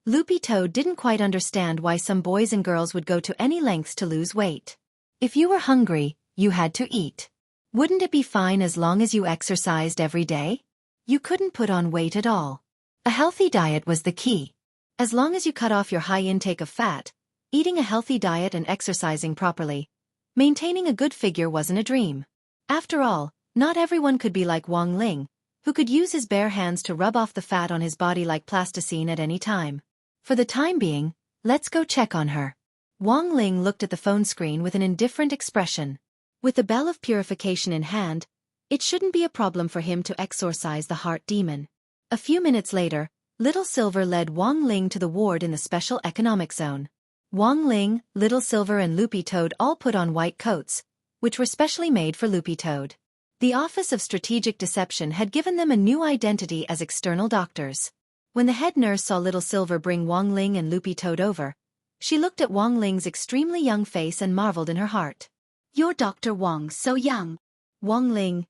Loopy Toad didn't quite understand why some boys and girls would go to any lengths to lose weight. If you were hungry, you had to eat. Wouldn't it be fine as long as you exercised every day? You couldn't put on weight at all. A healthy diet was the key. As long as you cut off your high intake of fat, eating a healthy diet and exercising properly, maintaining a good figure wasn't a dream. After all, not everyone could be like Wong Ling, who could use his bare hands to rub off the fat on his body like plasticine at any time. For the time being, let's go check on her. Wong Ling looked at the phone screen with an indifferent expression. With the bell of purification in hand, it shouldn't be a problem for him to exorcise the heart demon. A few minutes later, Little Silver led Wong Ling to the ward in the Special Economic Zone. Wong Ling, Little Silver and Loopy Toad all put on white coats, which were specially made for Loopy Toad. The Office of Strategic Deception had given them a new identity as external doctors. When the head nurse saw Little Silver bring Wong Ling and Loopy Toad over, she looked at Wong Ling's extremely young face and marveled in her heart. "You're Dr. Wong, so young." Wong Ling,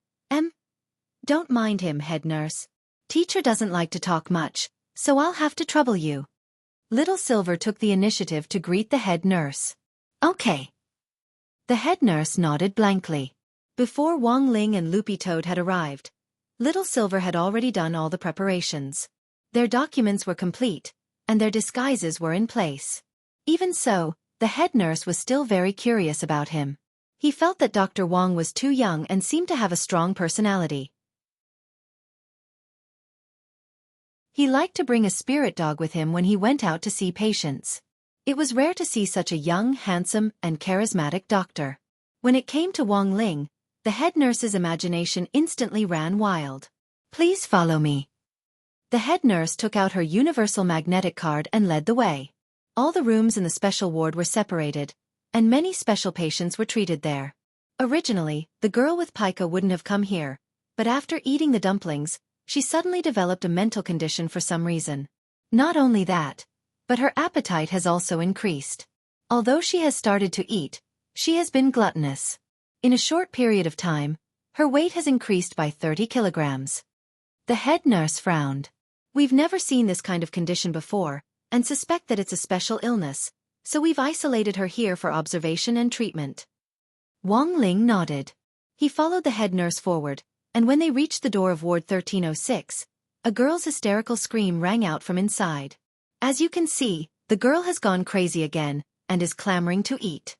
Don't mind him, head nurse. Teacher doesn't like to talk much, so I'll have to trouble you." Little Silver took the initiative to greet the head nurse. "Okay." The head nurse nodded blankly. Before Wong Ling and Loopy Toad had arrived, Little Silver had already done all the preparations. Their documents were complete, and their disguises were in place. Even so, the head nurse was still very curious about him. He felt that Dr. Wong was too young and seemed to have a strong personality. He liked to bring a spirit dog with him when he went out to see patients. It was rare to see such a young, handsome, and charismatic doctor. When it came to Wong Ling, the head nurse's imagination instantly ran wild. "Please follow me." The head nurse took out her universal magnetic card and led the way. All the rooms in the special ward were separated, and many special patients were treated there. Originally, the girl with pica wouldn't have come here, but after eating the dumplings, she suddenly developed a mental condition for some reason. Not only that, but her appetite has also increased. Although she has started to eat, she has been gluttonous. In a short period of time, her weight has increased by 30 kilograms. The head nurse frowned. "We've never seen this kind of condition before, and suspect that it's a special illness, so we've isolated her here for observation and treatment." Wong Ling nodded. He followed the head nurse forward, and when they reached the door of Ward 1306, a girl's hysterical scream rang out from inside. As you can see, The girl has gone crazy again, and is clamoring to eat.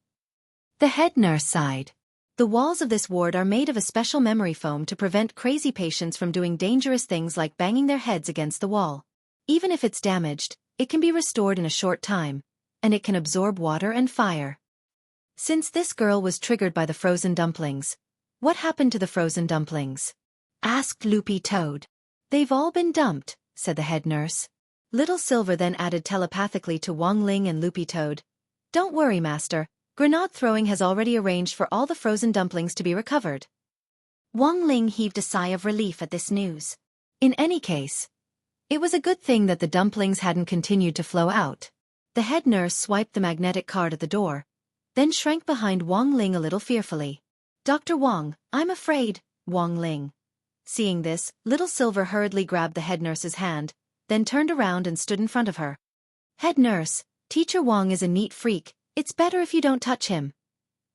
The head nurse sighed. The walls of this ward are made of a special memory foam to prevent crazy patients from doing dangerous things like banging their heads against the wall. Even if it's damaged, it can be restored in a short time, and it can absorb water and fire. Since this girl was triggered by the frozen dumplings, what happened to the frozen dumplings? Asked Loopy Toad. They've all been dumped, said the head nurse. Little Silver then added telepathically to Wang Ling and Loopy Toad. Don't worry, Master. Grenade Throwing has already arranged for all the frozen dumplings to be recovered. Wang Ling heaved a sigh of relief at this news. In any case, it was a good thing that the dumplings hadn't continued to flow out. The head nurse swiped the magnetic card at the door, then shrank behind Wang Ling a little fearfully. Dr. Wang, I'm afraid, Wang Ling. Seeing this, Little Silver hurriedly grabbed the head nurse's hand, then turned around and stood in front of her. Head nurse, Teacher Wang is a neat freak. It's better if you don't touch him.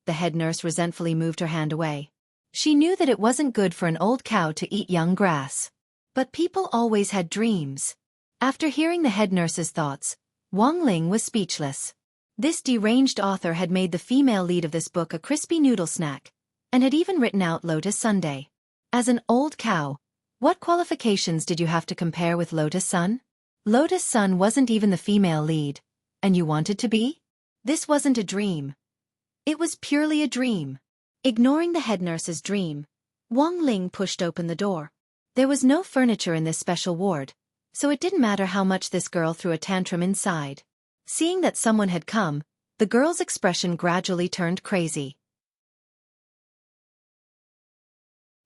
The head nurse resentfully moved her hand away. She knew that it wasn't good for an old cow to eat young grass. But people always had dreams. After hearing the head nurse's thoughts, Wang Ling was speechless. This deranged author had made the female lead of this book a crispy noodle snack, and had even written out Lotus Sundae. As an old cow, what qualifications did you have to compare with Lotus Sun? Lotus Sun wasn't even the female lead, and you wanted to be? This wasn't a dream. It was purely a dream. Ignoring the head nurse's dream, Wang Ling pushed open the door. There was no furniture in this special ward, so it didn't matter how much this girl threw a tantrum inside. Seeing that someone had come, the girl's expression gradually turned crazy.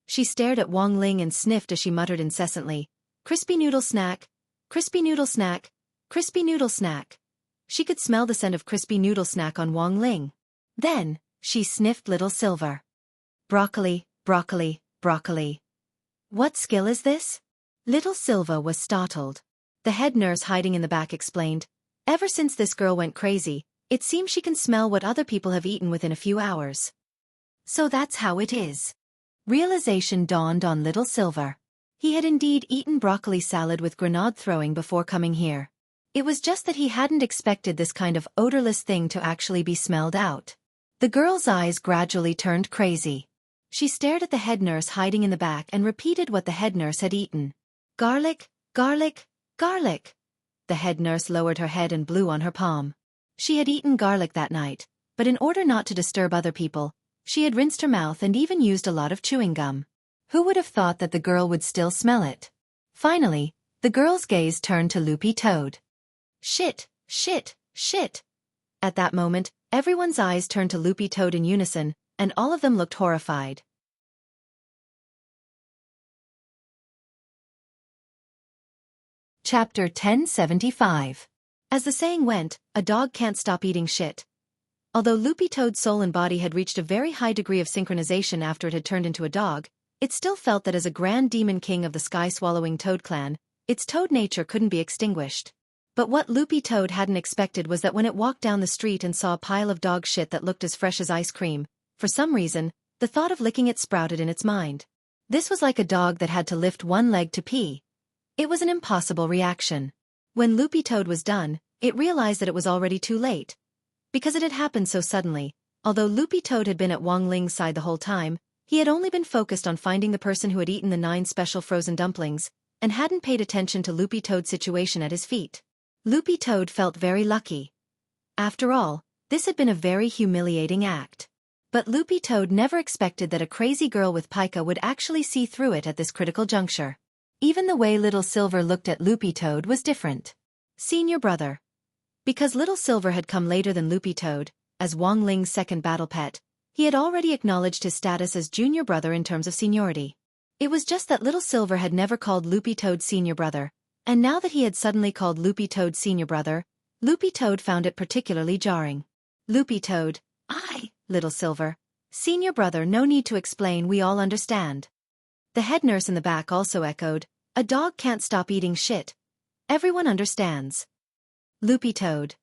She stared at Wang Ling and sniffed as she muttered incessantly, "Crispy noodle snack, crispy noodle snack, crispy noodle snack." She could smell the scent of crispy noodle snack on Wang Ling. Then, she sniffed Little Silver. Broccoli, broccoli, broccoli. What skill is this? Little Silver was startled. The head nurse hiding in the back explained, ever since this girl went crazy, it seems she can smell what other people have eaten within a few hours. So that's how it is. Realization dawned on Little Silver. He had indeed eaten broccoli salad with Grenade Throwing before coming here. It was just that he hadn't expected this kind of odorless thing to actually be smelled out. The girl's eyes gradually turned crazy. She stared at the head nurse hiding in the back and repeated what the head nurse had eaten. Garlic, garlic, garlic. The head nurse lowered her head and blew on her palm. She had eaten garlic that night, but in order not to disturb other people, she had rinsed her mouth and even used a lot of chewing gum. Who would have thought that the girl would still smell it? Finally, the girl's gaze turned to Loopy Toad. Shit, shit, shit. At that moment, everyone's eyes turned to Loopy Toad in unison, and all of them looked horrified. Chapter 1075. As the saying went, a dog can't stop eating shit. Although Loopy Toad's soul and body had reached a very high degree of synchronization after it had turned into a dog, it still felt that as a grand demon king of the sky-swallowing Toad clan, its toad nature couldn't be extinguished. But what Loopy Toad hadn't expected was that when it walked down the street and saw a pile of dog shit that looked as fresh as ice cream, for some reason, the thought of licking it sprouted in its mind. This was like a dog that had to lift one leg to pee. It was an impossible reaction. When Loopy Toad was done, it realized that it was already too late. Because it had happened so suddenly, although Loopy Toad had been at Wang Ling's side the whole time, he had only been focused on finding the person who had eaten the 9 special frozen dumplings, and hadn't paid attention to Loopy Toad's situation at his feet. Loopy Toad felt very lucky. After all, this had been a very humiliating act. But Loopy Toad never expected that a crazy girl with pica would actually see through it at this critical juncture. Even the way Little Silver looked at Loopy Toad was different. Senior brother. Because Little Silver had come later than Loopy Toad, as Wang Ling's second battle pet, he had already acknowledged his status as junior brother in terms of seniority. It was just that Little Silver had never called Loopy Toad senior brother, and now that he had suddenly called Loopy Toad senior brother, Loopy Toad found it particularly jarring. Loopy Toad, Little Silver. Senior brother, no need to explain, we all understand. The head nurse in the back also echoed, a dog can't stop eating shit. Everyone understands. Loopy Toad.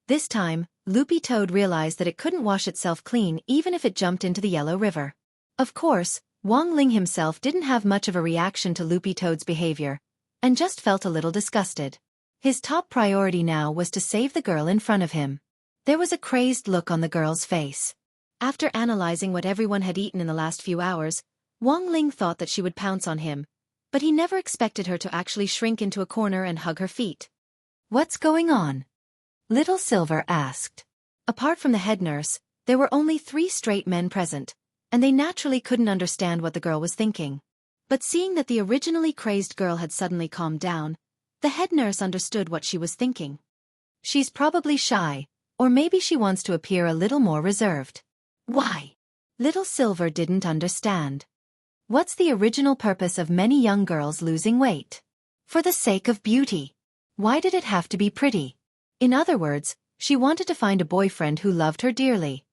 This time, Loopy Toad realized that it couldn't wash itself clean even if it jumped into the Yellow River. Of course, Wang Ling himself didn't have much of a reaction to Loopy Toad's behavior, and just felt a little disgusted. His top priority now was to save the girl in front of him. There was a crazed look on the girl's face. After analyzing what everyone had eaten in the last few hours, Wang Ling thought that she would pounce on him, but he never expected her to actually shrink into a corner and hug her feet. "What's going on?" Little Silver asked. Apart from the head nurse, there were only 3 straight men present, and they naturally couldn't understand what the girl was thinking. But seeing that the originally crazed girl had suddenly calmed down, the head nurse understood what she was thinking. She's probably shy, or maybe she wants to appear a little more reserved. Why? Little Silver didn't understand. What's the original purpose of many young girls losing weight? For the sake of beauty. Why did it have to be pretty? In other words, she wanted to find a boyfriend who loved her dearly.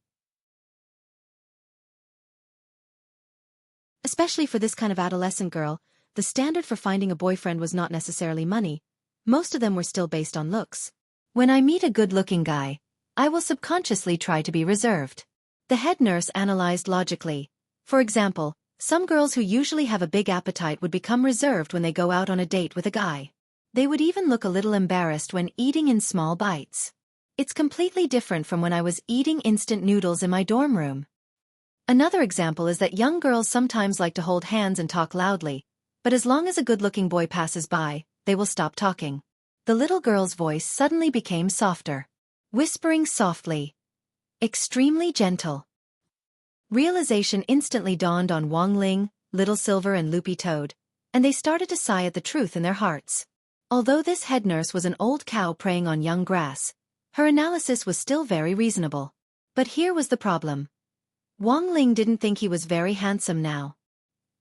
Especially for this kind of adolescent girl, the standard for finding a boyfriend was not necessarily money. Most of them were still based on looks. When I meet a good-looking guy, I will subconsciously try to be reserved. The head nurse analyzed logically. For example, some girls who usually have a big appetite would become reserved when they go out on a date with a guy. They would even look a little embarrassed when eating in small bites. It's completely different from when I was eating instant noodles in my dorm room. Another example is that young girls sometimes like to hold hands and talk loudly, but as long as a good-looking boy passes by, they will stop talking. The little girl's voice suddenly became softer. Whispering softly. Extremely gentle. Realization instantly dawned on Wang Ling, Little Silver and Loopy Toad, and they started to sigh at the truth in their hearts. Although this head nurse was an old cow preying on young grass, her analysis was still very reasonable. But here was the problem. Wang Ling didn't think he was very handsome now.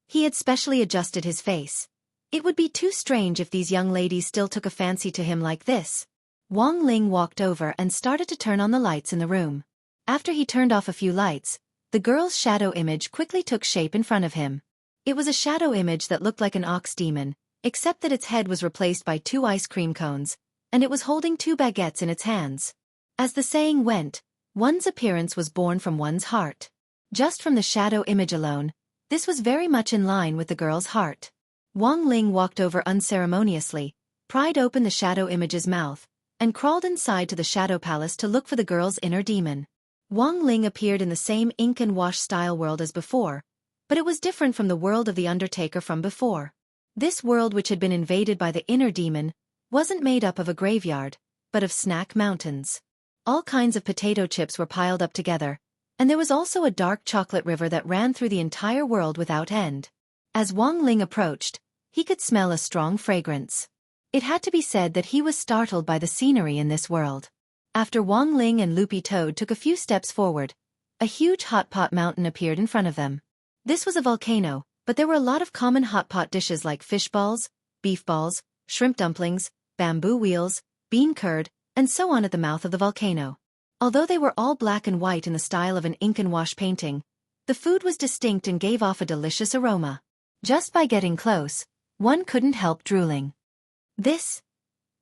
He had specially adjusted his face. It would be too strange if these young ladies still took a fancy to him like this. Wang Ling walked over and started to turn on the lights in the room. After he turned off a few lights, the girl's shadow image quickly took shape in front of him. It was a shadow image that looked like an ox demon, except that its head was replaced by 2 ice cream cones, and it was holding 2 baguettes in its hands. As the saying went, one's appearance was born from one's heart. Just from the shadow image alone, this was very much in line with the girl's heart. Wang Ling walked over unceremoniously, pried open the shadow image's mouth, and crawled inside to the shadow palace to look for the girl's inner demon. Wang Ling appeared in the same ink and wash style world as before, but it was different from the world of the Undertaker from before. This world, which had been invaded by the inner demon, wasn't made up of a graveyard, but of snack mountains. All kinds of potato chips were piled up together, and there was also a dark chocolate river that ran through the entire world without end. As Wang Ling approached, he could smell a strong fragrance. It had to be said that he was startled by the scenery in this world. After Wang Ling and Loopy Toad took a few steps forward, a huge hot pot mountain appeared in front of them. This was a volcano, but there were a lot of common hot pot dishes like fish balls, beef balls, shrimp dumplings, bamboo wheels, bean curd, and so on at the mouth of the volcano. Although they were all black and white in the style of an ink and wash painting, the food was distinct and gave off a delicious aroma. Just by getting close, one couldn't help drooling.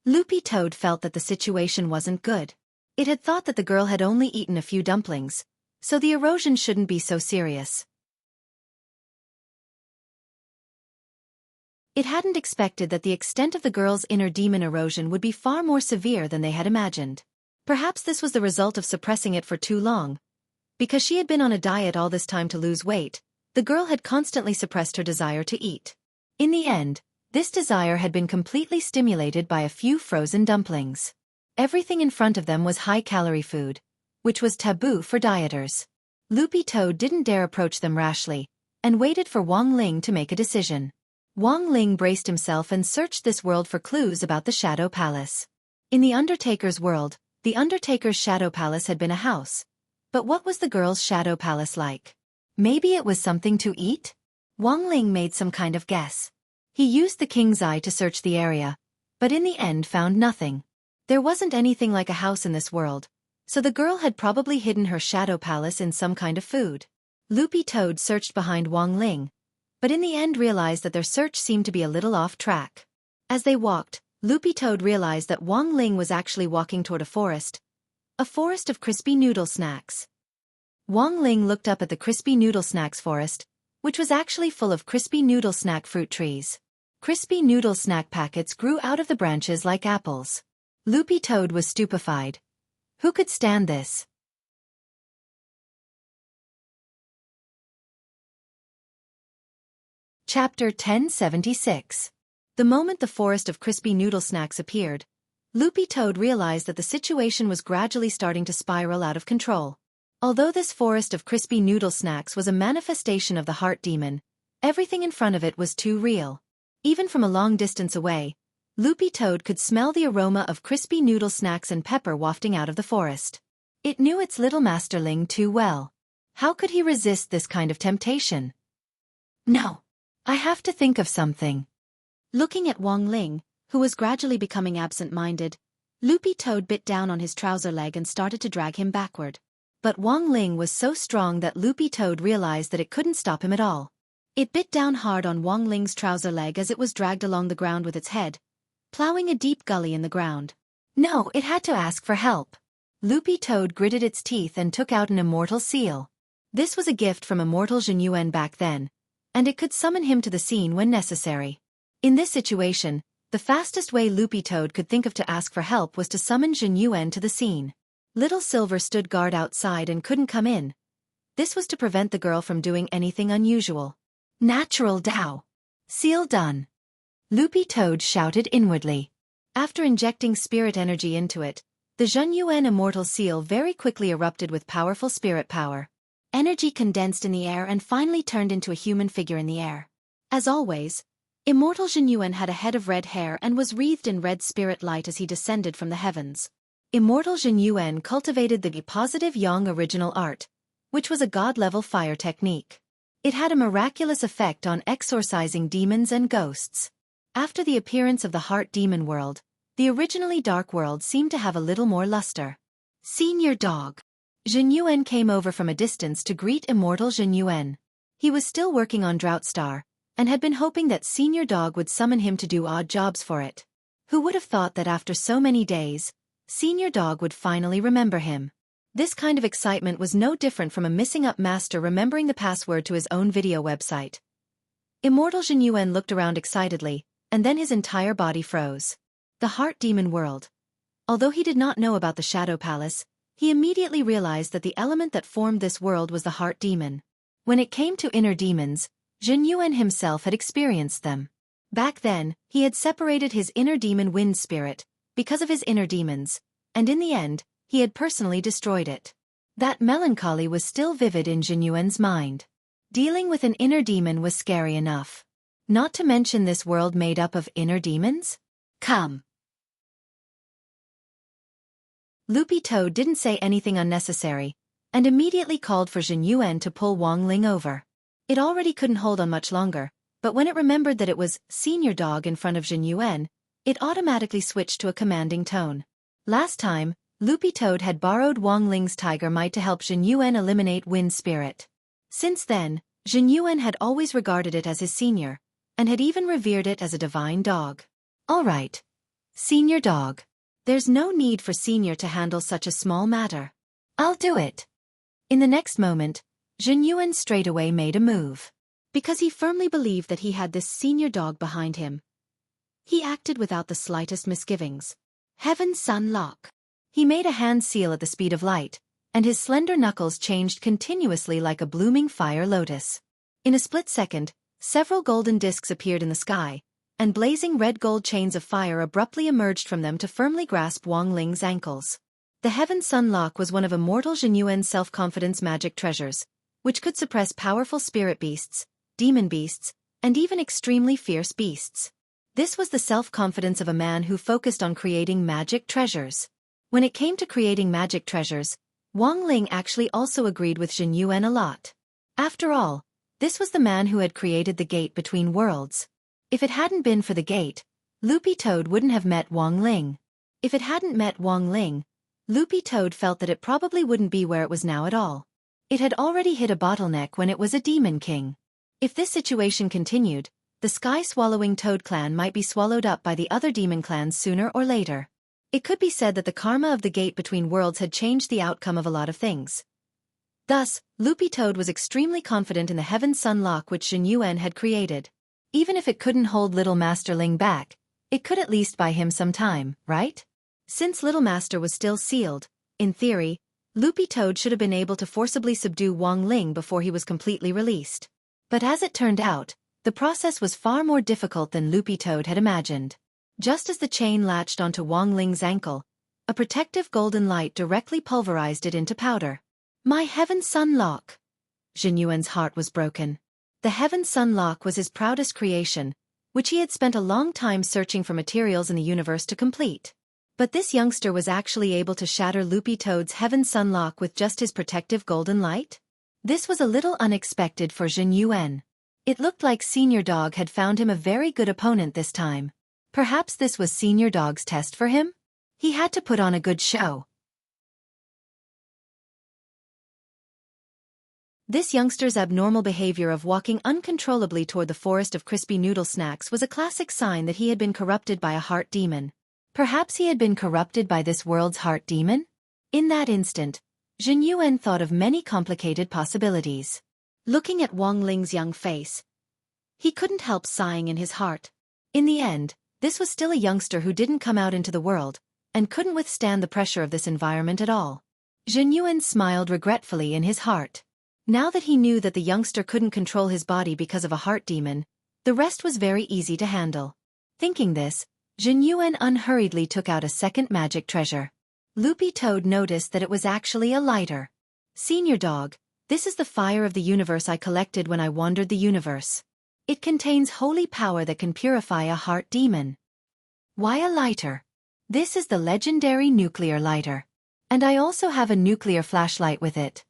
Loopy Toad felt that the situation wasn't good. It had thought that the girl had only eaten a few dumplings, so the erosion shouldn't be so serious. It hadn't expected that the extent of the girl's inner demon erosion would be far more severe than they had imagined. Perhaps this was the result of suppressing it for too long. Because she had been on a diet all this time to lose weight, the girl had constantly suppressed her desire to eat. In the end, this desire had been completely stimulated by a few frozen dumplings. Everything in front of them was high-calorie food, which was taboo for dieters. Loopy Toad didn't dare approach them rashly, and waited for Wang Ling to make a decision. Wang Ling braced himself and searched this world for clues about the Shadow Palace. In the Undertaker's world, the Undertaker's Shadow Palace had been a house. But what was the girl's Shadow Palace like? Maybe it was something to eat? Wang Ling made some kind of guess. He used the king's eye to search the area, but in the end found nothing. There wasn't anything like a house in this world, so the girl had probably hidden her Shadow Palace in some kind of food. Loopy Toad searched behind Wang Ling, but in the end realized that their search seemed to be a little off track. As they walked, Loopy Toad realized that Wang Ling was actually walking toward a forest of crispy noodle snacks. Wang Ling looked up at the crispy noodle snacks forest, which was actually full of crispy noodle snack fruit trees. Crispy noodle snack packets grew out of the branches like apples. Loopy Toad was stupefied. Who could stand this? Chapter 1076. The moment the forest of crispy noodle snacks appeared, Loopy Toad realized that the situation was gradually starting to spiral out of control. Although this forest of crispy noodle snacks was a manifestation of the heart demon, everything in front of it was too real. Even from a long distance away, Loopy Toad could smell the aroma of crispy noodle snacks and pepper wafting out of the forest. It knew its little masterling too well. How could he resist this kind of temptation? No. I have to think of something. Looking at Wong Ling, who was gradually becoming absent-minded, Loopy Toad bit down on his trouser leg and started to drag him backward. But Wong Ling was so strong that Loopy Toad realized that it couldn't stop him at all. It bit down hard on Wong Ling's trouser leg as it was dragged along the ground with its head, plowing a deep gully in the ground. No, it had to ask for help. Loopy Toad gritted its teeth and took out an immortal seal. This was a gift from immortal Zhenyuan back then, and it could summon him to the scene when necessary. In this situation, the fastest way Loopy Toad could think of to ask for help was to summon Zhenyuan to the scene. Little Silver stood guard outside and couldn't come in. This was to prevent the girl from doing anything unusual. Natural Dao. Seal done. Loopy Toad shouted inwardly. After injecting spirit energy into it, the Zhenyuan immortal seal very quickly erupted with powerful spirit power. Energy condensed in the air and finally turned into a human figure in the air. As always, immortal Zhenyuan had a head of red hair and was wreathed in red spirit light as he descended from the heavens. Immortal Zhenyuan cultivated the positive yang original art, which was a god-level fire technique. It had a miraculous effect on exorcising demons and ghosts. After the appearance of the heart demon world, the originally dark world seemed to have a little more luster. Senior Dog. Zhenyuan came over from a distance to greet immortal Zhenyuan. He was still working on Drought Star, and had been hoping that Senior Dog would summon him to do odd jobs for it. Who would have thought that after so many days, Senior Dog would finally remember him? This kind of excitement was no different from a missing-up master remembering the password to his own video website. Immortal Zhenyuan looked around excitedly, and then his entire body froze. The Heart Demon World. Although he did not know about the Shadow Palace, he immediately realized that the element that formed this world was the Heart Demon. When it came to inner demons, Zhenyuan himself had experienced them. Back then, he had separated his inner demon Wind Spirit, because of his inner demons, and in the end, he had personally destroyed it. That melancholy was still vivid in Zhenyuan's mind. Dealing with an inner demon was scary enough. Not to mention this world made up of inner demons? Come. Loopy Toad didn't say anything unnecessary, and immediately called for Zhenyuan to pull Wong Ling over. It already couldn't hold on much longer, but when it remembered that it was Senior Dog in front of Zhenyuan, it automatically switched to a commanding tone. Last time, Loopy Toad had borrowed Wong Ling's tiger might to help Zhenyuan eliminate Wind Spirit. Since then, Zhenyuan had always regarded it as his senior, and had even revered it as a divine dog. All right. Senior Dog. There's no need for Senior to handle such a small matter. I'll do it. In the next moment, Zhenyuan straightaway made a move. Because he firmly believed that he had this Senior Dog behind him, he acted without the slightest misgivings. Heaven Sun Lock. He made a hand seal at the speed of light, and his slender knuckles changed continuously like a blooming fire lotus. In a split second, several golden discs appeared in the sky, and blazing red-gold chains of fire abruptly emerged from them to firmly grasp Wong Ling's ankles. The Heaven Sun Lock was one of immortal Zhenyuan's self-confidence magic treasures, which could suppress powerful spirit beasts, demon beasts, and even extremely fierce beasts. This was the self-confidence of a man who focused on creating magic treasures. When it came to creating magic treasures, Wong Ling actually also agreed with Zhenyuan a lot. After all, this was the man who had created the gate between worlds. If it hadn't been for the gate, Loopy Toad wouldn't have met Wong Ling. If it hadn't met Wong Ling, Loopy Toad felt that it probably wouldn't be where it was now at all. It had already hit a bottleneck when it was a Demon King. If this situation continued, the sky-swallowing Toad clan might be swallowed up by the other demon clans sooner or later. It could be said that the karma of the gate between worlds had changed the outcome of a lot of things. Thus, Loopy Toad was extremely confident in the Heaven Sun Lock which Zhenyuan had created. Even if it couldn't hold little Master Ling back, it could at least buy him some time, right? Since Little Master was still sealed, in theory, Loopy Toad should have been able to forcibly subdue Wang Ling before he was completely released. But as it turned out, the process was far more difficult than Loopy Toad had imagined. Just as the chain latched onto Wang Ling's ankle, a protective golden light directly pulverized it into powder. My Heaven Sun Lock! Jin Yuan's heart was broken. The Heaven Sun Lock was his proudest creation, which he had spent a long time searching for materials in the universe to complete. But this youngster was actually able to shatter Loopy Toad's Heaven Sun Lock with just his protective golden light? This was a little unexpected for Jin Yuan. It looked like Senior Dog had found him a very good opponent this time. Perhaps this was Senior Dog's test for him? He had to put on a good show. This youngster's abnormal behavior of walking uncontrollably toward the forest of crispy noodle snacks was a classic sign that he had been corrupted by a heart demon. Perhaps he had been corrupted by this world's heart demon? In that instant, Jin Yuan thought of many complicated possibilities. Looking at Wang Ling's young face, he couldn't help sighing in his heart. In the end, this was still a youngster who didn't come out into the world, and couldn't withstand the pressure of this environment at all. Jin Yuan smiled regretfully in his heart. Now that he knew that the youngster couldn't control his body because of a heart demon, the rest was very easy to handle. Thinking this, Jin Yuan unhurriedly took out a second magic treasure. Loopy Toad noticed that it was actually a lighter. Senior Dog, this is the fire of the universe I collected when I wandered the universe. It contains holy power that can purify a heart demon. Why a lighter? This is the legendary nuclear lighter. And I also have a nuclear flashlight with it.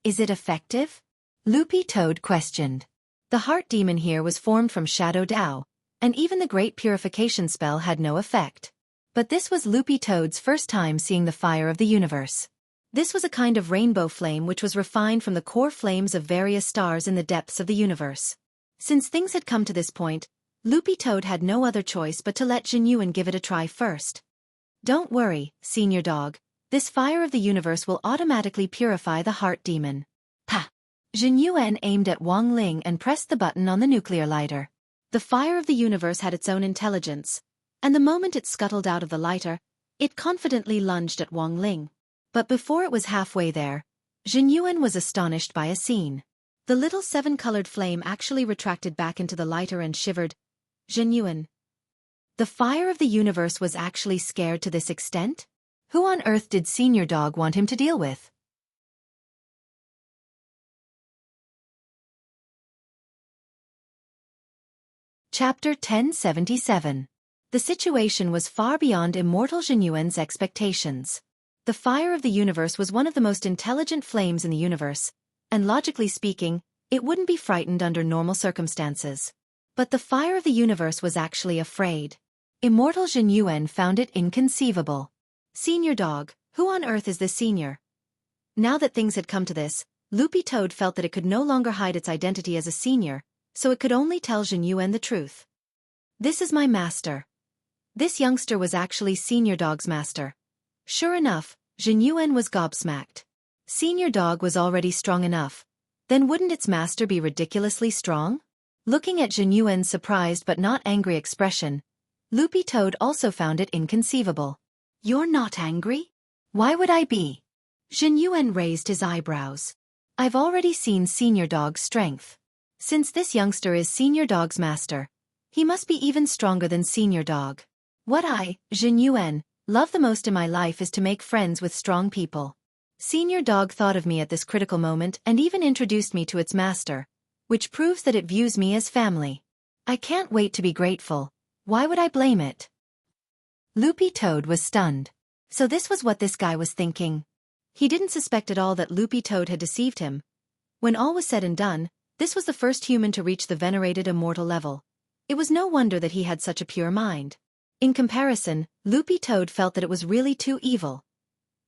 Is it effective? Loopy Toad questioned. The heart demon here was formed from Shadow Dao, and even the great purification spell had no effect. But this was Loopy Toad's first time seeing the fire of the universe. This was a kind of rainbow flame which was refined from the core flames of various stars in the depths of the universe. Since things had come to this point, Loopy Toad had no other choice but to let Jin Yuan give it a try first. Don't worry, Senior Dog, this fire of the universe will automatically purify the heart demon. Ha! Jin Yuan aimed at Wang Ling and pressed the button on the nuclear lighter. The fire of the universe had its own intelligence, and the moment it scuttled out of the lighter, it confidently lunged at Wang Ling. But before it was halfway there, Jin Yuan was astonished by a scene. The little seven-colored flame actually retracted back into the lighter and shivered. Jin Yuan. The fire of the universe was actually scared to this extent? Who on earth did Senior Dog want him to deal with? Chapter 1077. The situation was far beyond immortal Jin Yuan's expectations. The fire of the universe was one of the most intelligent flames in the universe, and logically speaking, it wouldn't be frightened under normal circumstances. But the fire of the universe was actually afraid. Immortal Jin Yuan found it inconceivable. Senior Dog, who on earth is this senior? Now that things had come to this, Loopy Toad felt that it could no longer hide its identity as a senior, so it could only tell Jin Yuan the truth. This is my master. This youngster was actually Senior Dog's master. Sure enough, Jin Yuan was gobsmacked. Senior Dog was already strong enough. Then wouldn't its master be ridiculously strong? Looking at Jin Yuan's surprised but not angry expression, Loopy Toad also found it inconceivable. You're not angry? Why would I be? Jin Yuan raised his eyebrows. I've already seen Senior Dog's strength. Since this youngster is Senior Dog's master, he must be even stronger than Senior Dog. What I, Jin Yuan, love the most in my life is to make friends with strong people. Senior Dog thought of me at this critical moment and even introduced me to its master, which proves that it views me as family. I can't wait to be grateful. Why would I blame it? Loopy Toad was stunned. So this was what this guy was thinking. He didn't suspect at all that Loopy Toad had deceived him. When all was said and done, this was the first human to reach the venerated immortal level. It was no wonder that he had such a pure mind. In comparison, Loopy Toad felt that it was really too evil.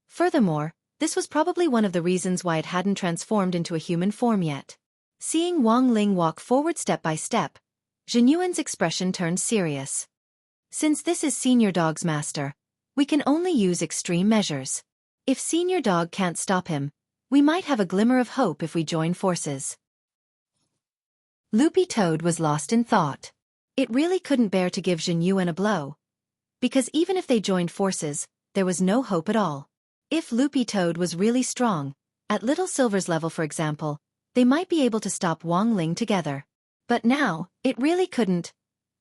Furthermore, this was probably one of the reasons why it hadn't transformed into a human form yet. Seeing Wang Ling walk forward step by step, Jin Yuan's expression turned serious. Since this is Senior Dog's master, we can only use extreme measures. If Senior Dog can't stop him, we might have a glimmer of hope if we join forces. Loopy Toad was lost in thought. It really couldn't bear to give Zhen Yuan a blow, because even if they joined forces, there was no hope at all. If Loopy Toad was really strong, at Little Silver's level for example, they might be able to stop Wang Ling together. But now, it really couldn't.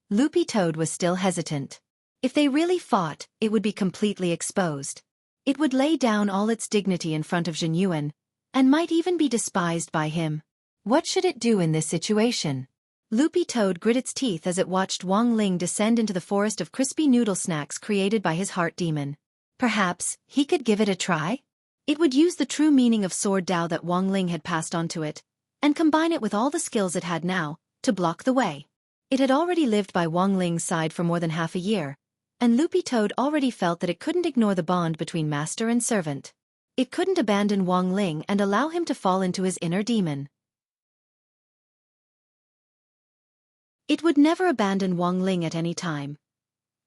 Loopy Toad was still hesitant. If they really fought, it would be completely exposed. It would lay down all its dignity in front of Zhen Yuan, and might even be despised by him. What should it do in this situation? Loopy Toad grit its teeth as it watched Wang Ling descend into the forest of crispy noodle snacks created by his heart demon. Perhaps he could give it a try? It would use the true meaning of Sword Dao that Wang Ling had passed on to it, and combine it with all the skills it had now, to block the way. It had already lived by Wang Ling's side for more than half a year, and Loopy Toad already felt that it couldn't ignore the bond between master and servant. It couldn't abandon Wang Ling and allow him to fall into his inner demon. It would never abandon Wang Ling at any time.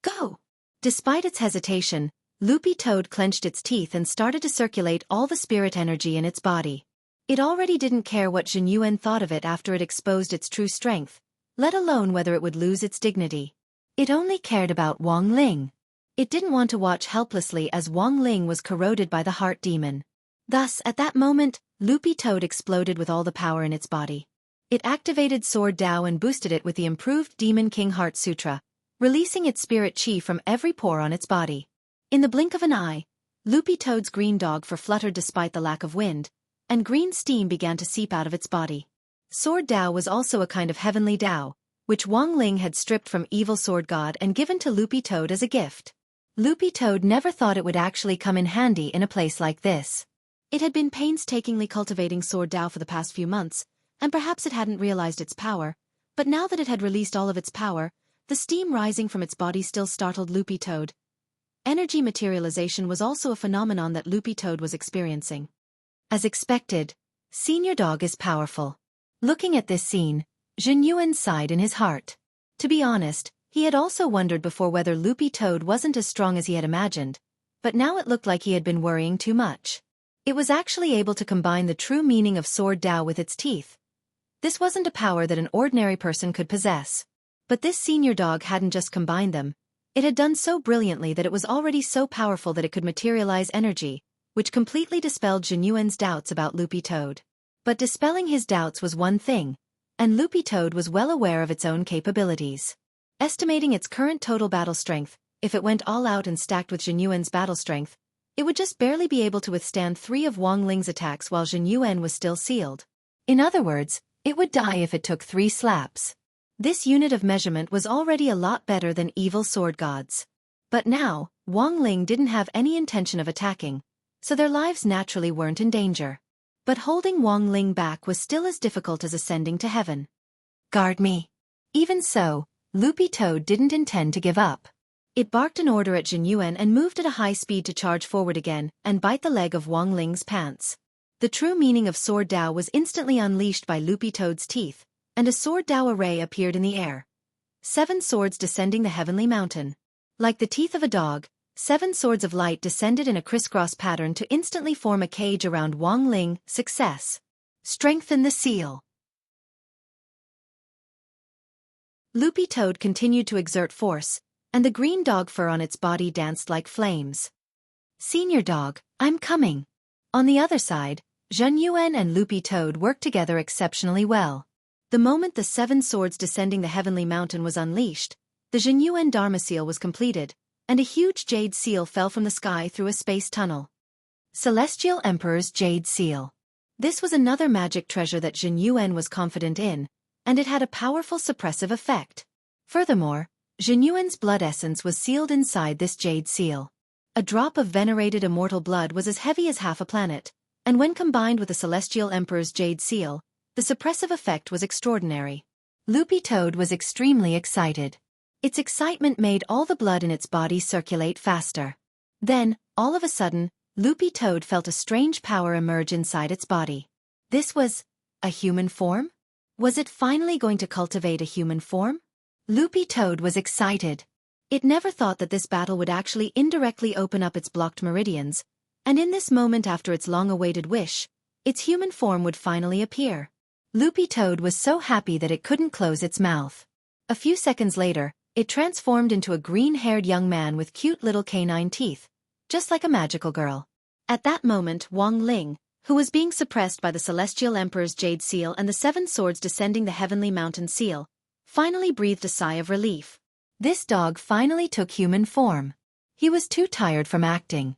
Go! Despite its hesitation, Loopy Toad clenched its teeth and started to circulate all the spirit energy in its body. It already didn't care what Zhen Yuan thought of it after it exposed its true strength, let alone whether it would lose its dignity. It only cared about Wang Ling. It didn't want to watch helplessly as Wang Ling was corroded by the heart demon. Thus, at that moment, Loopy Toad exploded with all the power in its body. It activated Sword Dao and boosted it with the improved Demon King Heart Sutra, releasing its spirit chi from every pore on its body. In the blink of an eye, Loopy Toad's green dog fur fluttered despite the lack of wind, and green steam began to seep out of its body. Sword Dao was also a kind of heavenly Dao, which Wang Ling had stripped from Evil Sword God and given to Loopy Toad as a gift. Loopy Toad never thought it would actually come in handy in a place like this. It had been painstakingly cultivating Sword Dao for the past few months, and perhaps it hadn't realized its power, but now that it had released all of its power, the steam rising from its body still startled Loopy Toad. Energy materialization was also a phenomenon that Loopy Toad was experiencing. As expected, Senior Dog is powerful. Looking at this scene, Zhen Yuan sighed in his heart. To be honest, he had also wondered before whether Loopy Toad wasn't as strong as he had imagined, but now it looked like he had been worrying too much. It was actually able to combine the true meaning of Sword Dao with its teeth. This wasn't a power that an ordinary person could possess. But this Senior Dog hadn't just combined them. It had done so brilliantly that it was already so powerful that it could materialize energy, which completely dispelled Zhen Yuan's doubts about Loopy Toad. But dispelling his doubts was one thing, and Loopy Toad was well aware of its own capabilities. Estimating its current total battle strength, if it went all out and stacked with Zhen Yuan's battle strength, it would just barely be able to withstand 3 of Wang Ling's attacks while Zhen Yuan was still sealed. In other words, it would die if it took 3 slaps. This unit of measurement was already a lot better than Evil Sword Gods. But now, Wang Ling didn't have any intention of attacking, so their lives naturally weren't in danger. But holding Wang Ling back was still as difficult as ascending to heaven. Guard me. Even so, Loopy Toad didn't intend to give up. It barked an order at Zhen Yuan and moved at a high speed to charge forward again and bite the leg of Wang Ling's pants. The true meaning of Sword Dao was instantly unleashed by Loopy Toad's teeth, and a Sword Dao array appeared in the air. 7 swords descending the heavenly mountain. Like the teeth of a dog, 7 swords of light descended in a crisscross pattern to instantly form a cage around Wang Ling. Success. Strengthen the seal. Loopy Toad continued to exert force, and the green dog fur on its body danced like flames. Senior Dog, I'm coming. On the other side, Zhen Yuan and Loopy Toad worked together exceptionally well. The moment the 7 swords descending the heavenly mountain was unleashed, the Zhen Yuan Dharma seal was completed, and a huge jade seal fell from the sky through a space tunnel. Celestial Emperor's Jade Seal. This was another magic treasure that Zhen Yuan was confident in, and it had a powerful suppressive effect. Furthermore, Zhen Yuan's blood essence was sealed inside this jade seal. A drop of venerated immortal blood was as heavy as half a planet, and when combined with the Celestial Emperor's Jade Seal, the suppressive effect was extraordinary. Loopy Toad was extremely excited. Its excitement made all the blood in its body circulate faster. Then, all of a sudden, Loopy Toad felt a strange power emerge inside its body. This was a human form? Was it finally going to cultivate a human form? Loopy Toad was excited. It never thought that this battle would actually indirectly open up its blocked meridians, and in this moment after its long-awaited wish, its human form would finally appear. Loopy Toad was so happy that it couldn't close its mouth. A few seconds later, it transformed into a green-haired young man with cute little canine teeth, just like a magical girl. At that moment, Wang Ling, who was being suppressed by the Celestial Emperor's Jade Seal and the 7 swords descending the Heavenly Mountain Seal, finally breathed a sigh of relief. This dog finally took human form. He was too tired from acting.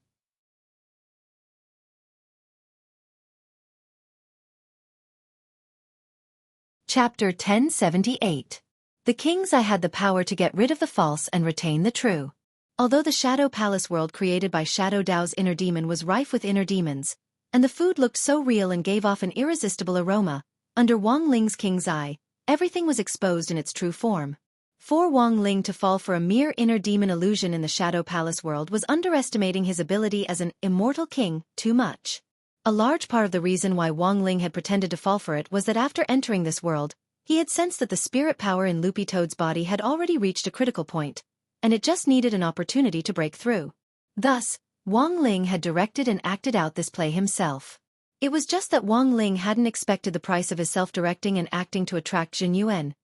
Chapter 1078. The King's Eye had the power to get rid of the false and retain the true. Although the Shadow Palace world created by Shadow Dao's inner demon was rife with inner demons, and the food looked so real and gave off an irresistible aroma, under Wang Ling's King's Eye, everything was exposed in its true form. For Wang Ling to fall for a mere inner demon illusion in the Shadow Palace world was underestimating his ability as an immortal king too much. A large part of the reason why Wang Ling had pretended to fall for it was that after entering this world, he had sensed that the spirit power in Loopy Toad's body had already reached a critical point, and it just needed an opportunity to break through. Thus, Wang Ling had directed and acted out this play himself. It was just that Wang Ling hadn't expected the price of his self-directing and acting to attract Jin Yuan.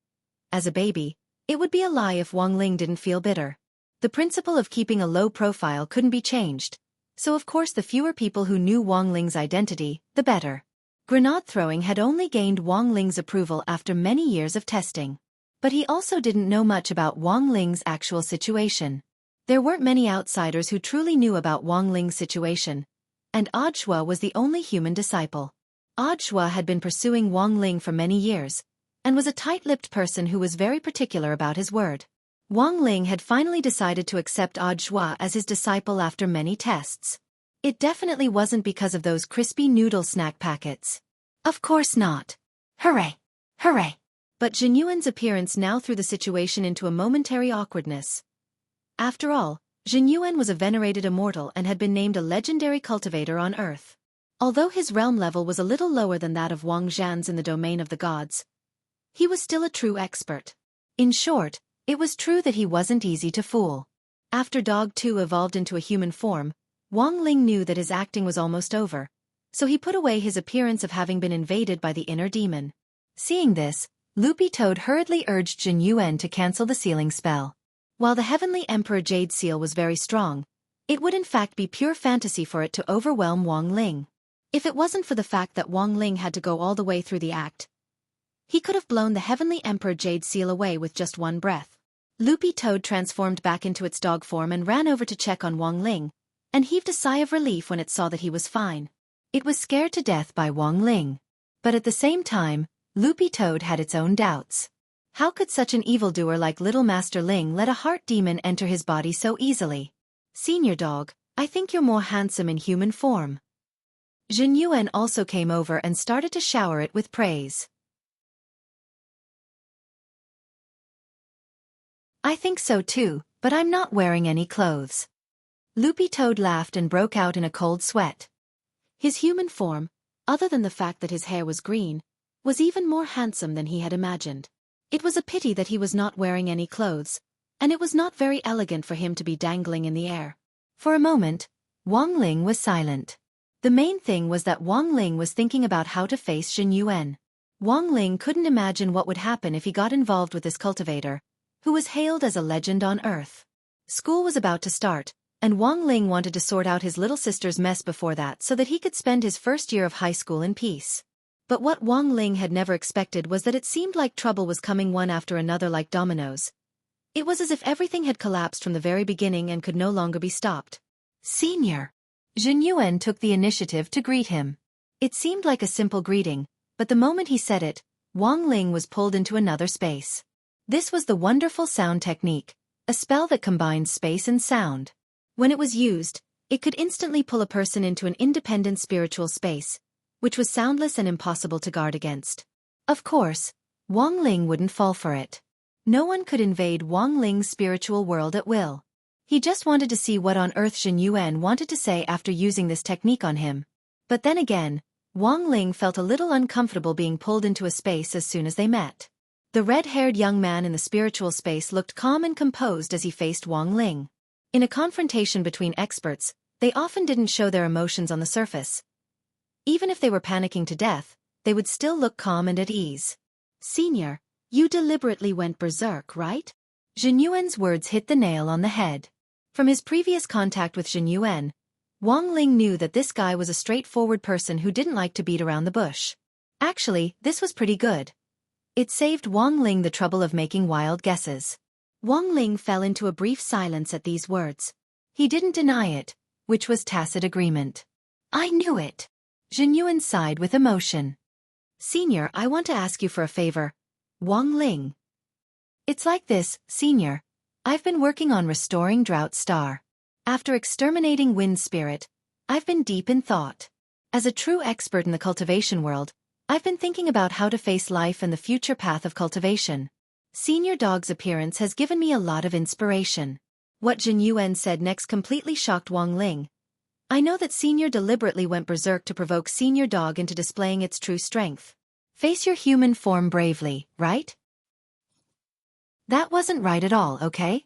As a baby, it would be a lie if Wang Ling didn't feel bitter. The principle of keeping a low profile couldn't be changed, so of course the fewer people who knew Wang Ling's identity, the better. Grenade throwing had only gained Wang Ling's approval after many years of testing. But he also didn't know much about Wang Ling's actual situation. There weren't many outsiders who truly knew about Wang Ling's situation, and Audiobook was the only human disciple. Audiobook had been pursuing Wang Ling for many years, and was a tight-lipped person who was very particular about his word. Wang Ling had finally decided to accept Audiobook as his disciple after many tests. It definitely wasn't because of those crispy noodle snack packets. Of course not. Hooray! Hooray! But Jin Yuan's appearance now threw the situation into a momentary awkwardness. After all, Jin Yuan was a venerated immortal and had been named a legendary cultivator on Earth. Although his realm level was a little lower than that of Wang Zhan's in the domain of the gods, he was still a true expert. In short, it was true that he wasn't easy to fool. After Dog 2 evolved into a human form, Wang Ling knew that his acting was almost over, so he put away his appearance of having been invaded by the inner demon. Seeing this, Loopy Toad hurriedly urged Jin Yuan to cancel the sealing spell. While the Heavenly Emperor Jade Seal was very strong, it would in fact be pure fantasy for it to overwhelm Wang Ling. If it wasn't for the fact that Wang Ling had to go all the way through the act, he could have blown the Heavenly Emperor Jade Seal away with just one breath. Loopy Toad transformed back into its dog form and ran over to check on Wang Ling, and heaved a sigh of relief when it saw that he was fine. It was scared to death by Wang Ling. But at the same time, Loopy Toad had its own doubts. How could such an evildoer like Little Master Ling let a heart demon enter his body so easily? Senior Dog, I think you're more handsome in human form. Jin Yuan also came over and started to shower it with praise. I think so too, but I'm not wearing any clothes. Loopy Toad laughed and broke out in a cold sweat. His human form, other than the fact that his hair was green, was even more handsome than he had imagined. It was a pity that he was not wearing any clothes, and it was not very elegant for him to be dangling in the air. For a moment, Wang Ling was silent. The main thing was that Wang Ling was thinking about how to face Jin Yuan. Wang Ling couldn't imagine what would happen if he got involved with this cultivator, who was hailed as a legend on Earth. School was about to start, and Wang Ling wanted to sort out his little sister's mess before that so that he could spend his first year of high school in peace. But what Wang Ling had never expected was that it seemed like trouble was coming one after another like dominoes. It was as if everything had collapsed from the very beginning and could no longer be stopped. Senior! Jin Yuan took the initiative to greet him. It seemed like a simple greeting, but the moment he said it, Wang Ling was pulled into another space. This was the wonderful sound technique, a spell that combines space and sound. When it was used, it could instantly pull a person into an independent spiritual space, which was soundless and impossible to guard against. Of course, Wang Ling wouldn't fall for it. No one could invade Wang Ling's spiritual world at will. He just wanted to see what on earth Jin Yuan wanted to say after using this technique on him. But then again, Wang Ling felt a little uncomfortable being pulled into a space as soon as they met. The red-haired young man in the spiritual space looked calm and composed as he faced Wang Ling. In a confrontation between experts, they often didn't show their emotions on the surface. Even if they were panicking to death, they would still look calm and at ease. Senior, you deliberately went berserk, right? Zhen Yuan's words hit the nail on the head. From his previous contact with Zhen Yuan, Wang Ling knew that this guy was a straightforward person who didn't like to beat around the bush. Actually, this was pretty good. It saved Wang Ling the trouble of making wild guesses. Wang Ling fell into a brief silence at these words. He didn't deny it, which was tacit agreement. I knew it. Zhen Yuan sighed with emotion. Senior, I want to ask you for a favor. Wang Ling. It's like this, Senior. I've been working on restoring Drought Star. After exterminating Wind Spirit, I've been deep in thought. As a true expert in the cultivation world, I've been thinking about how to face life and the future path of cultivation. Senior Dog's appearance has given me a lot of inspiration. What Zhen Yuan said next completely shocked Wang Ling. I know that Senior deliberately went berserk to provoke Senior Dog into displaying its true strength. Face your human form bravely, right? That wasn't right at all, okay?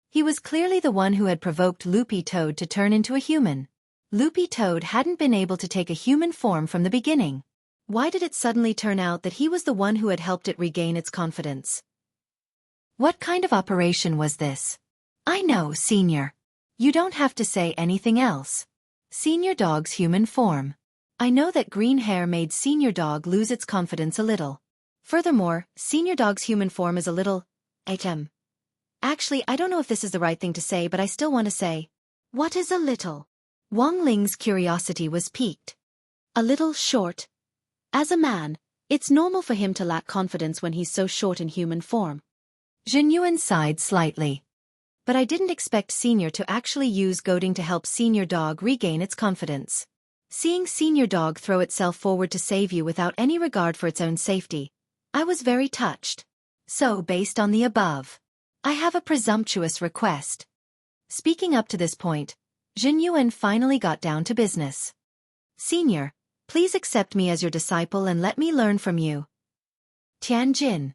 He was clearly the one who had provoked Loopy Toad to turn into a human. Loopy Toad hadn't been able to take a human form from the beginning. Why did it suddenly turn out that he was the one who had helped it regain its confidence? What kind of operation was this? I know, Senior. You don't have to say anything else. Senior Dog's human form. I know that green hair made Senior Dog lose its confidence a little. Furthermore, Senior Dog's human form is a little... Actually, I don't know if this is the right thing to say, but I still want to say. What is a little? Wang Ling's curiosity was piqued. A little short. As a man, it's normal for him to lack confidence when he's so short in human form. Zhen Yuan sighed slightly. But I didn't expect Senior to actually use goading to help Senior Dog regain its confidence. Seeing Senior Dog throw itself forward to save you without any regard for its own safety, I was very touched. So, based on the above, I have a presumptuous request. Speaking up to this point, Zhen Yuan finally got down to business. Senior, please accept me as your disciple and let me learn from you. Tianjin.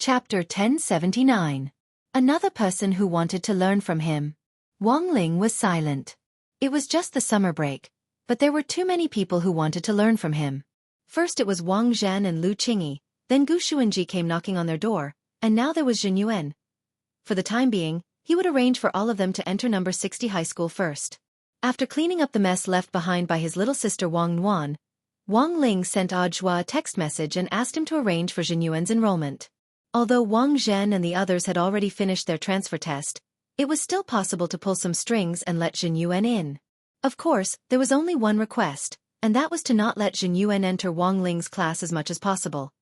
Chapter 1079. Another person who wanted to learn from him. Wang Ling was silent. It was just the summer break, but there were too many people who wanted to learn from him. First it was Wang Zhen and Lu Qingyi, then Gu Xuanji came knocking on their door, and now there was Zhen Yuan. For the time being, he would arrange for all of them to enter number 60 high school first. After cleaning up the mess left behind by his little sister Wang Nuan, Wang Ling sent Audiobook a text message and asked him to arrange for Zhen Yuan's enrollment. Although Wang Zhen and the others had already finished their transfer test, it was still possible to pull some strings and let Zhen Yuan in. Of course, there was only one request, and that was to not let Zhen Yuan enter Wang Ling's class as much as possible.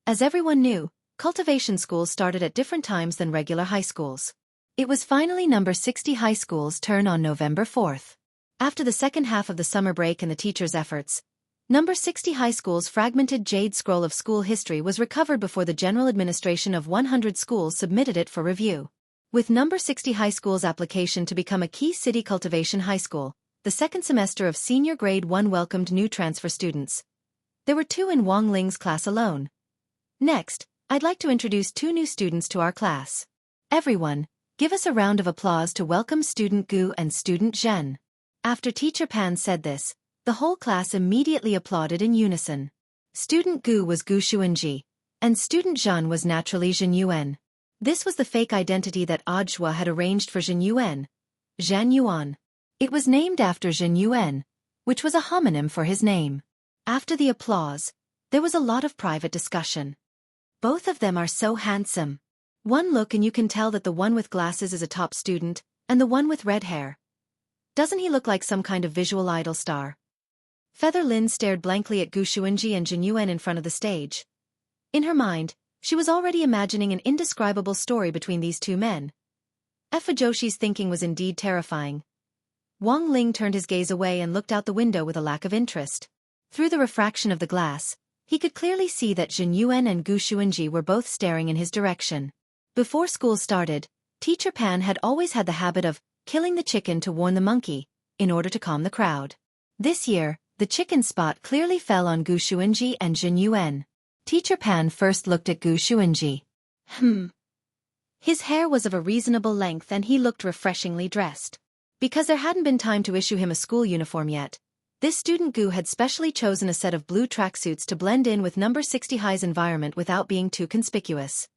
As everyone knew, cultivation schools started at different times than regular high schools. It was finally number 60 high school's turn on November 4th. After the second half of the summer break and the teachers' efforts, number 60 high school's fragmented jade scroll of school history was recovered before the general administration of 100 schools submitted it for review. With number 60 high school's application to become a key city cultivation high school, the second semester of senior grade 1 welcomed new transfer students. There were 2 in Wang Ling's class alone. Next, I'd like to introduce 2 new students to our class. Everyone, give us a round of applause to welcome Student Gu and Student Zhen. After Teacher Pan said this, the whole class immediately applauded in unison. Student Gu was Gu Xuanji, and Student Zhen was naturally Zhen Yuan. This was the fake identity that Audiobook had arranged for Zhen Yuan. Zhan Yuan. It was named after Zhen Yuan, which was a homonym for his name. After the applause, there was a lot of private discussion. Both of them are so handsome. One look and you can tell that the one with glasses is a top student, and the one with red hair. Doesn't he look like some kind of visual idol star? Feather Lin stared blankly at Gu Xuanji and Zhen Yuan in front of the stage. In her mind, she was already imagining an indescribable story between these 2 men. Efujoshi's thinking was indeed terrifying. Wang Ling turned his gaze away and looked out the window with a lack of interest. Through the refraction of the glass, he could clearly see that Zhen Yuan and Gu Xuanji were both staring in his direction. Before school started, Teacher Pan had always had the habit of killing the chicken to warn the monkey, in order to calm the crowd. This year, the chicken spot clearly fell on Gu Xuanji and Zhen Yuan. Teacher Pan first looked at Gu Xuanji. His hair was of a reasonable length and he looked refreshingly dressed. Because there hadn't been time to issue him a school uniform yet, this student Gu had specially chosen a set of blue tracksuits to blend in with number 60 High's environment without being too conspicuous.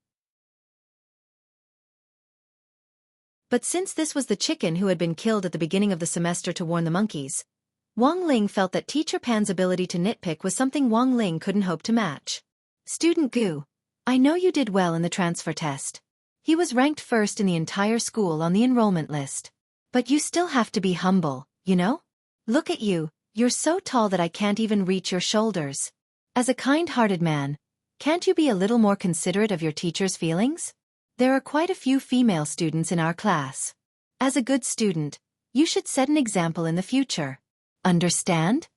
But since this was the chicken who had been killed at the beginning of the semester to warn the monkeys, Wang Ling felt that Teacher Pan's ability to nitpick was something Wang Ling couldn't hope to match. Student Gu, I know you did well in the transfer test. He was ranked first in the entire school on the enrollment list. But you still have to be humble, you know? Look at you, you're so tall that I can't even reach your shoulders. As a kind-hearted man, can't you be a little more considerate of your teacher's feelings? There are quite a few female students in our class. As a good student, you should set an example in the future. Understand?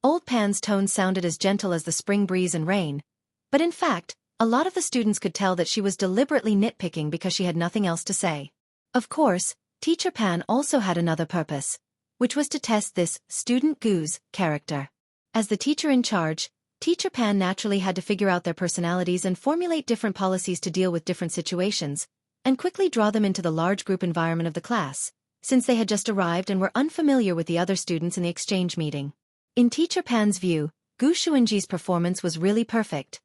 Old Pan's tone sounded as gentle as the spring breeze and rain, but in fact, a lot of the students could tell that she was deliberately nitpicking because she had nothing else to say. Of course, Teacher Pan also had another purpose, which was to test this student Gu's character. As the teacher in charge, Teacher Pan naturally had to figure out their personalities and formulate different policies to deal with different situations, and quickly draw them into the large group environment of the class, since they had just arrived and were unfamiliar with the other students in the exchange meeting. In Teacher Pan's view, Gu Xuanji's performance was really perfect.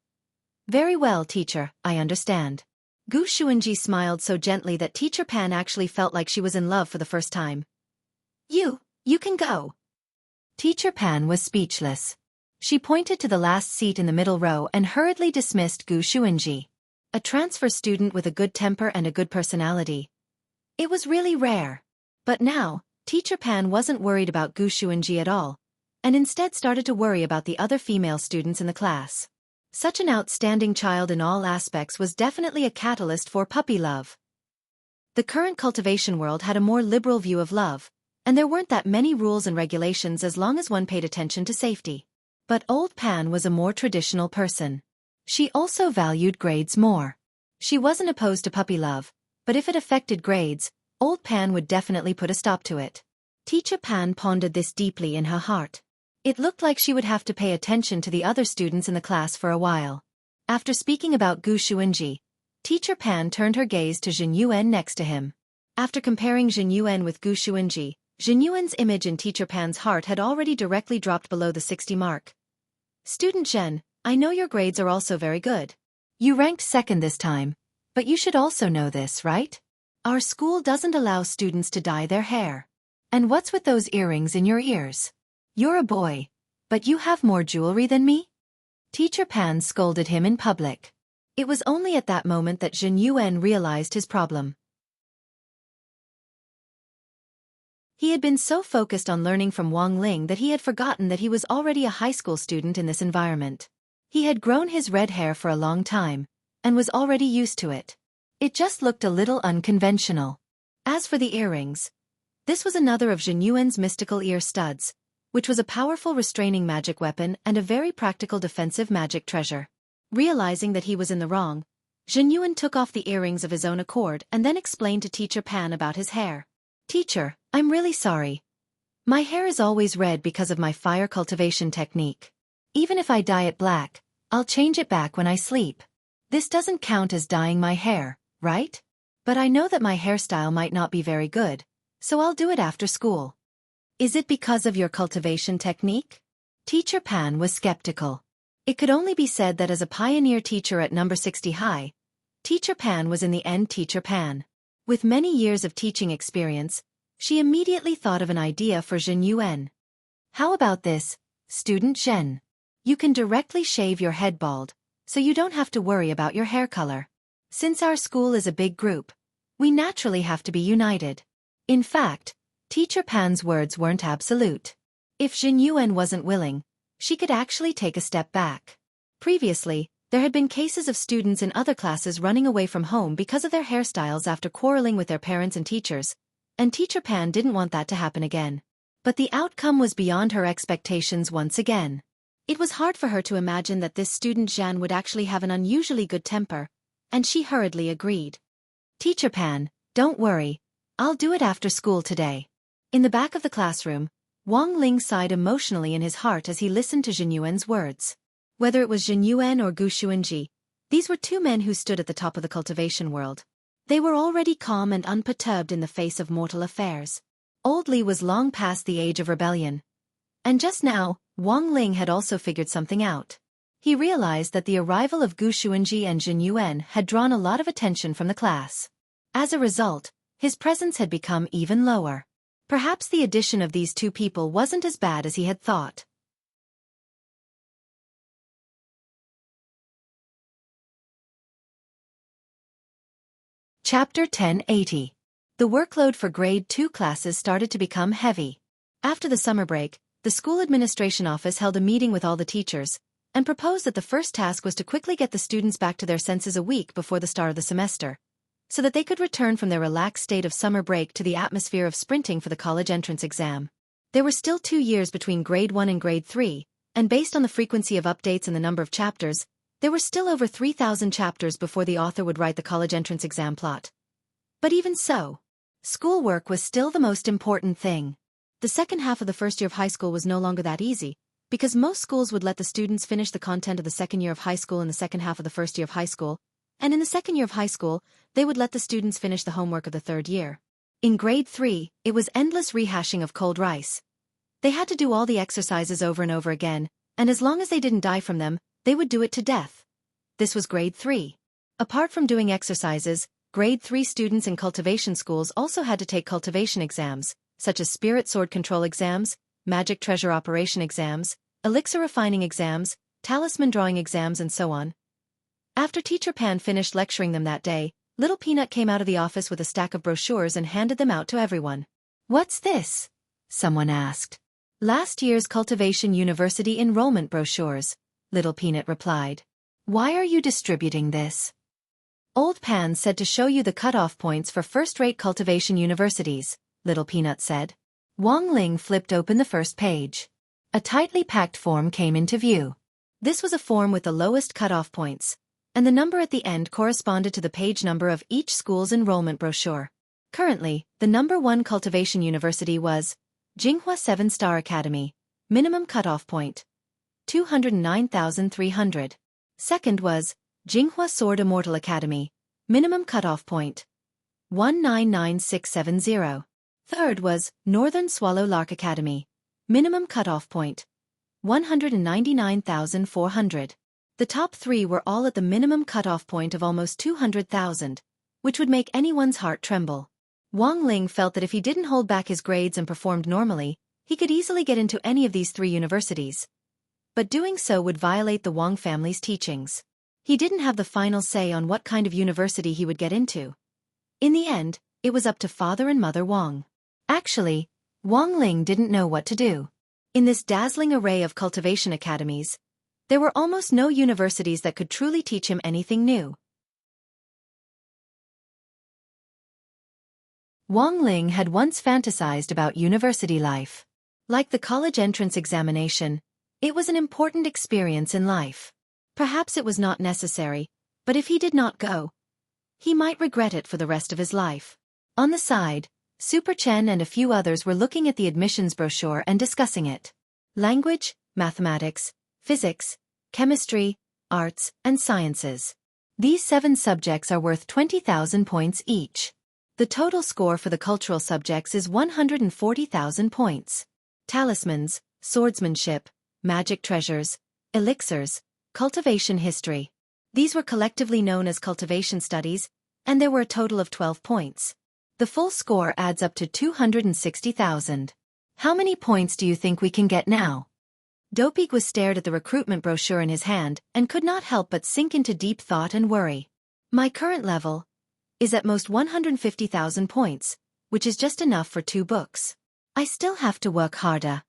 Very well, teacher, I understand. Gu Xuanji smiled so gently that Teacher Pan actually felt like she was in love for the first time. You can go. Teacher Pan was speechless. She pointed to the last seat in the middle row and hurriedly dismissed Gu Xuanji. A transfer student with a good temper and a good personality. It was really rare. But now, Teacher Pan wasn't worried about Gu Xuanji at all, and instead started to worry about the other female students in the class. Such an outstanding child in all aspects was definitely a catalyst for puppy love. The current cultivation world had a more liberal view of love, and there weren't that many rules and regulations as long as one paid attention to safety. But Old Pan was a more traditional person. She also valued grades more. She wasn't opposed to puppy love, but if it affected grades, Old Pan would definitely put a stop to it. Teacher Pan pondered this deeply in her heart. It looked like she would have to pay attention to the other students in the class for a while. After speaking about Gu Xuanji, Teacher Pan turned her gaze to Jin Yuan next to him. After comparing Jin Yuan with Gu Xuanji, Jin Yuan's image in Teacher Pan's heart had already directly dropped below the 60 mark. Student Zhen, I know your grades are also very good. You ranked second this time, but you should also know this, right? Our school doesn't allow students to dye their hair. And what's with those earrings in your ears? You're a boy, but you have more jewelry than me? Teacher Pan scolded him in public. It was only at that moment that Jin Yuan realized his problem. He had been so focused on learning from Wang Ling that he had forgotten that he was already a high school student in this environment. He had grown his red hair for a long time, and was already used to it. It just looked a little unconventional. As for the earrings, this was another of Jin Yuan's mystical ear studs, which was a powerful restraining magic weapon and a very practical defensive magic treasure. Realizing that he was in the wrong, Jin Yuan took off the earrings of his own accord and then explained to Teacher Pan about his hair. Teacher, I'm really sorry. My hair is always red because of my fire cultivation technique. Even if I dye it black, I'll change it back when I sleep. This doesn't count as dyeing my hair, right? But I know that my hairstyle might not be very good, so I'll do it after school. Is it because of your cultivation technique? Teacher Pan was skeptical. It could only be said that as a pioneer teacher at number 60 High, Teacher Pan was in the end Teacher Pan. With many years of teaching experience, she immediately thought of an idea for Jin Yuan. How about this, student Zhen? You can directly shave your head bald, so you don't have to worry about your hair color. Since our school is a big group, we naturally have to be united. In fact, Teacher Pan's words weren't absolute. If Jin Yuan wasn't willing, she could actually take a step back. Previously, there had been cases of students in other classes running away from home because of their hairstyles after quarreling with their parents and teachers, and Teacher Pan didn't want that to happen again. But the outcome was beyond her expectations once again. It was hard for her to imagine that this student Zhan would actually have an unusually good temper, and she hurriedly agreed. Teacher Pan, don't worry, I'll do it after school today. In the back of the classroom, Wang Ling sighed emotionally in his heart as he listened to Jin Yuan's words. Whether it was Jin Yuan or Gu Xuanji, these were two men who stood at the top of the cultivation world. They were already calm and unperturbed in the face of mortal affairs. Old Li was long past the age of rebellion. And just now, Wang Ling had also figured something out. He realized that the arrival of Gu Xuanji and Jin Yuan had drawn a lot of attention from the class. As a result, his presence had become even lower. Perhaps the addition of these two people wasn't as bad as he had thought. Chapter 1080. The workload for Grade 2 classes started to become heavy. After the summer break, the school administration office held a meeting with all the teachers, and proposed that the first task was to quickly get the students back to their senses a week before the start of the semester, so that they could return from their relaxed state of summer break to the atmosphere of sprinting for the college entrance exam. There were still 2 years between Grade 1 and Grade 3, and based on the frequency of updates and the number of chapters, there were still over 3,000 chapters before the author would write the college entrance exam plot. But even so, schoolwork was still the most important thing. The second half of the first year of high school was no longer that easy, because most schools would let the students finish the content of the second year of high school in the second half of the first year of high school, and in the second year of high school, they would let the students finish the homework of the third year. In Grade 3, it was endless rehashing of cold rice. They had to do all the exercises over and over again, and as long as they didn't die from them, they would do it to death. This was Grade 3. Apart from doing exercises, Grade 3 students in cultivation schools also had to take cultivation exams, such as spirit sword control exams, magic treasure operation exams, elixir refining exams, talisman drawing exams, and so on. After Teacher Pan finished lecturing them that day, Little Peanut came out of the office with a stack of brochures and handed them out to everyone. "What's this?" someone asked. "Last year's Cultivation University enrollment brochures," Little Peanut replied. "Why are you distributing this?" "Old Pan said to show you the cutoff points for first-rate cultivation universities," Little Peanut said. Wang Ling flipped open the first page. A tightly packed form came into view. This was a form with the lowest cutoff points, and the number at the end corresponded to the page number of each school's enrollment brochure. Currently, the number 1 cultivation university was Jinghua 7-Star Academy, minimum cutoff point 209,300. Second was Jinghua Sword Immortal Academy, minimum cutoff point 199670. Third was Northern Swallow Lark Academy, minimum cutoff point 199,400. The top 3 were all at the minimum cutoff point of almost 200,000, which would make anyone's heart tremble. Wang Ling felt that if he didn't hold back his grades and performed normally, he could easily get into any of these 3 universities. But doing so would violate the Wang family's teachings. He didn't have the final say on what kind of university he would get into. In the end, it was up to Father and Mother Wang. Actually, Wang Ling didn't know what to do. In this dazzling array of cultivation academies, there were almost no universities that could truly teach him anything new. Wang Ling had once fantasized about university life. Like the college entrance examination, it was an important experience in life. Perhaps it was not necessary, but if he did not go, he might regret it for the rest of his life. On the side, Super Chen and a few others were looking at the admissions brochure and discussing it. Language, mathematics, physics, chemistry, arts, and sciences. These 7 subjects are worth 20,000 points each. The total score for the cultural subjects is 140,000 points. Talismans, swordsmanship, magic treasures, elixirs, cultivation history. These were collectively known as cultivation studies, and there were a total of 12 points. The full score adds up to 260,000. How many points do you think we can get now? Dopig stared at the recruitment brochure in his hand and could not help but sink into deep thought and worry. My current level is at most 150,000 points, which is just enough for 2 books. I still have to work harder.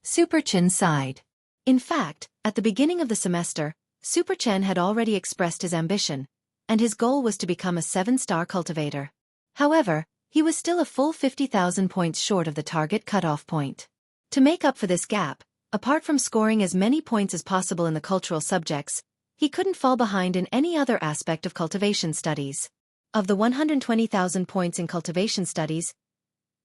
Super Chen sighed. In fact, at the beginning of the semester, Super Chen had already expressed his ambition, and his goal was to become a 7-star cultivator. However, he was still a full 50,000 points short of the target cutoff point. To make up for this gap, apart from scoring as many points as possible in the cultural subjects, he couldn't fall behind in any other aspect of cultivation studies. Of the 120,000 points in cultivation studies,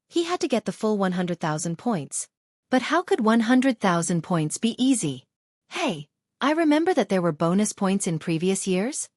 he had to get the full 100,000 points. But how could 100,000 points be easy? Hey, I remember that there were bonus points in previous years?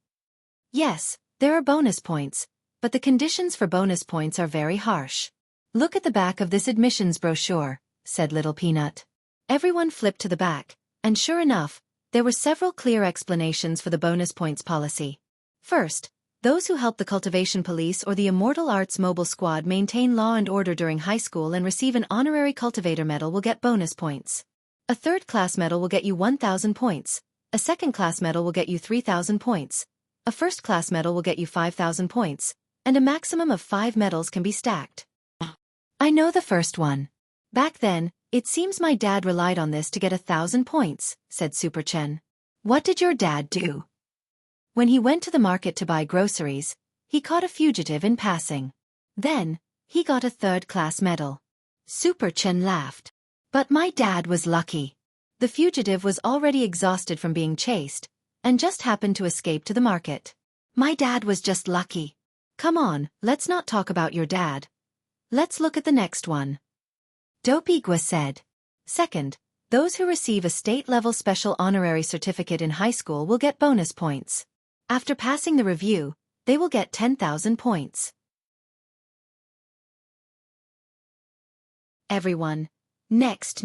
Yes, there are bonus points, but the conditions for bonus points are very harsh. Look at the back of this admissions brochure, said Little Peanut. Everyone flipped to the back, and sure enough, there were several clear explanations for the bonus points policy. First, those who help the Cultivation Police or the Immortal Arts Mobile Squad maintain law and order during high school and receive an honorary cultivator medal will get bonus points. A third-class medal will get you 1,000 points, a second-class medal will get you 3,000 points, a first-class medal will get you 5,000 points, and a maximum of 5 medals can be stacked. I know the first one. Back then, it seems my dad relied on this to get 1,000 points, said Super Chen. What did your dad do? When he went to the market to buy groceries, he caught a fugitive in passing. Then, he got a third-class medal. Super Chen laughed. But my dad was lucky. The fugitive was already exhausted from being chased, and just happened to escape to the market. My dad was just lucky. Come on, let's not talk about your dad. Let's look at the next one. Dopigua said. Second, those who receive a state-level special honorary certificate in high school will get bonus points. After passing the review, they will get 10,000 points. Everyone. Next.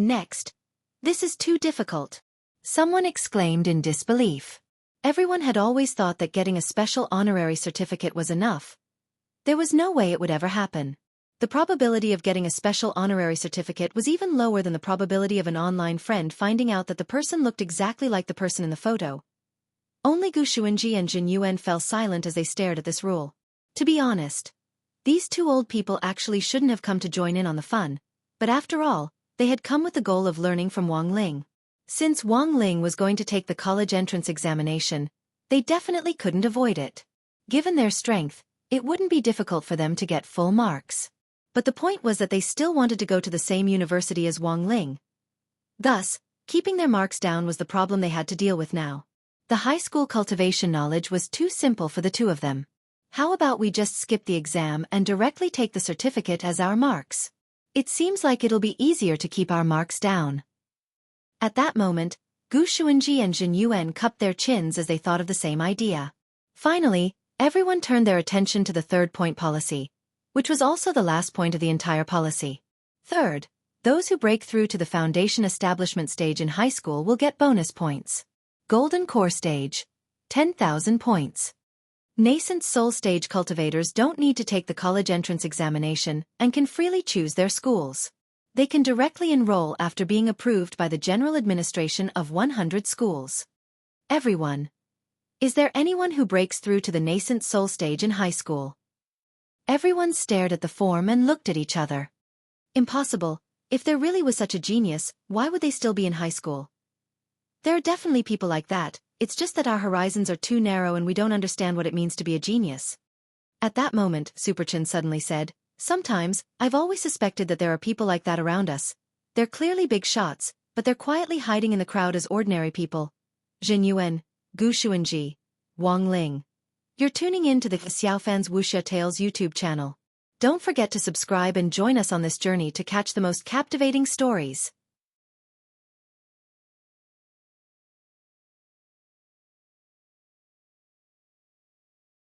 This is too difficult. Someone exclaimed in disbelief. Everyone had always thought that getting a special honorary certificate was enough. There was no way it would ever happen. The probability of getting a special honorary certificate was even lower than the probability of an online friend finding out that the person looked exactly like the person in the photo. Only Gu Xuanji and Jin Yuan fell silent as they stared at this rule. To be honest, these two old people actually shouldn't have come to join in on the fun, but after all, they had come with the goal of learning from Wang Ling. Since Wang Ling was going to take the college entrance examination, they definitely couldn't avoid it. Given their strength, it wouldn't be difficult for them to get full marks. But the point was that they still wanted to go to the same university as Wang Ling. Thus, keeping their marks down was the problem they had to deal with now. The high school cultivation knowledge was too simple for the two of them. How about we just skip the exam and directly take the certificate as our marks? It seems like it'll be easier to keep our marks down. At that moment, Gu Xuanji and Jin Yuan cupped their chins as they thought of the same idea. Finally, everyone turned their attention to the third point policy, which was also the last point of the entire policy. Third, those who break through to the foundation establishment stage in high school will get bonus points. Golden Core Stage, 10,000 points. Nascent Soul Stage cultivators don't need to take the college entrance examination and can freely choose their schools. They can directly enroll after being approved by the General Administration of 100 schools. Everyone. Is there anyone who breaks through to the Nascent Soul Stage in high school? Everyone stared at the form and looked at each other. Impossible. If there really was such a genius, why would they still be in high school? There are definitely people like that, it's just that our horizons are too narrow and we don't understand what it means to be a genius. At that moment, Superchin suddenly said, sometimes, I've always suspected that there are people like that around us. They're clearly big shots, but they're quietly hiding in the crowd as ordinary people. Jin Yuan, Gu Xuanji, Wang Ling. You're tuning in to the Xiaofan's Wuxia Tales YouTube channel. Don't forget to subscribe and join us on this journey to catch the most captivating stories.